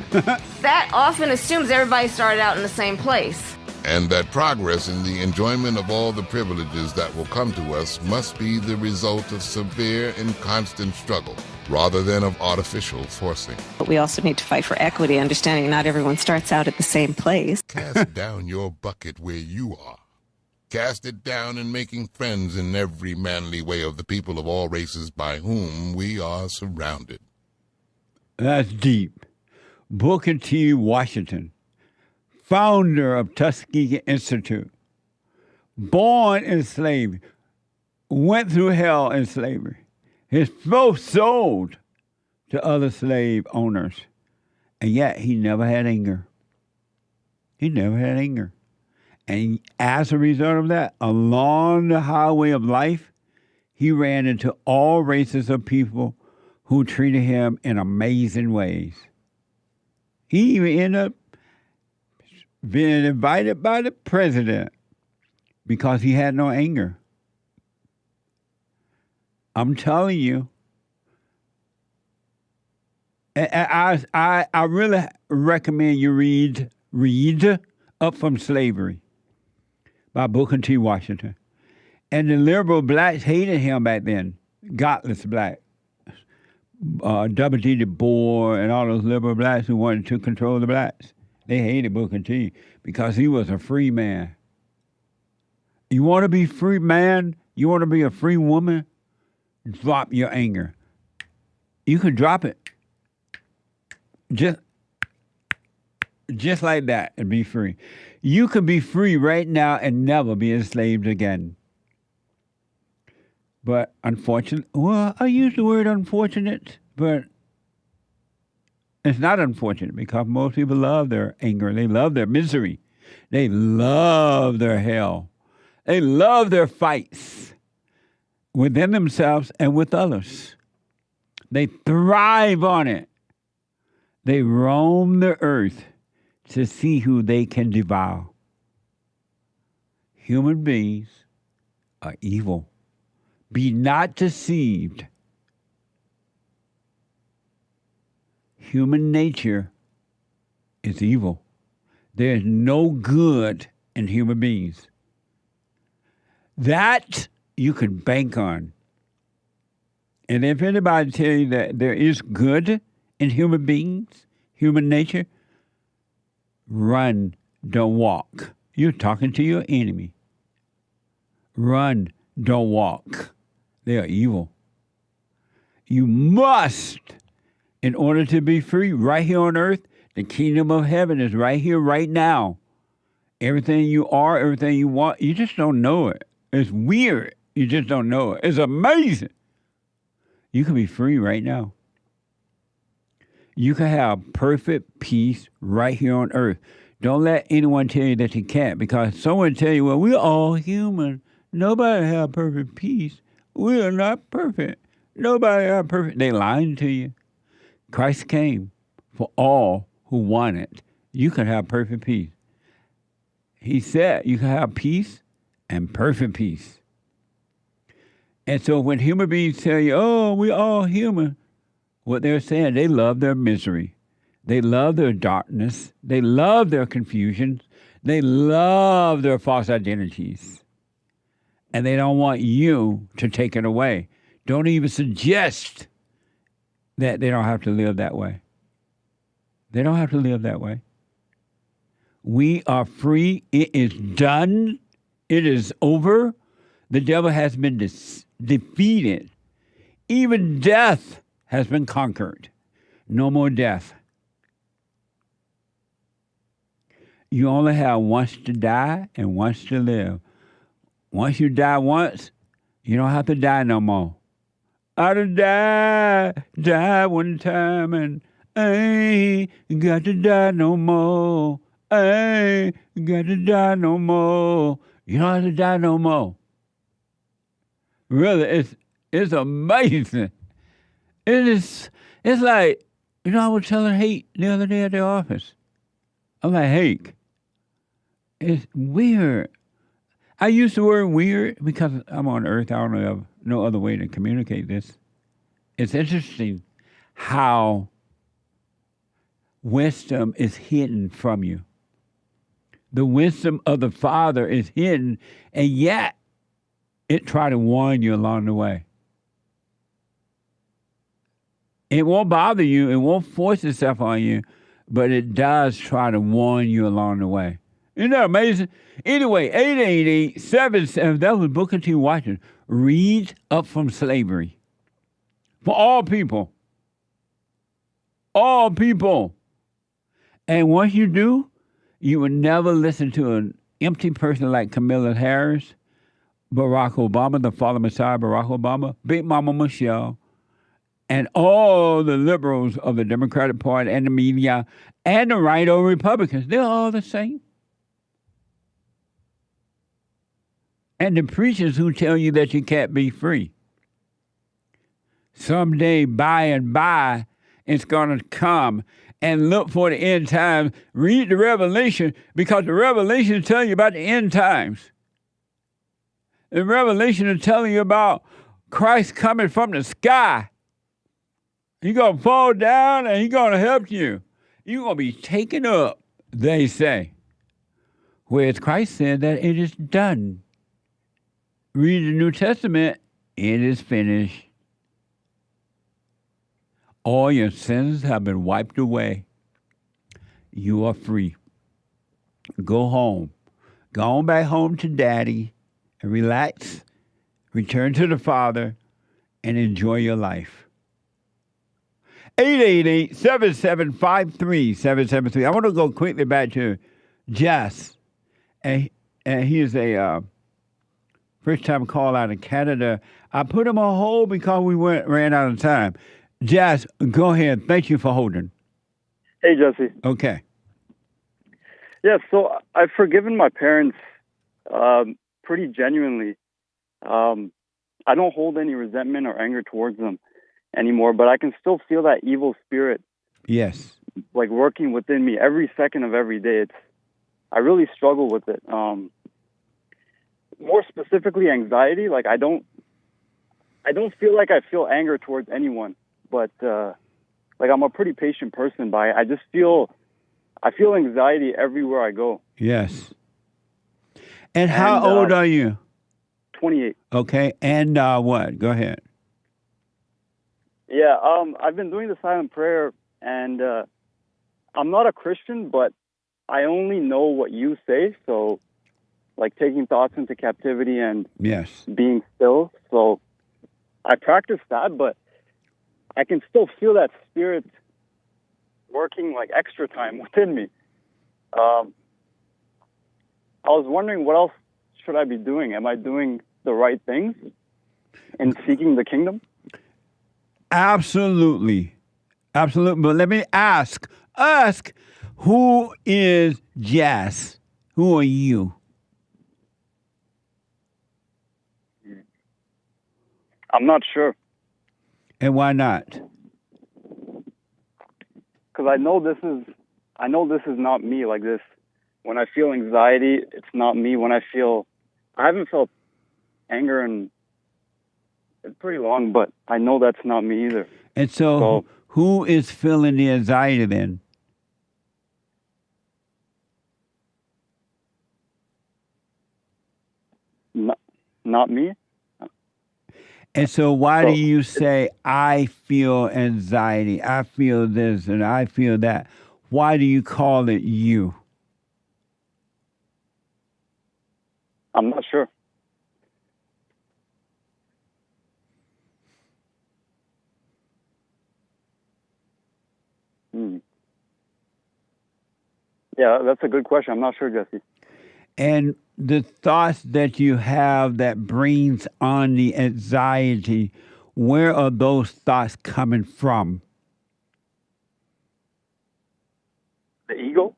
That often assumes everybody started out in the same place. And that progress in the enjoyment of all the privileges that will come to us must be the result of severe and constant struggle, rather than of artificial forcing. But we also need to fight for equity, understanding not everyone starts out at the same place. Cast down your bucket where you are. Cast it down in making friends in every manly way of the people of all races by whom we are surrounded. That's deep. Booker T. Washington, founder of Tuskegee Institute, born in slavery, went through hell in slavery. His folks sold to other slave owners, and yet he never had anger. And as a result of that, along the highway of life, he ran into all races of people who treated him in amazing ways. He even ended up being invited by the president because he had no anger. I'm telling you, I really recommend you read Up From Slavery by Booker T. Washington. And the liberal blacks hated him back then, godless black. W.D. Du Bois and all those liberal blacks who wanted to control the blacks. They hated Booker T because he was a free man. You want to be free man? You want to be a free woman? Drop your anger. You can drop it. Just like that and be free. You can be free right now and never be enslaved again. But unfortunately, well, I use the word unfortunate, but it's not unfortunate because most people love their anger. They love their misery. They love their hell. They love their fights within themselves and with others. They thrive on it. They roam the earth to see who they can devour. Human beings are evil. Be not deceived. Human nature is evil. There is no good in human beings. That you can bank on. And if anybody tell you that there is good in human beings, human nature, run, don't walk. You're talking to your enemy. Run, don't walk. They are evil. You must, in order to be free, right here on earth, the kingdom of heaven is right here, right now. Everything you are, everything you want, you just don't know it. It's weird. You just don't know it. It's amazing. You can be free right now. You can have perfect peace right here on earth. Don't let anyone tell you that you can't, because someone tell you, well, we're all human. Nobody have perfect peace. We are not perfect. Nobody have perfect. They lying to you. Christ came for all who want it. You can have perfect peace. He said you can have peace and perfect peace. And so when human beings tell you, oh, we're all human, what they're saying, they love their misery. They love their darkness. They love their confusions. They love their false identities. And they don't want you to take it away. Don't even suggest that they don't have to live that way. They don't have to live that way. We are free. It is done. It is over. The devil has been defeated. Even death has been conquered. No more death. You only have once to die and once to live. Once you die once, you don't have to die no more. I done die one time, and I ain't got to die no more. I ain't got to die no more. You don't have to die no more. Really, it's amazing. It's like, you know, I was telling Hake the other day at the office. I'm like, Hake, it's weird. I use the word weird because I'm on earth. I don't have no other way to communicate this. It's interesting how wisdom is hidden from you. The wisdom of the Father is hidden, and yet it try to warn you along the way. It won't bother you. It won't force itself on you, but it does try to warn you along the way. Isn't that amazing? Anyway, 888-77, that was Booker T. Washington. Read Up From Slavery. For all people. All people. And once you do, you will never listen to an empty person like Kamala Harris, Barack Obama, the father Messiah, Barack Obama, Big Mama Michelle, and all the liberals of the Democratic Party and the media and the right-o Republicans. They're all the same. And the preachers who tell you that you can't be free. Someday, by and by, it's going to come, and look for the end times. Read the Revelation, because the Revelation tell you about the end times. The Revelation is telling you about Christ coming from the sky. He's going to fall down and he's going to help you. You're going to be taken up, they say. Whereas Christ said that it is done. Read the New Testament, it is finished. All your sins have been wiped away. You are free. Go home. Go on back home to Daddy and relax. Return to the Father and enjoy your life. 888-7753-773. I want to go quickly back to Jeas. And he is a first-time call out in Canada. I put him on hold because we ran out of time. Jeas, go ahead. Thank you for holding. Hey, Jesse. Okay. Yeah, so I've forgiven my parents pretty genuinely. I don't hold any resentment or anger towards them anymore, but I can still feel that evil spirit. Yes. Like working within me every second of every day. I really struggle with it. More specifically, anxiety. Like I don't feel like I feel anger towards anyone, but like I'm a pretty patient person. But I feel anxiety everywhere I go. Yes. And how old are you? 28. Okay. And what? Go ahead. Yeah. I've been doing the silent prayer, and I'm not a Christian, but I only know what you say. So, like taking thoughts into captivity and yes, being still. So I practice that, but I can still feel that spirit working like extra time within me. I was wondering, what else should I be doing? Am I doing the right things in seeking the kingdom? Absolutely. Absolutely. But let me ask, who is Jeas? Who are you? I'm not sure. And why not? Because I know this is not me. Like this, when I feel anxiety, it's not me. I haven't felt anger in pretty long, but I know that's not me either. And so who is feeling the anxiety then? Not me. And so why do you say, I feel anxiety, I feel this, and I feel that? Why do you call it you? I'm not sure. Yeah, that's a good question. I'm not sure, Jesse. And the thoughts that you have that brings on the anxiety, where are those thoughts coming from? The ego.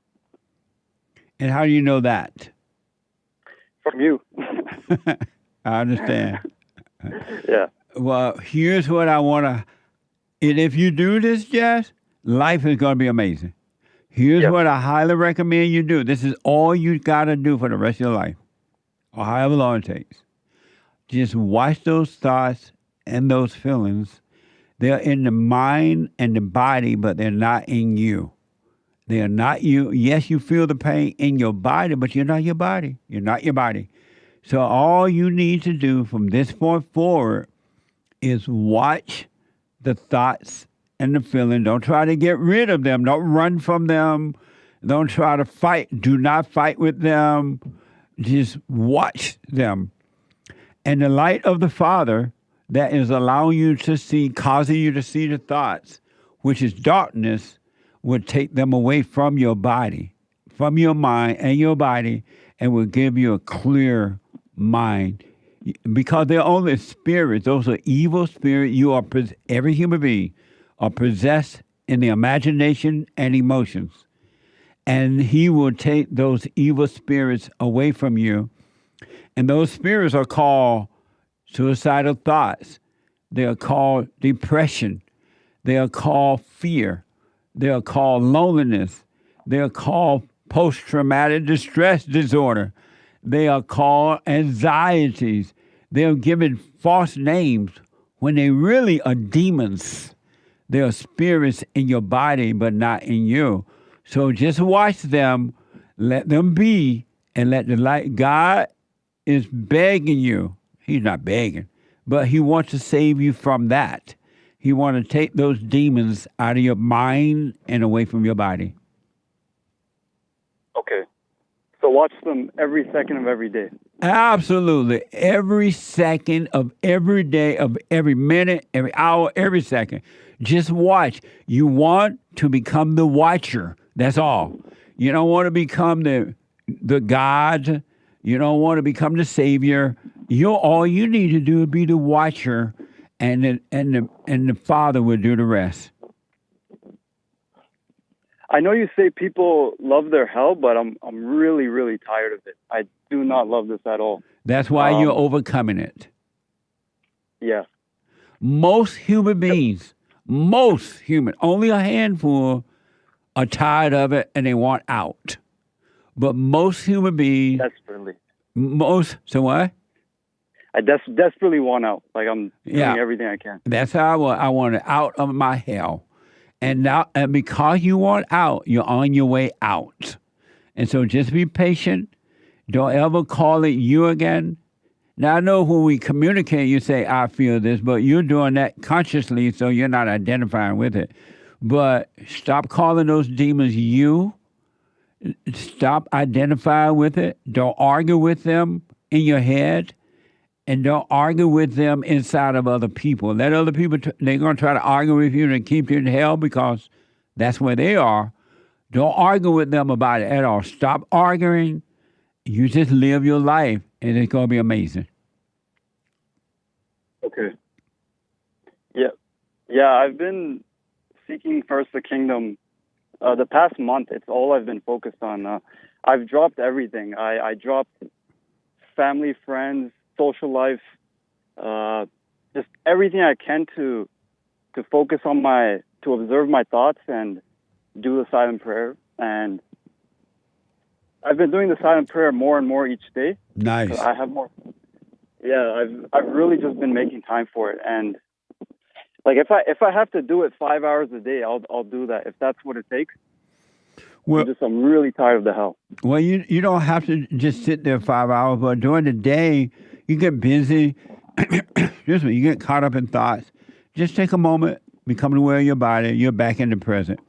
And how do you know that? From you. I understand. Yeah. Well, here's what I want to, and if you do this, Jess, life is going to be amazing. Here's what I highly recommend you do. This is all you got to do for the rest of your life, or however long it takes. Just watch those thoughts and those feelings. They're in the mind and the body, but they're not in you. They are not you. Yes, you feel the pain in your body, but you're not your body. You're not your body. So all you need to do from this point forward is watch the thoughts and the feeling. Don't try to get rid of them. Don't run from them. Don't try to fight. Do not fight with them. Just watch them. And the light of the Father that is allowing you to see, causing you to see the thoughts, which is darkness, would take them away from your body, from your mind and your body, and will give you a clear mind. Because they're only spirits. Those are evil spirits. You are, every human being are possessed in the imagination and emotions. And he will take those evil spirits away from you. And those spirits are called suicidal thoughts. They are called depression. They are called fear. They are called loneliness. They are called post-traumatic distress disorder. They are called anxieties. They are given false names when they really are demons. They are spirits in your body, but not in you. So just watch them, let them be, and let the light. God is begging you. He's not begging, but he wants to save you from that. He wants to take those demons out of your mind and away from your body. Okay. So watch them every second of every day. Absolutely. Every second of every day, of every minute, every hour, every second. Just watch. You want to become the watcher. That's all. You don't want to become the God. You don't want to become the savior. All you need to do is be the watcher, and the Father will do the rest. I know you say people love their hell, but I'm really, really tired of it. I do not love this at all. That's why you're overcoming it. Yeah. Most human beings, only a handful are tired of it and they want out. But most human beings... Desperately. So what? I desperately want out. Like, I'm doing everything I can. That's how I want it, out of my hell. And now, and because you want out, you're on your way out. And so just be patient. Don't ever call it you again. Now, I know when we communicate, you say, I feel this, but you're doing that consciously, so you're not identifying with it. But stop calling those demons you. Stop identifying with it. Don't argue with them in your head. And don't argue with them inside of other people. Let other people, they're going to try to argue with you and keep you in hell because that's where they are. Don't argue with them about it at all. Stop arguing. You just live your life, and it's going to be amazing. Okay. Yeah, I've been seeking first the kingdom. The past month, it's all I've been focused on. I've dropped everything. I dropped family, friends, social life, just everything I can to focus on to observe my thoughts and do the silent prayer. And I've been doing the silent prayer more and more each day. Nice. I have more. Yeah, I've really just been making time for it. And like if I have to do it 5 hours a day, I'll do that if that's what it takes. Well, I'm really tired of the hell. Well, you don't have to just sit there 5 hours, but during the day, you get busy. Excuse me, you get caught up in thoughts. Just take a moment, become aware of your body. You're back in the present.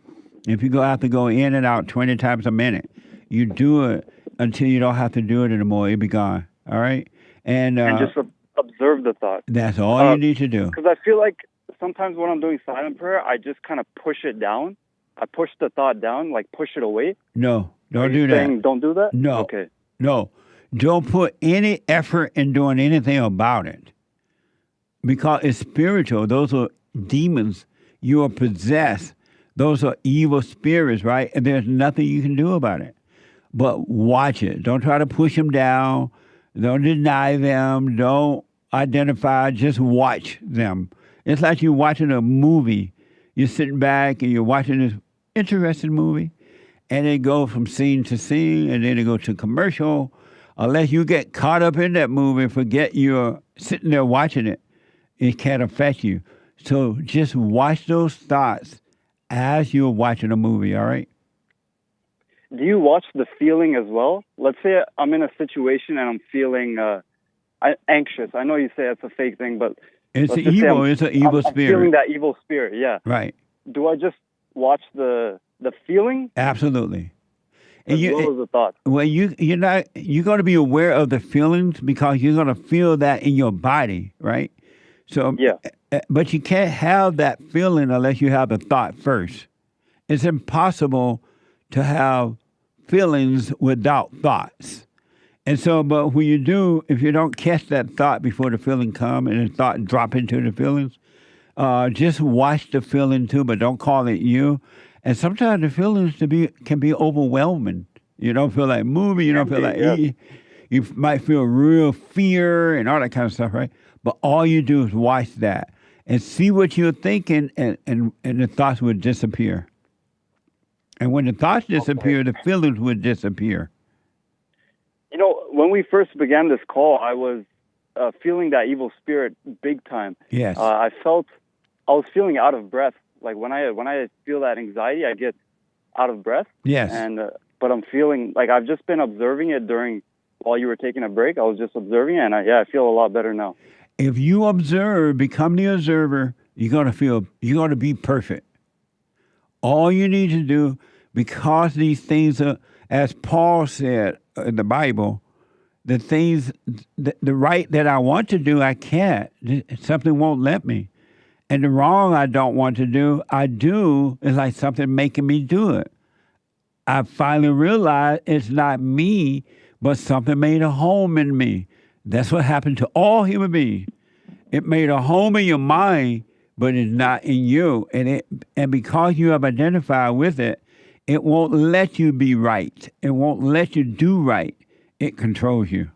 If you have to go in and out 20 times a minute, you do it until you don't have to do it anymore. You'll be gone. All right? And just observe the thought. That's all you need to do. Because I feel like sometimes when I'm doing silent prayer, I just kind of push it down. I push the thought down, like push it away. No, don't do saying that. Don't do that? No. Okay. No. Don't put any effort in doing anything about it. Because it's spiritual. Those are demons. You are possessed. Those are evil spirits, right? And there's nothing you can do about it. But watch it. Don't try to push them down. Don't deny them. Don't identify. Just watch them. It's like you're watching a movie. You're sitting back and you're watching this interesting movie, and they go from scene to scene, and then they go to commercial. Unless you get caught up in that movie and forget you're sitting there watching it, it can't affect you. So just watch those thoughts as you're watching a movie, all right? Do you watch the feeling as well? Let's say I'm in a situation and I'm feeling anxious. I know you say it's a fake thing, but it's evil. It's an evil spirit. I'm feeling that evil spirit, yeah. Right. Do I just watch the feeling? Absolutely. As well as the thought. Well, you're going to be aware of the feelings because you're going to feel that in your body, right? So, yeah. But you can't have that feeling unless you have the thought first. It's impossible to have feelings without thoughts. And so, but when you do, if you don't catch that thought before the feeling come and the thought drop into the feelings, just watch the feeling too, but don't call it you. And sometimes the feelings can be overwhelming. You don't feel like moving. You don't feel like eating. You might feel real fear and all that kind of stuff, right? But all you do is watch that and see what you're thinking, and the thoughts will disappear. And when the thoughts disappear, the feelings would disappear. You know, when we first began this call, I was feeling that evil spirit big time. Yes. I was feeling out of breath. Like when I feel that anxiety, I get out of breath. Yes. And but I'm feeling like I've just been observing it while you were taking a break. I was just observing it, and I feel a lot better now. If you observe, become the observer, you're gonna be perfect. All you need to do, because these things are, as Paul said in the Bible, the things, the right that I want to do, I can't. Something won't let me. And the wrong I don't want to do, I do. It's like something making me do it. I finally realized it's not me, but something made a home in me. That's what happened to all human beings. It made a home in your mind, but it's not in you. And because you have identified with it, it won't let you be right. It won't let you do right. It controls you.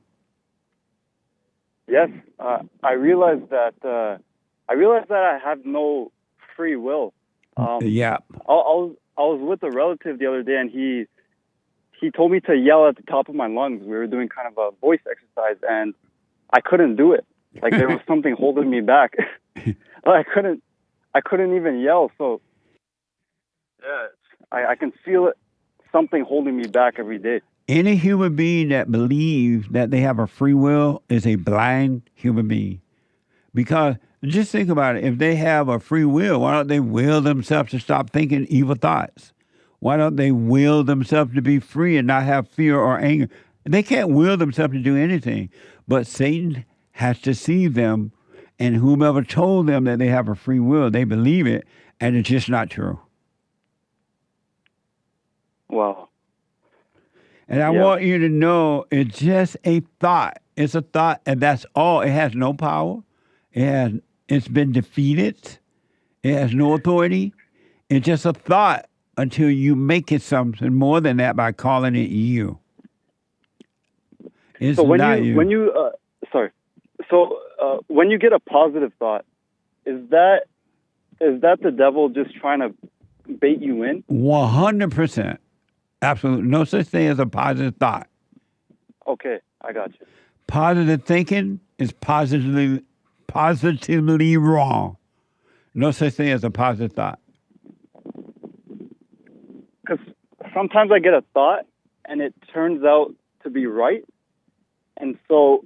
Yes, I realized that. I have no free will. Yeah. I was with a relative the other day, and he told me to yell at the top of my lungs. We were doing kind of a voice exercise, and I couldn't do it. Like there was something holding me back. I couldn't even yell. So yeah, I can feel it. Something holding me back every day. Any human being that believes that they have a free will is a blind human being. Because just think about it. If they have a free will, why don't they will themselves to stop thinking evil thoughts? Why don't they will themselves to be free and not have fear or anger? They can't will themselves to do anything. But Satan has deceived them, and whomever told them that they have a free will, they believe it, and it's just not true. Wow. And I want you to know it's just a thought. It's a thought, and that's all. It has no power. It's been defeated. It has no authority. It's just a thought until you make it something more than that by calling it you. It's so when not you. When you get a positive thought, is that the devil just trying to bait you in? 100%. Absolutely. No such thing as a positive thought. Okay, I got you. Positive thinking is positively wrong. No such thing as a positive thought. Because sometimes I get a thought and it turns out to be right, and so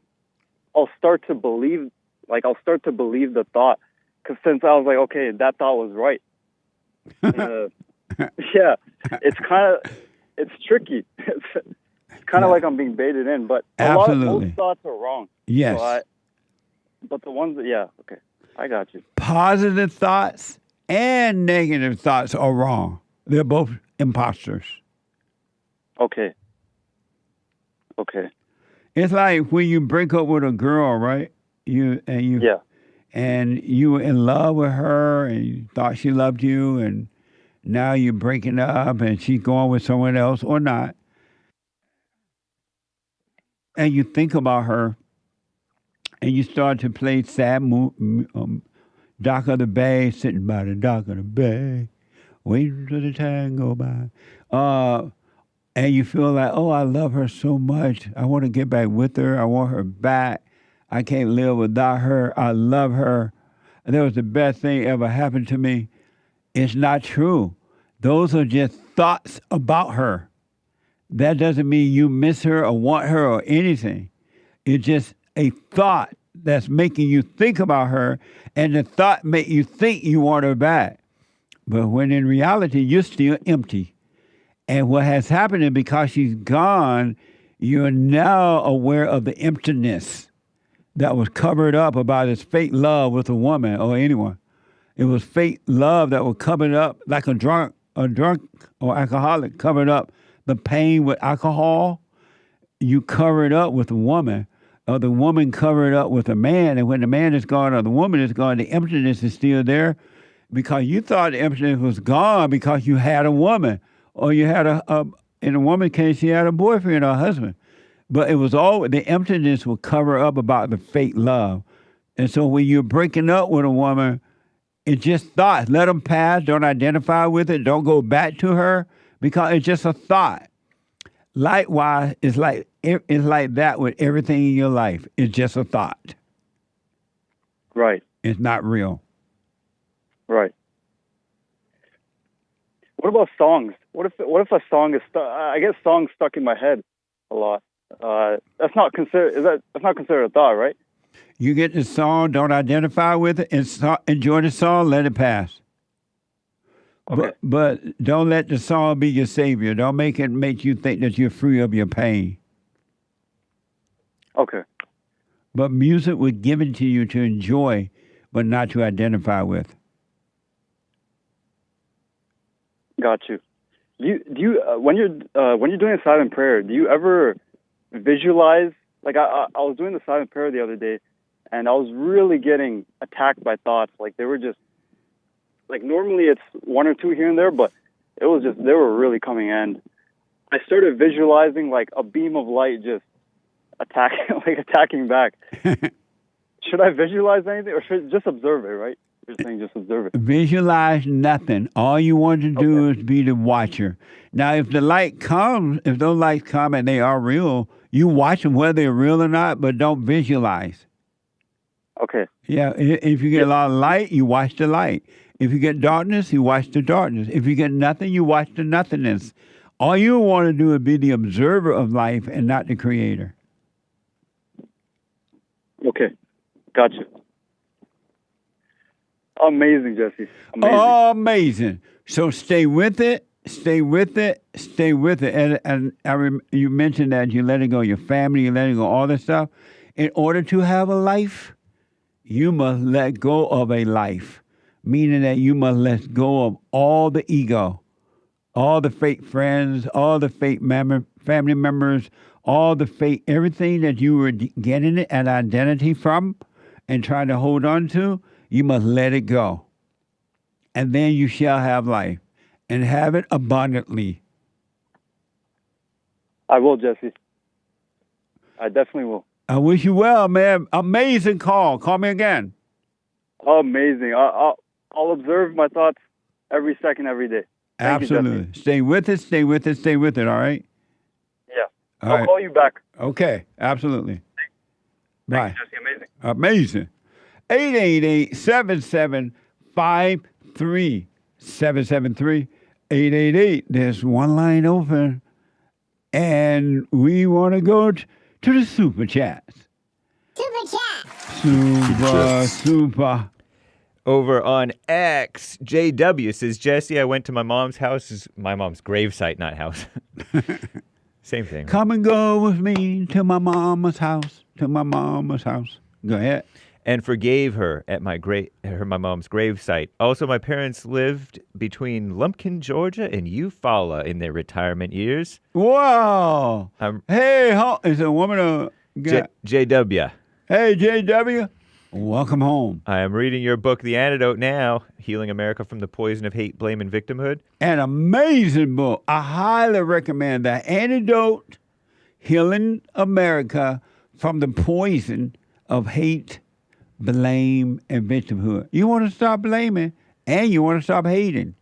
I'll start to believe the thought. Because since I was like, okay, that thought was right. Yeah, it's tricky. It's kind of like I'm being baited in, but most thoughts are wrong. Yes. So but the ones okay, I got you. Positive thoughts and negative thoughts are wrong. They're both imposters. Okay. It's like when you break up with a girl, right? And you were in love with her, and you thought she loved you, and now you're breaking up, and she's going with someone else or not. And you think about her, and you start to play sad dock of the bay, sitting by the dock of the bay, waiting till the time go by. And you feel like, oh, I love her so much. I want to get back with her. I want her back. I can't live without her. I love her. That was the best thing ever happened to me. It's not true. Those are just thoughts about her. That doesn't mean you miss her or want her or anything. It's just a thought that's making you think about her, and the thought make you think you want her back. But when in reality, you're still empty. And what has happened is because she's gone, you're now aware of the emptiness that was covered up about his fake love with a woman or anyone. It was fake love that was covered up like a drunk or alcoholic covered up the pain with alcohol. You cover it up with a woman, or the woman covered up with a man. And when the man is gone or the woman is gone, the emptiness is still there because you thought the emptiness was gone because you had a woman, or you had in a woman's case, she had a boyfriend or a husband. But it was all, the emptiness will cover up about the fake love. And so when you're breaking up with a woman, it's just thoughts. Let them pass. Don't identify with it. Don't go back to her. because it's just a thought. Likewise, it's like that with everything in your life. It's just a thought. Right. It's not real. Right. What about songs? What if a song is stuck? I get songs stuck in my head a lot. That's not considered a thought, right? You get the song, don't identify with it, and enjoy the song, let it pass. Okay. But don't let the song be your savior. Don't make it make you think that you're free of your pain. Okay. But music was given to you to enjoy, but not to identify with. Got you. Do you when you're doing a silent prayer, do you ever visualize? Like I was doing the silent prayer the other day, and I was really getting attacked by thoughts. Like they were just like normally it's one or two here and there, but it was just they were really coming in. I started visualizing like a beam of light just attacking back. Should I visualize anything, or should I just observe it? Right? You're saying just observe it. Visualize nothing. All you want to do is be the watcher. Now, if the light comes, if those lights come and they are real, you watch them whether they're real or not, but don't visualize. Okay. Yeah, if you get a lot of light, you watch the light. If you get darkness, you watch the darkness. If you get nothing, you watch the nothingness. All you want to do is be the observer of life and not the creator. Okay. Gotcha. Amazing, Jesse. Amazing. Amazing. So stay with it. Stay with it. Stay with it. And you mentioned that you let it go, your family, you let it go, all this stuff. In order to have a life, you must let go of a life, meaning that you must let go of all the ego, all the fake friends, all the fake family members, all the fake, everything that you were getting an identity from and trying to hold on to. You must let it go. And then you shall have life and have it abundantly. I will, Jesse. I definitely will. I wish you well, man. Amazing call. Call me again. Amazing. I'll observe my thoughts every second, every day. Thank Absolutely. You, Jesse. Stay with it, stay with it, stay with it, all right? Yeah. All I'll right. call you back. Okay, absolutely. Bye. Thanks, Jesse. Amazing. Amazing. 888-775-3773. 888. There's one line open. And we want to go to the super chats. Super. Over on X, JW says, Jesse, I went to my mom's house. My mom's gravesite, not house. Same thing. Come and go with me to my mama's house. Go ahead. And forgave her at my mom's gravesite. Also, my parents lived between Lumpkin, Georgia, and Eufaula in their retirement years. Wow! Hey, is it a woman or guy? JW. Hey, JW. Welcome home. I am reading your book, The Antidote, now, Healing America from the Poison of Hate, Blame, and Victimhood. An amazing book. I highly recommend that. Antidote, Healing America from the Poison of Hate, Blame, and Victimhood. You want to stop blaming, and you want to stop hating,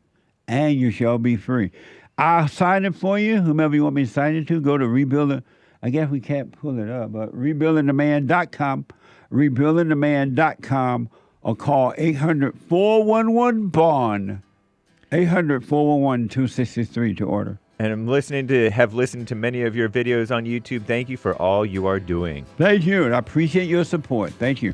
and you shall be free. I'll sign it for you. Whomever you want me to sign it to, go to Rebuilding. I guess we can't pull it up, but rebuildingtheman.com. rebuildingtheman.com, or call 800-411-BOND, 800-411-2663 to order. And have listened to many of your videos on YouTube. Thank you for all you are doing. Thank you. I appreciate your support. Thank you.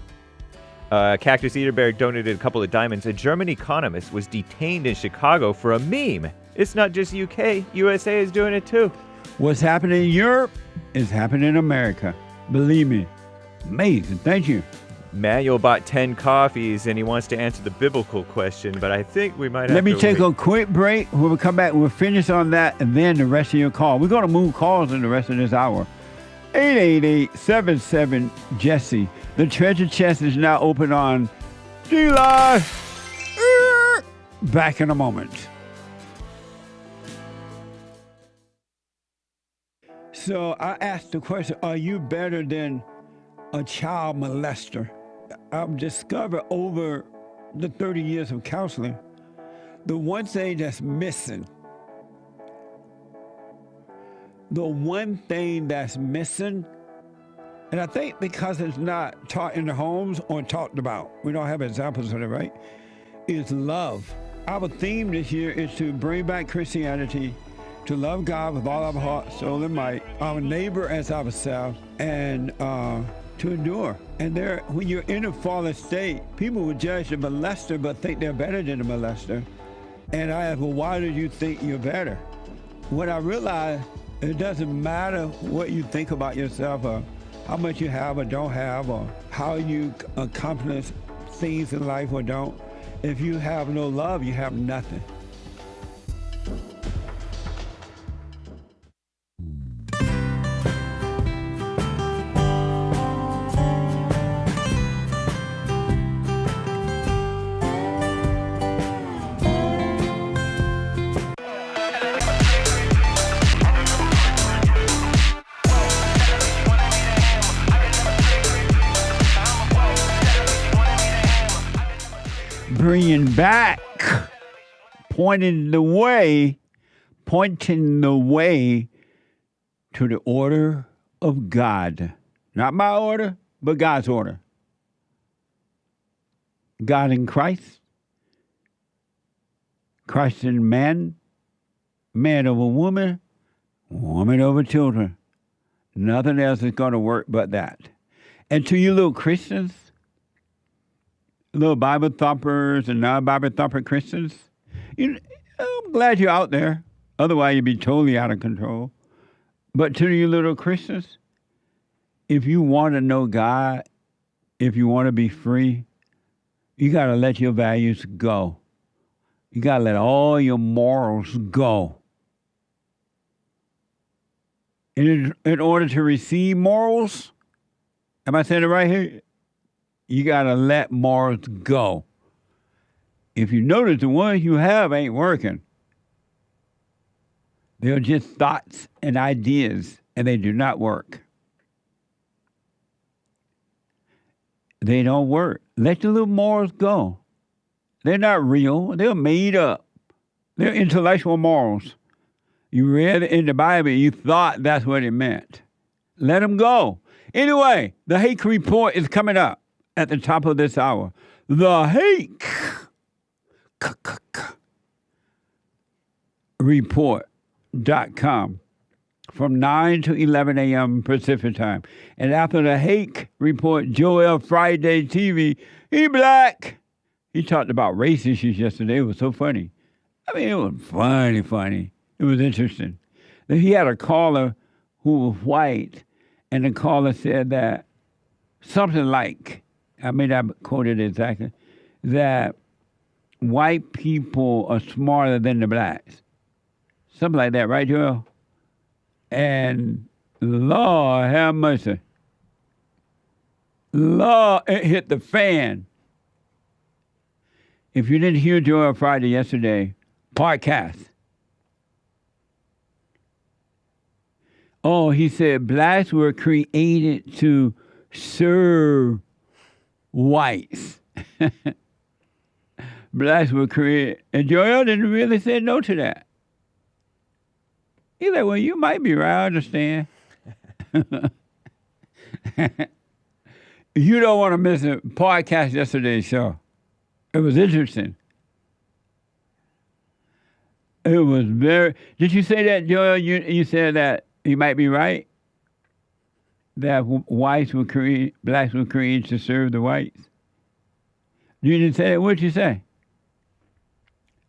Cactus Eater Bear donated a couple of diamonds. A German economist was detained in Chicago for a meme. It's not just UK. USA is doing it too. What's happening in Europe is happening in America. Believe me. Amazing. Thank you. Manuel bought 10 coffees, and he wants to answer the biblical question, but I think we might have to Let me take wait. a quick break. When we come back, we'll finish on that, and then the rest of your call. We're going to move calls in the rest of this hour. 888-77-JESSE. The treasure chest is now open on July. Back in a moment. So I asked the question, are you better than a child molester? I've discovered over the 30 years of counseling, the one thing that's missing the one thing that's missing, and I think because it's not taught in the homes or talked about, we don't have examples of it, right, is love. Our theme this year is to bring back Christianity, to love God with all our heart, soul, and might, our neighbor as ourselves, and to endure. And there, when you're in a fallen state, people will judge the molester but think they're better than the molester. And I ask, well, why do you think you're better? When I realized it doesn't matter what you think about yourself or how much you have or don't have or how you accomplish things in life or don't. If you have no love, you have nothing. Bringing back, pointing the way to the order of God. Not my order, but God's order. God in Christ, Christ in man, man over woman, woman over children. Nothing else is going to work but that. And to you little Christians, little Bible thumpers and non-Bible thumper Christians, I'm glad you're out there. Otherwise, you'd be totally out of control. But to you little Christians, if you want to know God, if you want to be free, you got to let your values go. You got to let all your morals go. In order to receive morals, am I saying it right here? You got to let morals go. If you notice, the ones you have ain't working. They're just thoughts and ideas, and they do not work. They don't work. Let your little morals go. They're not real. They're made up. They're intellectual morals. You read it in the Bible, you thought that's what it meant. Let them go. Anyway, the Hake report is coming up at the top of this hour. The Hake report.com from 9 to 11 a.m. Pacific time. And after the Hake report, Joel Friday TV, he black. He talked about race issues yesterday. It was so funny. I mean, it was funny. It was interesting. Then he had a caller who was white, and the caller said that something like, I may not quote it exactly, that white people are smarter than the blacks. Something like that, right, Joel? And Lord have mercy. Lord, it hit the fan. If you didn't hear Joel Friday yesterday, podcast. Oh, he said blacks were created to serve whites. Blacks were created. And Joel didn't really say no to that. He's like, well, you might be right, I understand. You don't want to miss a podcast yesterday's show. It was interesting. It was very... Did you say that, Joel? You said that you might be right? That blacks were created to serve the whites? You didn't say that? What did you say?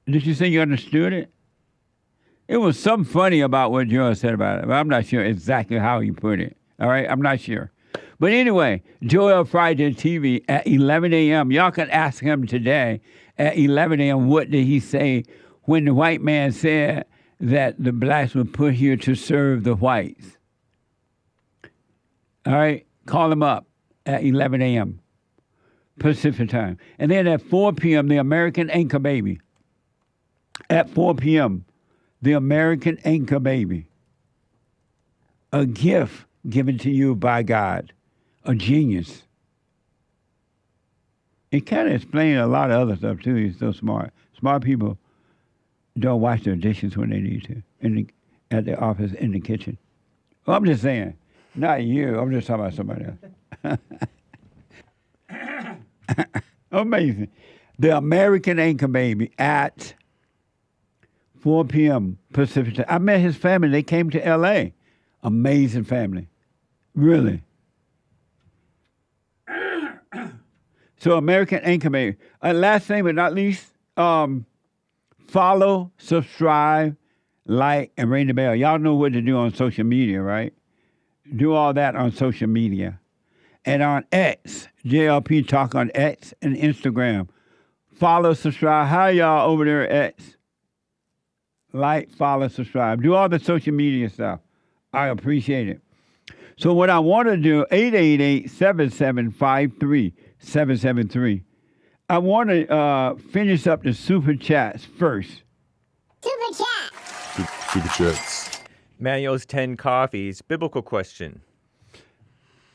Did you say you understood it? It was something funny about what Joel said about it, but I'm not sure exactly how he put it. All right? I'm not sure. But anyway, Joel Friday TV at 11 a.m. Y'all can ask him today at 11 a.m. what did he say when the white man said that the blacks were put here to serve the whites. All right? Call him up at 11 a.m. Pacific time. And then at 4 p.m., the American Anchor Baby. At 4 p.m., the American Anchor Baby. A gift given to you by God. A genius. It kind of explains a lot of other stuff, too. He's so smart. Smart people don't wash their dishes when they need to at the office, in the kitchen. Well, I'm just saying, not you. I'm just talking about somebody else. Amazing. The American Anchor Baby at 4 p.m. Pacific time. I met his family. They came to L.A. Amazing family. Really. So American Anchor Baby. Last name but not least, follow, subscribe, like, and ring the bell. Y'all know what to do on social media, right? Do all that on social media. And on X, JLP Talk on X and Instagram. Follow, subscribe. How y'all over there at X? Like, follow, subscribe. Do all the social media stuff. I appreciate it. So what I want to do, 888-7753-773. I want to finish up the Super Chats first. Super Chats. Manuel's 10 Coffees. Biblical question.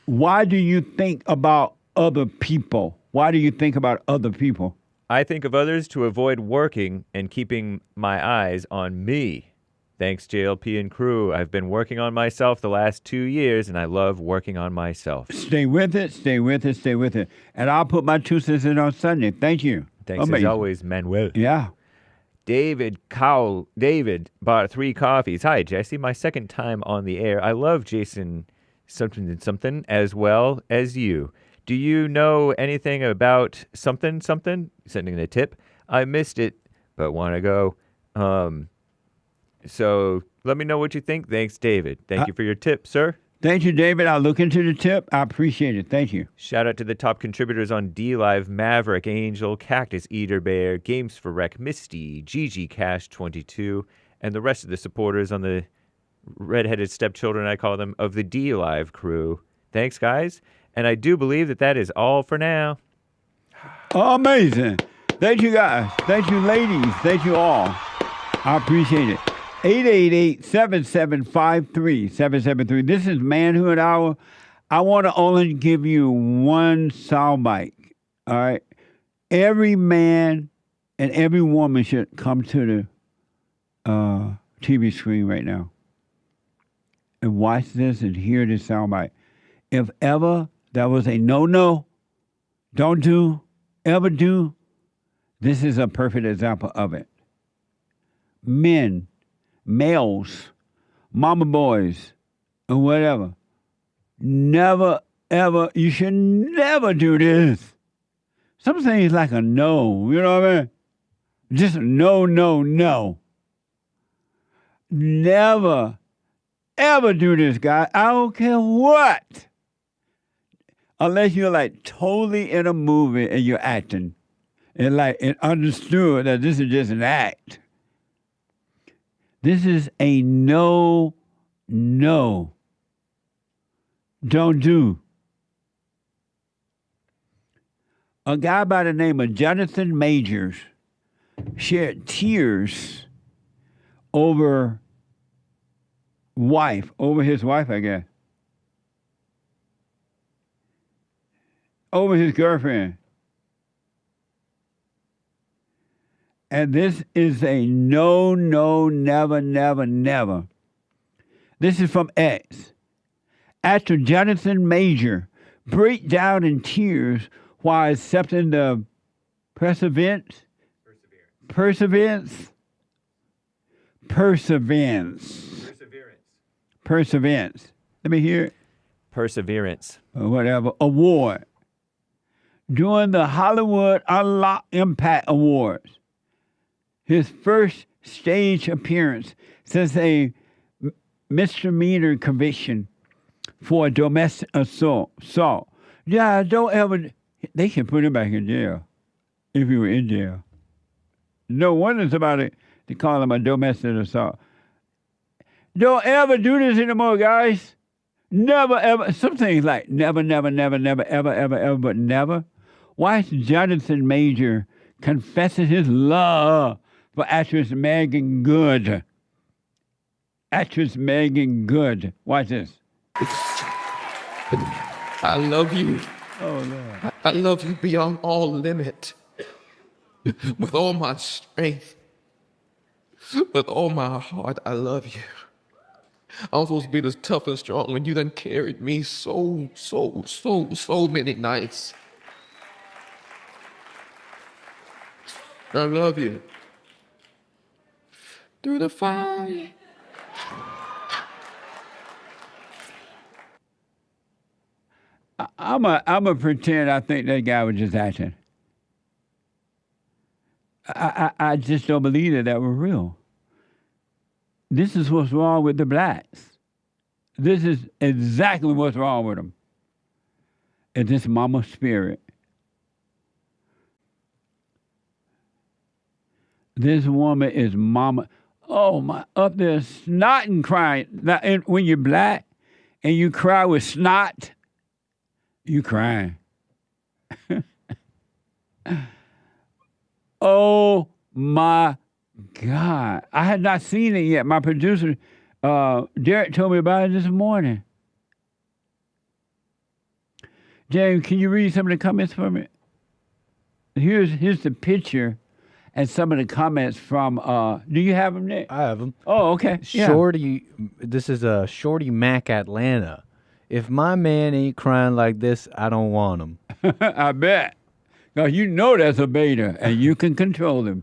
Why do you think about other people? Why do you think about other people? I think of others to avoid working and keeping my eyes on me. Thanks, JLP and crew. I've been working on myself the last 2 years, and I love working on myself. Stay with it, stay with it, stay with it. And I'll put my 2 cents in on Sunday. Thank you. Thanks Amazing. as always, Manuel. Yeah. David bought 3 coffees. Hi, Jesse. My second time on the air. I love Jason something as well as you. Do you know anything about something? Sending a tip. I missed it, but want to go. So let me know what you think. Thanks, David. Thank you for your tip, sir. Thank you, David. I'll look into the tip. I appreciate it. Thank you. Shout out to the top contributors on D-Live, Maverick, Angel, Cactus Eater Bear, Games for Rec, Misty, Gigi Cash 22, and the rest of the supporters on the redheaded stepchildren, I call them, of the D-Live crew. Thanks, guys. And I do believe that is all for now. Amazing. Thank you, guys. Thank you, ladies. Thank you all. I appreciate it. 888-7753-773. This is Manhood Hour. I want to only give you one soundbite. All right? Every man and every woman should come to the TV screen right now and watch this and hear this soundbite. If ever that was a no-no, don't do, ever do, this is a perfect example of it. Men, males, mama boys, or whatever, never, ever, you should never do this. Some things like a no, you know what I mean? Just no, no, no. Never, ever do this, guy. I don't care what. Unless you're like totally in a movie and you're acting. And like, it understood that this is just an act. This is a no. Don't do. A guy by the name of Jonathan Majors shed tears over his wife, I guess. Over his girlfriend. And this is a no, never. This is from X. Actor Jonathan Major break down in tears while accepting the perseverance. Let me hear it. Perseverance. Or whatever. Award. During the Hollywood Unlock Impact Awards. His first stage appearance since a misdemeanor conviction for a domestic assault. Yeah, don't ever. They can put him back in jail if he were in jail. No wonder somebody to call him a domestic assault. Don't ever do this anymore, guys. Never, ever. Some things like never, ever, but never. Why is Jonathan Major confessing his love for actress Meagan Good? Actress Meagan Good. Watch this. I love you. Oh, Lord. I love you beyond all limit. With all my strength. With all my heart, I love you. I'm supposed to be this tough and strong, and you done carried me so many nights. I love you. Through the fire. I'm a pretend I think that guy was just acting. I just don't believe that was real. This is what's wrong with the blacks. This is exactly what's wrong with them. It's this mama spirit. This woman is mama. Oh my! Up there snotting, crying. Now, and when you're black and you cry with snot, you crying. Oh my God! I had not seen it yet. My producer, Derrick, told me about it this morning. James, can you read some of the comments for me? Here's the picture. And some of the comments from, do you have them, Nick? I have them. Oh, okay. Shorty, this is a Shorty Mac Atlanta. If my man ain't crying like this, I don't want him. I bet. Now, you know that's a beta, and you can control him.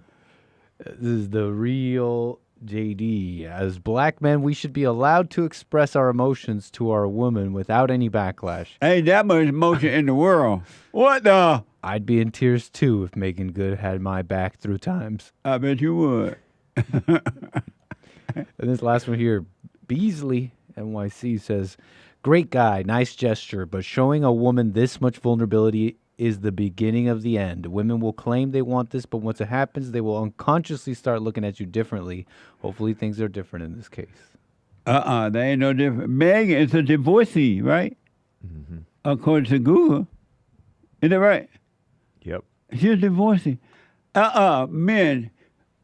This is the real JD. As black men, we should be allowed to express our emotions to our woman without any backlash. Ain't that much emotion in the world. What the? I'd be in tears too if Meagan Good had my back through times. I bet you would. And this last one here, Beasley, NYC, says, great guy, nice gesture, but showing a woman this much vulnerability is the beginning of the end. Women will claim they want this, but once it happens, they will unconsciously start looking at you differently. Hopefully things are different in this case. They ain't no different. Megan is a divorcee, right? Mm-hmm. According to Google. Is that right? Yep. She's a divorcee. Men,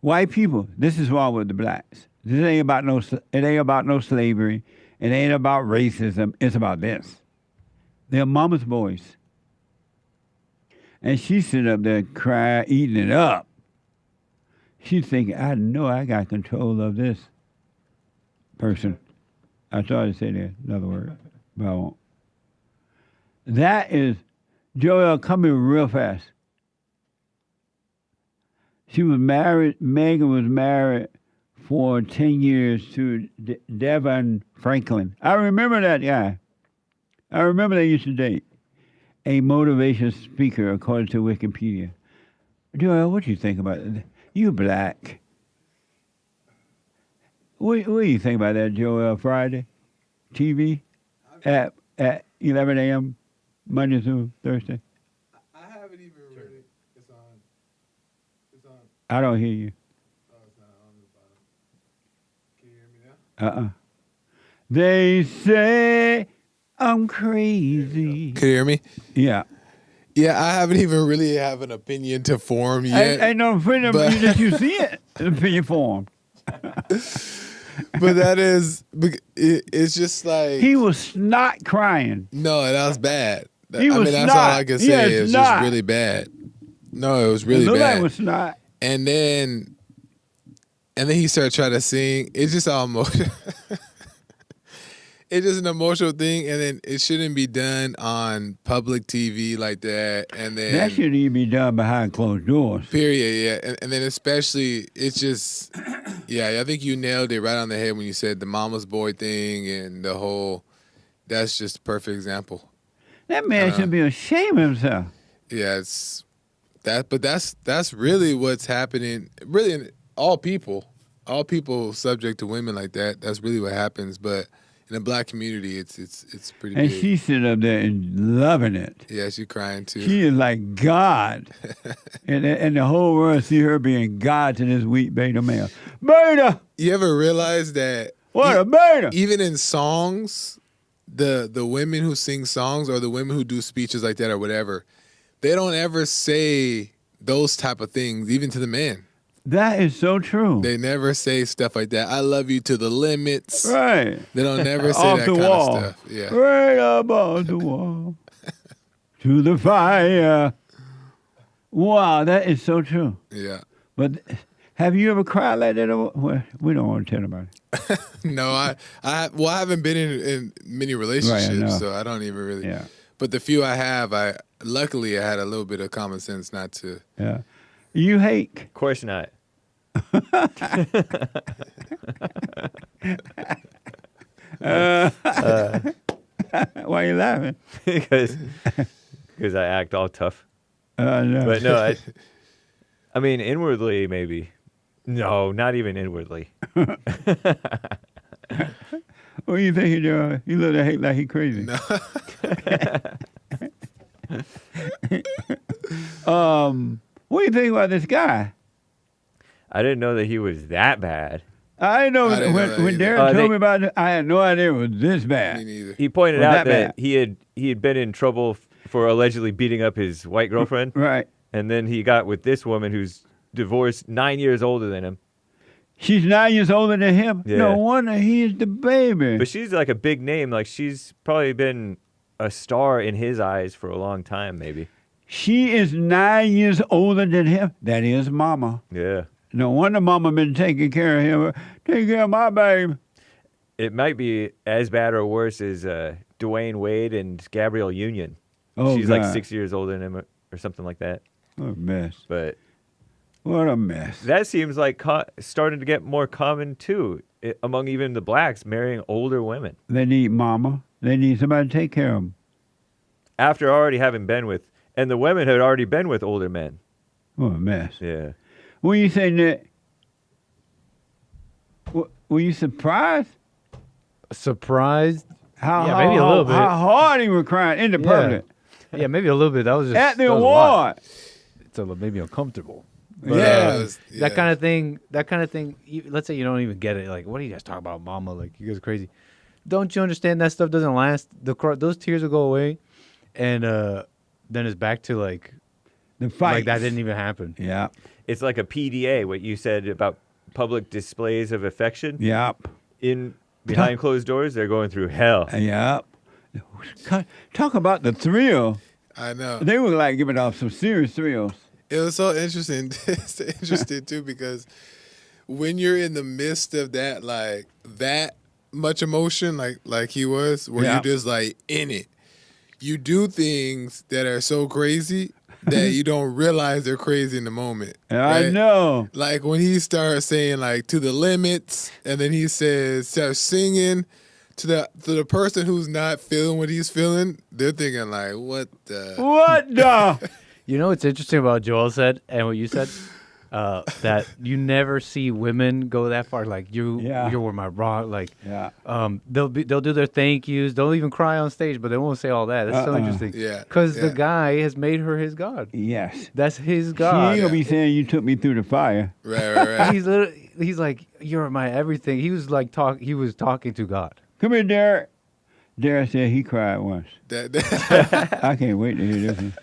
white people, this is wrong with the blacks. This ain't about it ain't about no slavery. It ain't about racism. It's about this. They're mama's boys. And she's sitting up there crying, eating it up. She's thinking, I know I got control of this person. I started to say that, another word, but I won't. That is, Joel, come in real fast. She was married, Meagan was married for 10 years to Devon Franklin. I remember that guy. I remember they used to date. A motivation speaker, according to Wikipedia. Joel, what do you think about it? You black. What do you think about that, Joel? Friday? TV? At 11 a.m., Monday through Thursday? I haven't even really. It's on. It's on. I don't hear you. Oh, it's not on the bottom. Can you hear me now? They say I'm crazy. Can you hear me? Yeah. Yeah, I haven't even really have an opinion to form yet. I no opinion, but you see it. An opinion form. But that is, it's just like... He was not crying. No, that was bad. He was that's all I can say. It was just really bad. No, it was really bad. It was not. And then he started trying to sing. It's just all emotional. It's just an emotional thing, and then it shouldn't be done on public TV like that. And then that shouldn't even be done behind closed doors. Period. Yeah, and then especially it's just, yeah. I think you nailed it right on the head when you said the mama's boy thing and the whole. That's just a perfect example. That man should be ashamed of himself. Yeah, it's that, but that's really what's happening. Really, in all people subject to women like that. That's really what happens, but. In the black community, it's pretty and big. She's sitting up there and loving it. Yeah, she's crying too. She is like God. and the whole world see her being God to this weak beta male. Beta! You ever realize that... What a beta! Even in songs, the women who sing songs or the women who do speeches like that or whatever, they don't ever say those type of things, even to the men. That is so true. They never say stuff like that. I love you to the limits. Right. They don't never say that kind of stuff. Yeah. Right up off the wall. To the fire. Wow, that is so true. Yeah. But Have you ever cried like that? Well, we don't want to tell about it. No, I haven't been in many relationships, so I don't even really. Yeah. But the few I have, luckily I had a little bit of common sense not to. Yeah. You Hake? Of course not. Why are you laughing? Because I act all tough. No. But no, I mean, inwardly, maybe. No, not even inwardly. What do you think he doing? You look at Hake like he crazy. No. What do you think about this guy? I didn't know that he was that bad. I didn't know when Derrick told me about it. I had no idea it was this bad. Me neither. He pointed Was out that that he had been in trouble for allegedly beating up his white girlfriend. Right. And then he got with this woman who's divorced, 9 years older than him. She's 9 years older than him? Yeah. No wonder he's the baby. But she's like a big name. Like she's probably been a star in his eyes for a long time, maybe. She is 9 years older than him. That is mama. Yeah. No wonder mama been taking care of him. Take care of my baby. It might be as bad or worse as Dwayne Wade and Gabrielle Union. Oh, she's like God. 6 years older than him or something like that. What a mess. But what a mess. That seems like starting to get more common, too, among even the blacks, marrying older women. They need mama. They need somebody to take care of them. After already having been with, and the women had already been with older men. What a mess. Yeah. What you say, Nick? Were you surprised? Surprised? Maybe a little bit. How hard he was crying in the public. Yeah, maybe a little bit. That was just At the that was a lot. award. It's maybe uncomfortable. But, Yeah. that kind of thing. Let's say you don't even get it. Like, what do you guys talk about, mama? Like, you guys are crazy. Don't you understand that stuff doesn't last? Those tears will go away, and then it's back to like the fight. Like that didn't even happen. Yeah. It's like a PDA, what you said about public displays of affection. Yep. Behind closed doors, they're going through hell. Yep. Talk about the thrill. I know. They were like giving off some serious thrills. It was so interesting. It's interesting too because when you're in the midst of that, like that much emotion, like he was, where you're just like in it, you do things that are so crazy that you don't realize they're crazy in the moment. I know. Like when he starts saying like to the limits, and then he starts singing to the person who's not feeling what he's feeling, they're thinking like, what the? You know what's interesting about Joel said and what you said? That you never see women go that far. Like you were my wrong. Like they'll do their thank yous. They'll even cry on stage, but they won't say all that. That's so interesting. Yeah, because the guy has made her his god. Yes, that's his god. She ain't gonna be saying you took me through the fire. Right. He's like, you're my everything. He was like He was talking to God. Come here, Derrick. Derrick said he cried once. I can't wait to hear this one.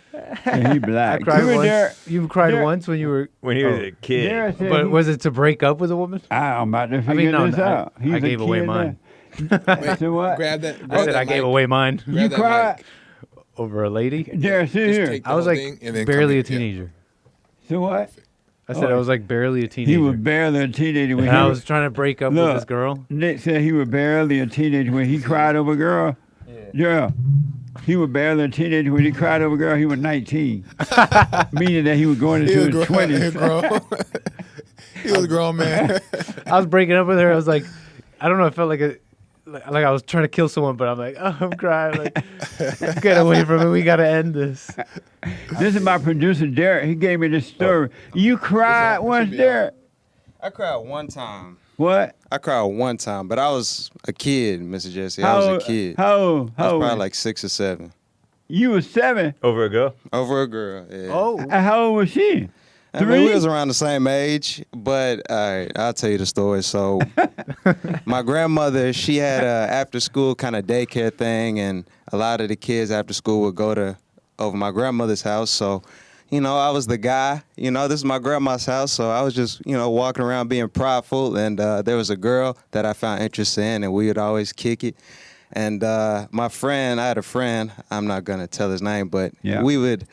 And he black. I cried once. You cried once when you were he was a kid. But was it to break up with a woman? I'm about to figure this out. I gave away mine. So what? Grab that. I said I gave away mine. You cried over a lady? Derrick, sit here. I was like barely a teenager. So what? I said I was like barely a teenager. He was barely a teenager when I was trying to break up with this girl. Nick said he was barely a teenager when he cried over a girl. Yeah. He was barely a teenager when he cried over a girl. He was 19, meaning that he was going into his 20s. He was a grown man. I was breaking up with her. I was like, I don't know. I felt like I was trying to kill someone, but I'm like, oh, I'm crying. Like, get away from it. We got to end this. This is my producer, Derrick. He gave me this story. You cried once, Derrick? I cried one time. What? I cried one time, but I was a kid, Mr. Jesse. I was a kid. How old? I was probably like 6 or 7. You were 7? Over a girl? Over a girl, yeah. Oh. How old was she? 3? I mean, we was around the same age, but I'll tell you the story. So my grandmother, she had a after-school kind of daycare thing, and a lot of the kids after school would go over my grandmother's house. So, I was the guy. This is my grandma's house, so I was just, walking around being prideful, and there was a girl that I found interest in, and we would always kick it. And I had a friend, I'm not going to tell his name, but we would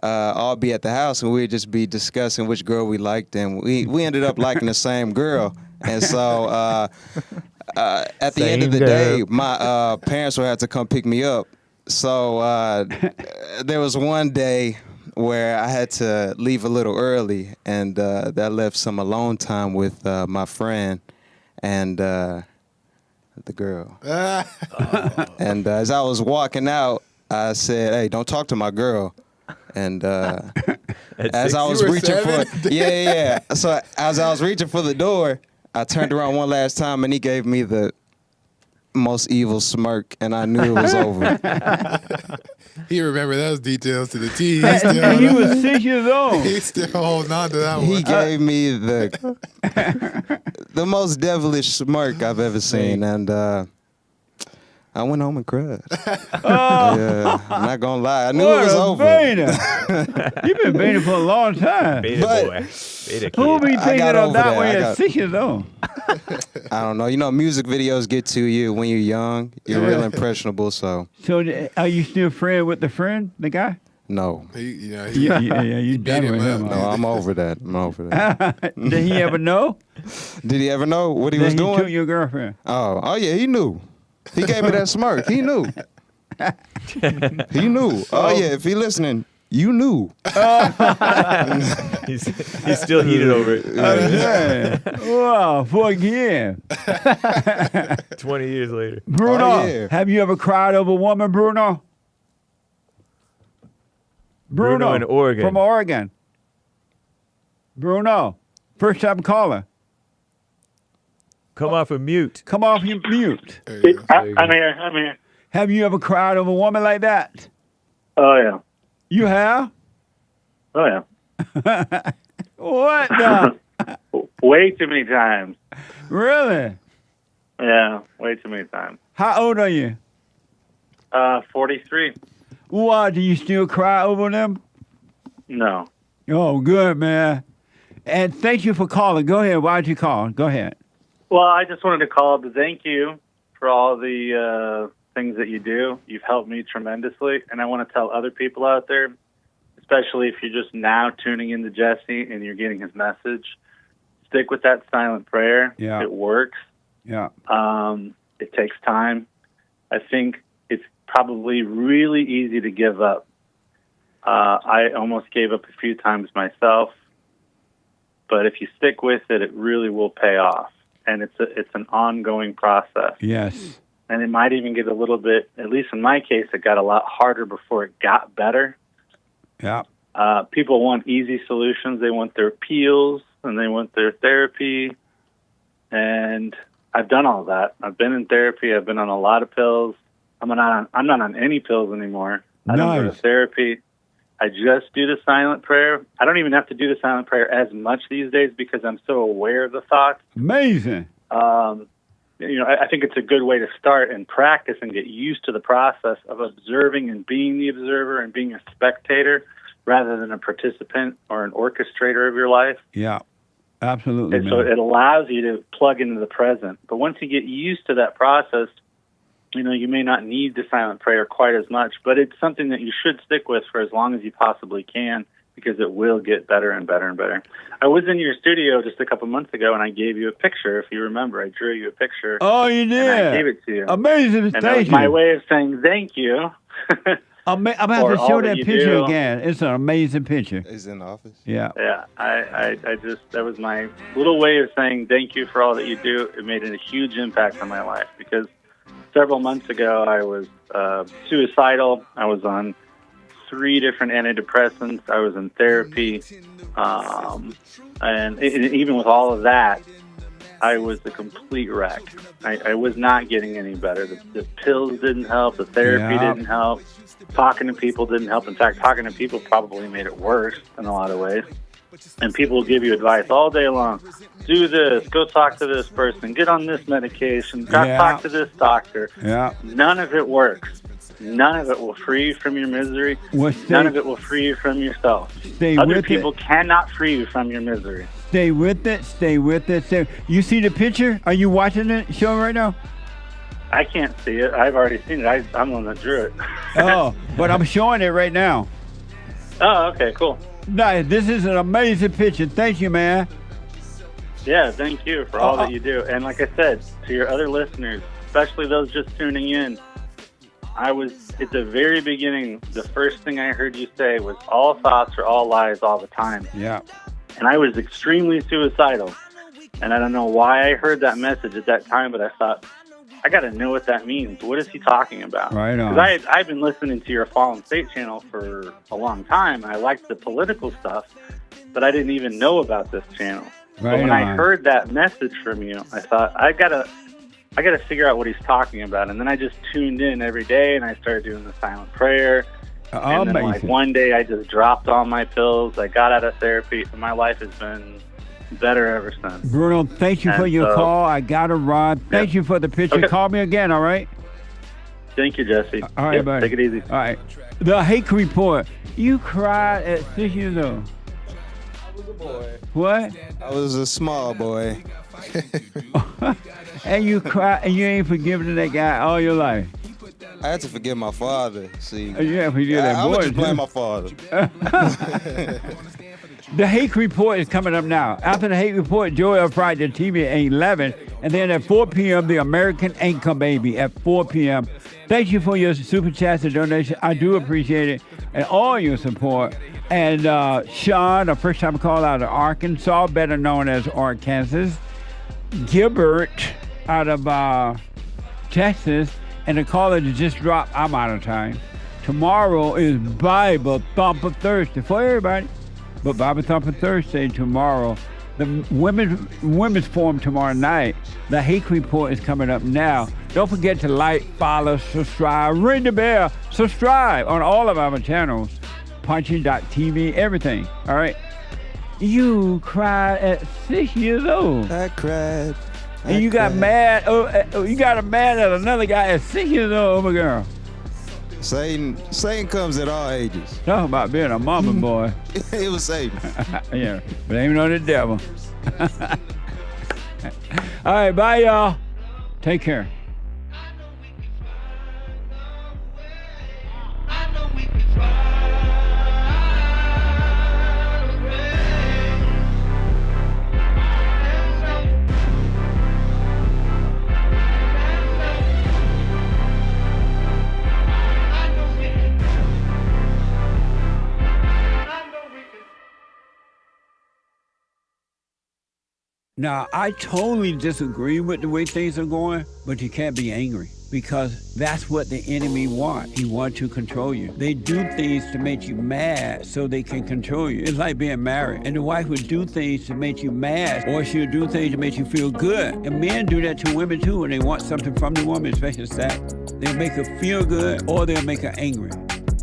all be at the house, and we'd just be discussing which girl we liked, and we ended up liking the same girl. And so at the end of the day, my parents would have to come pick me up. So there was one day where I had to leave a little early, and that left some alone time with my friend and the girl. And as I was walking out, I said, "Hey, don't talk to my girl." And as I was reaching for so as I was reaching for the door, I turned around one last time, and he gave me the most evil smirk, and I knew it was over. He remembered those details to the T. And he was 6 years old. He's still holding on to that one. He gave me the most devilish smirk I've ever seen, and I went home and cried. Yeah, I'm not gonna lie. I knew it was over. You've been baiting for a long time. Beta boy. Beta Who kid. be thinking of that way at 6 years old? I don't know. You know, music videos get to you when you're young. You're real impressionable. So are you still friend with the guy? No. You done with him. No, I'm over that. I'm over that. Did he ever know? Did he ever know what he was doing? He took your girlfriend. Oh yeah, he knew. He gave me that smirk. He knew. He knew. Oh yeah, if he listening, you knew. He's still heated over it. Wow, forgive. 20 years later. Bruno, have you ever cried over a woman, Bruno? Bruno in Oregon. From Oregon. Bruno, first time caller. Come off of mute. Come off your mute. I'm here. Have you ever cried over a woman like that? Oh, yeah. You have? Oh, yeah. What the? Way too many times. Really? Yeah, way too many times. How old are you? 43. What, do you still cry over them? No. Oh, good, man. And thank you for calling. Go ahead. Why'd you call? Go ahead. Well, I just wanted to call to thank you for all the things that you do. You've helped me tremendously, and I want to tell other people out there, especially if you're just now tuning into Jesse and you're getting his message, stick with that silent prayer. Yeah. It works. Yeah. It takes time. I think it's probably really easy to give up. I almost gave up a few times myself, but if you stick with it, it really will pay off. And it's an ongoing process. Yes. And it might even get a little bit, at least in my case, it got a lot harder before it got better. Yeah. People want easy solutions. They want their peels and they want their therapy. And I've done all that. I've been in therapy. I've been on a lot of pills. I'm not on any pills anymore. I don't go to therapy. I just do the silent prayer. I don't even have to do the silent prayer as much these days because I'm so aware of the thoughts. Amazing. I think it's a good way to start and practice and get used to the process of observing and being the observer and being a spectator rather than a participant or an orchestrator of your life. Yeah, absolutely. And so it allows you to plug into the present. But once you get used to that process, you may not need the silent prayer quite as much, but it's something that you should stick with for as long as you possibly can because it will get better and better and better. I was in your studio just a couple months ago, and I gave you a picture. If you remember, I drew you a picture. Oh, you did? And I gave it to you. Amazing. And that was my way of saying thank you. I'm going to have to show that picture again. It's an amazing picture. It's in the office? Yeah. Yeah. That was my little way of saying thank you for all that you do. It made a huge impact on my life because several months ago, I was suicidal. I was on 3 different antidepressants. I was in therapy. And even with all of that, I was a complete wreck. I was not getting any better. The pills didn't help. The therapy didn't help. Talking to people didn't help. In fact, talking to people probably made it worse in a lot of ways. And people will give you advice all day long. Do this. Go talk to this person. Get on this medication. Talk to this doctor. Yeah. None of it works. None of it will free you from your misery. None of it will free you from yourself. Other people cannot free you from your misery. Stay with it. Stay with it. You see the picture? Are you watching it show right now? I can't see it. I've already seen it. I'm the one that drew it. Oh, but I'm showing it right now. Oh, okay, cool. Nice. This is an amazing picture. Thank you, man. Yeah, thank you for all that you do. And like I said, to your other listeners, especially those just tuning in, I was, at the very beginning, the first thing I heard you say was all thoughts are all lies all the time. Yeah. And I was extremely suicidal. And I don't know why I heard that message at that time, but I thought, I got to know what that means. What is he talking about? Right on. Because I've been listening to your Fallen State channel for a long time. I liked the political stuff, but I didn't even know about this channel. Right but when I on. heard that message from you, I thought, I gotta figure out what he's talking about. And then I just tuned in every day, and I started doing the silent prayer. And then, like, Amazing. one day I just dropped all my pills. I got out of therapy, and my life has been better ever since. Bruno, thank you for And your so- call. I got to run. Thank you for the picture. Okay. Call me again, all right? Thank you, Jesse. All right, Yep, buddy. take it easy. All right. The Hake report. You cried at 6 years old. What? I was a small boy. And you cry and you ain't forgiven that guy all your life. I had to forgive my father. See, You have to forgive that I'm boy. just blame too. my father. The Hake report is coming up now. After the Hake report, Joel Friday TV at 11, and then at 4 p.m. the American Anchor Baby at 4 p.m. Thank you for your super chats and donation. I do appreciate it and all your support. And Sean, a first-time call out of Arkansas, better known as Arkansas. Gilbert out of Texas, and the caller that just dropped. I'm out of time. Tomorrow is Bible Thumper Thursday for everybody, but Bible Thumper Thursday tomorrow. The women's forum tomorrow night. The Hake report is coming up now. Don't forget to like, follow, subscribe, ring the bell, subscribe on all of our channels, punching.tv, everything. All right. You cried at 6 years old. I cried. And you got mad. You got mad at another guy at 6 years old over a girl. Satan comes at all ages. Talking about being a mama boy. It was Satan. Yeah, blame it on the devil. All right, bye, y'all. Take care. Now, I totally disagree with the way things are going, but you can't be angry because that's what the enemy wants. He wants to control you. They do things to make you mad so they can control you. It's like being married. And the wife would do things to make you mad, or she'll do things to make you feel good. And men do that to women too when they want something from the woman, especially sex. They'll make her feel good or they'll make her angry.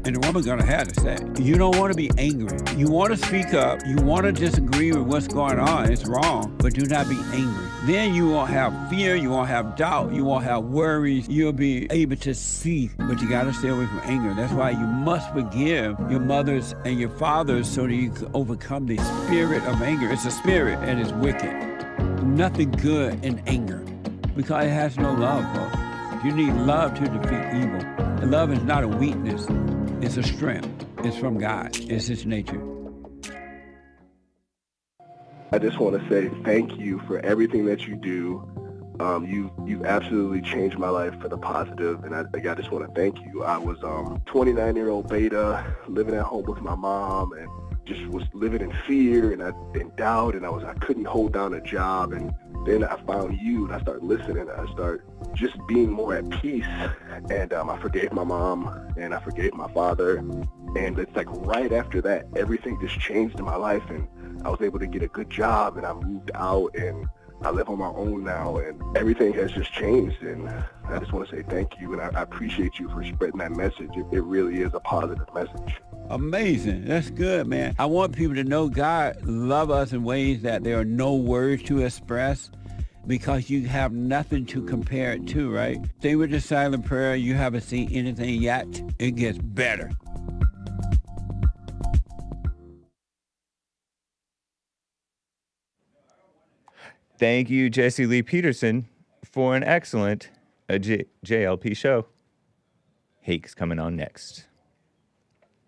And the woman's gonna have to say, you don't want to be angry. You want to speak up. You want to disagree with what's going on. It's wrong, but do not be angry. Then you won't have fear. You won't have doubt. You won't have worries. You'll be able to see, but you got to stay away from anger. That's why you must forgive your mothers and your fathers so that you can overcome the spirit of anger. It's a spirit and it's wicked. Nothing good in anger because it has no love, folks. You need love to defeat evil. And love is not a weakness. It's a strength. It's from God. It's His nature. I just want to say thank you for everything that you do. You've absolutely changed my life for the positive, and I just want to thank you. I was 29-year-old beta, living at home with my mom, and just was living in fear and in doubt, and I couldn't hold down a job. And then I found you, and I started listening. I started just being more at peace, and I forgave my mom, and I forgave my father. And it's like right after that, everything just changed in my life, and I was able to get a good job, and I moved out, and I live on my own now, and everything has just changed. And I just want to say thank you, and I appreciate you for spreading that message. It really is a positive message. Amazing. That's good, man. I want people to know God loves us in ways that there are no words to express because you have nothing to compare it to, right? Stay with the silent prayer. You haven't seen anything yet. It gets better. Thank you, Jesse Lee Peterson, for an excellent JLP show. Hake's coming on next.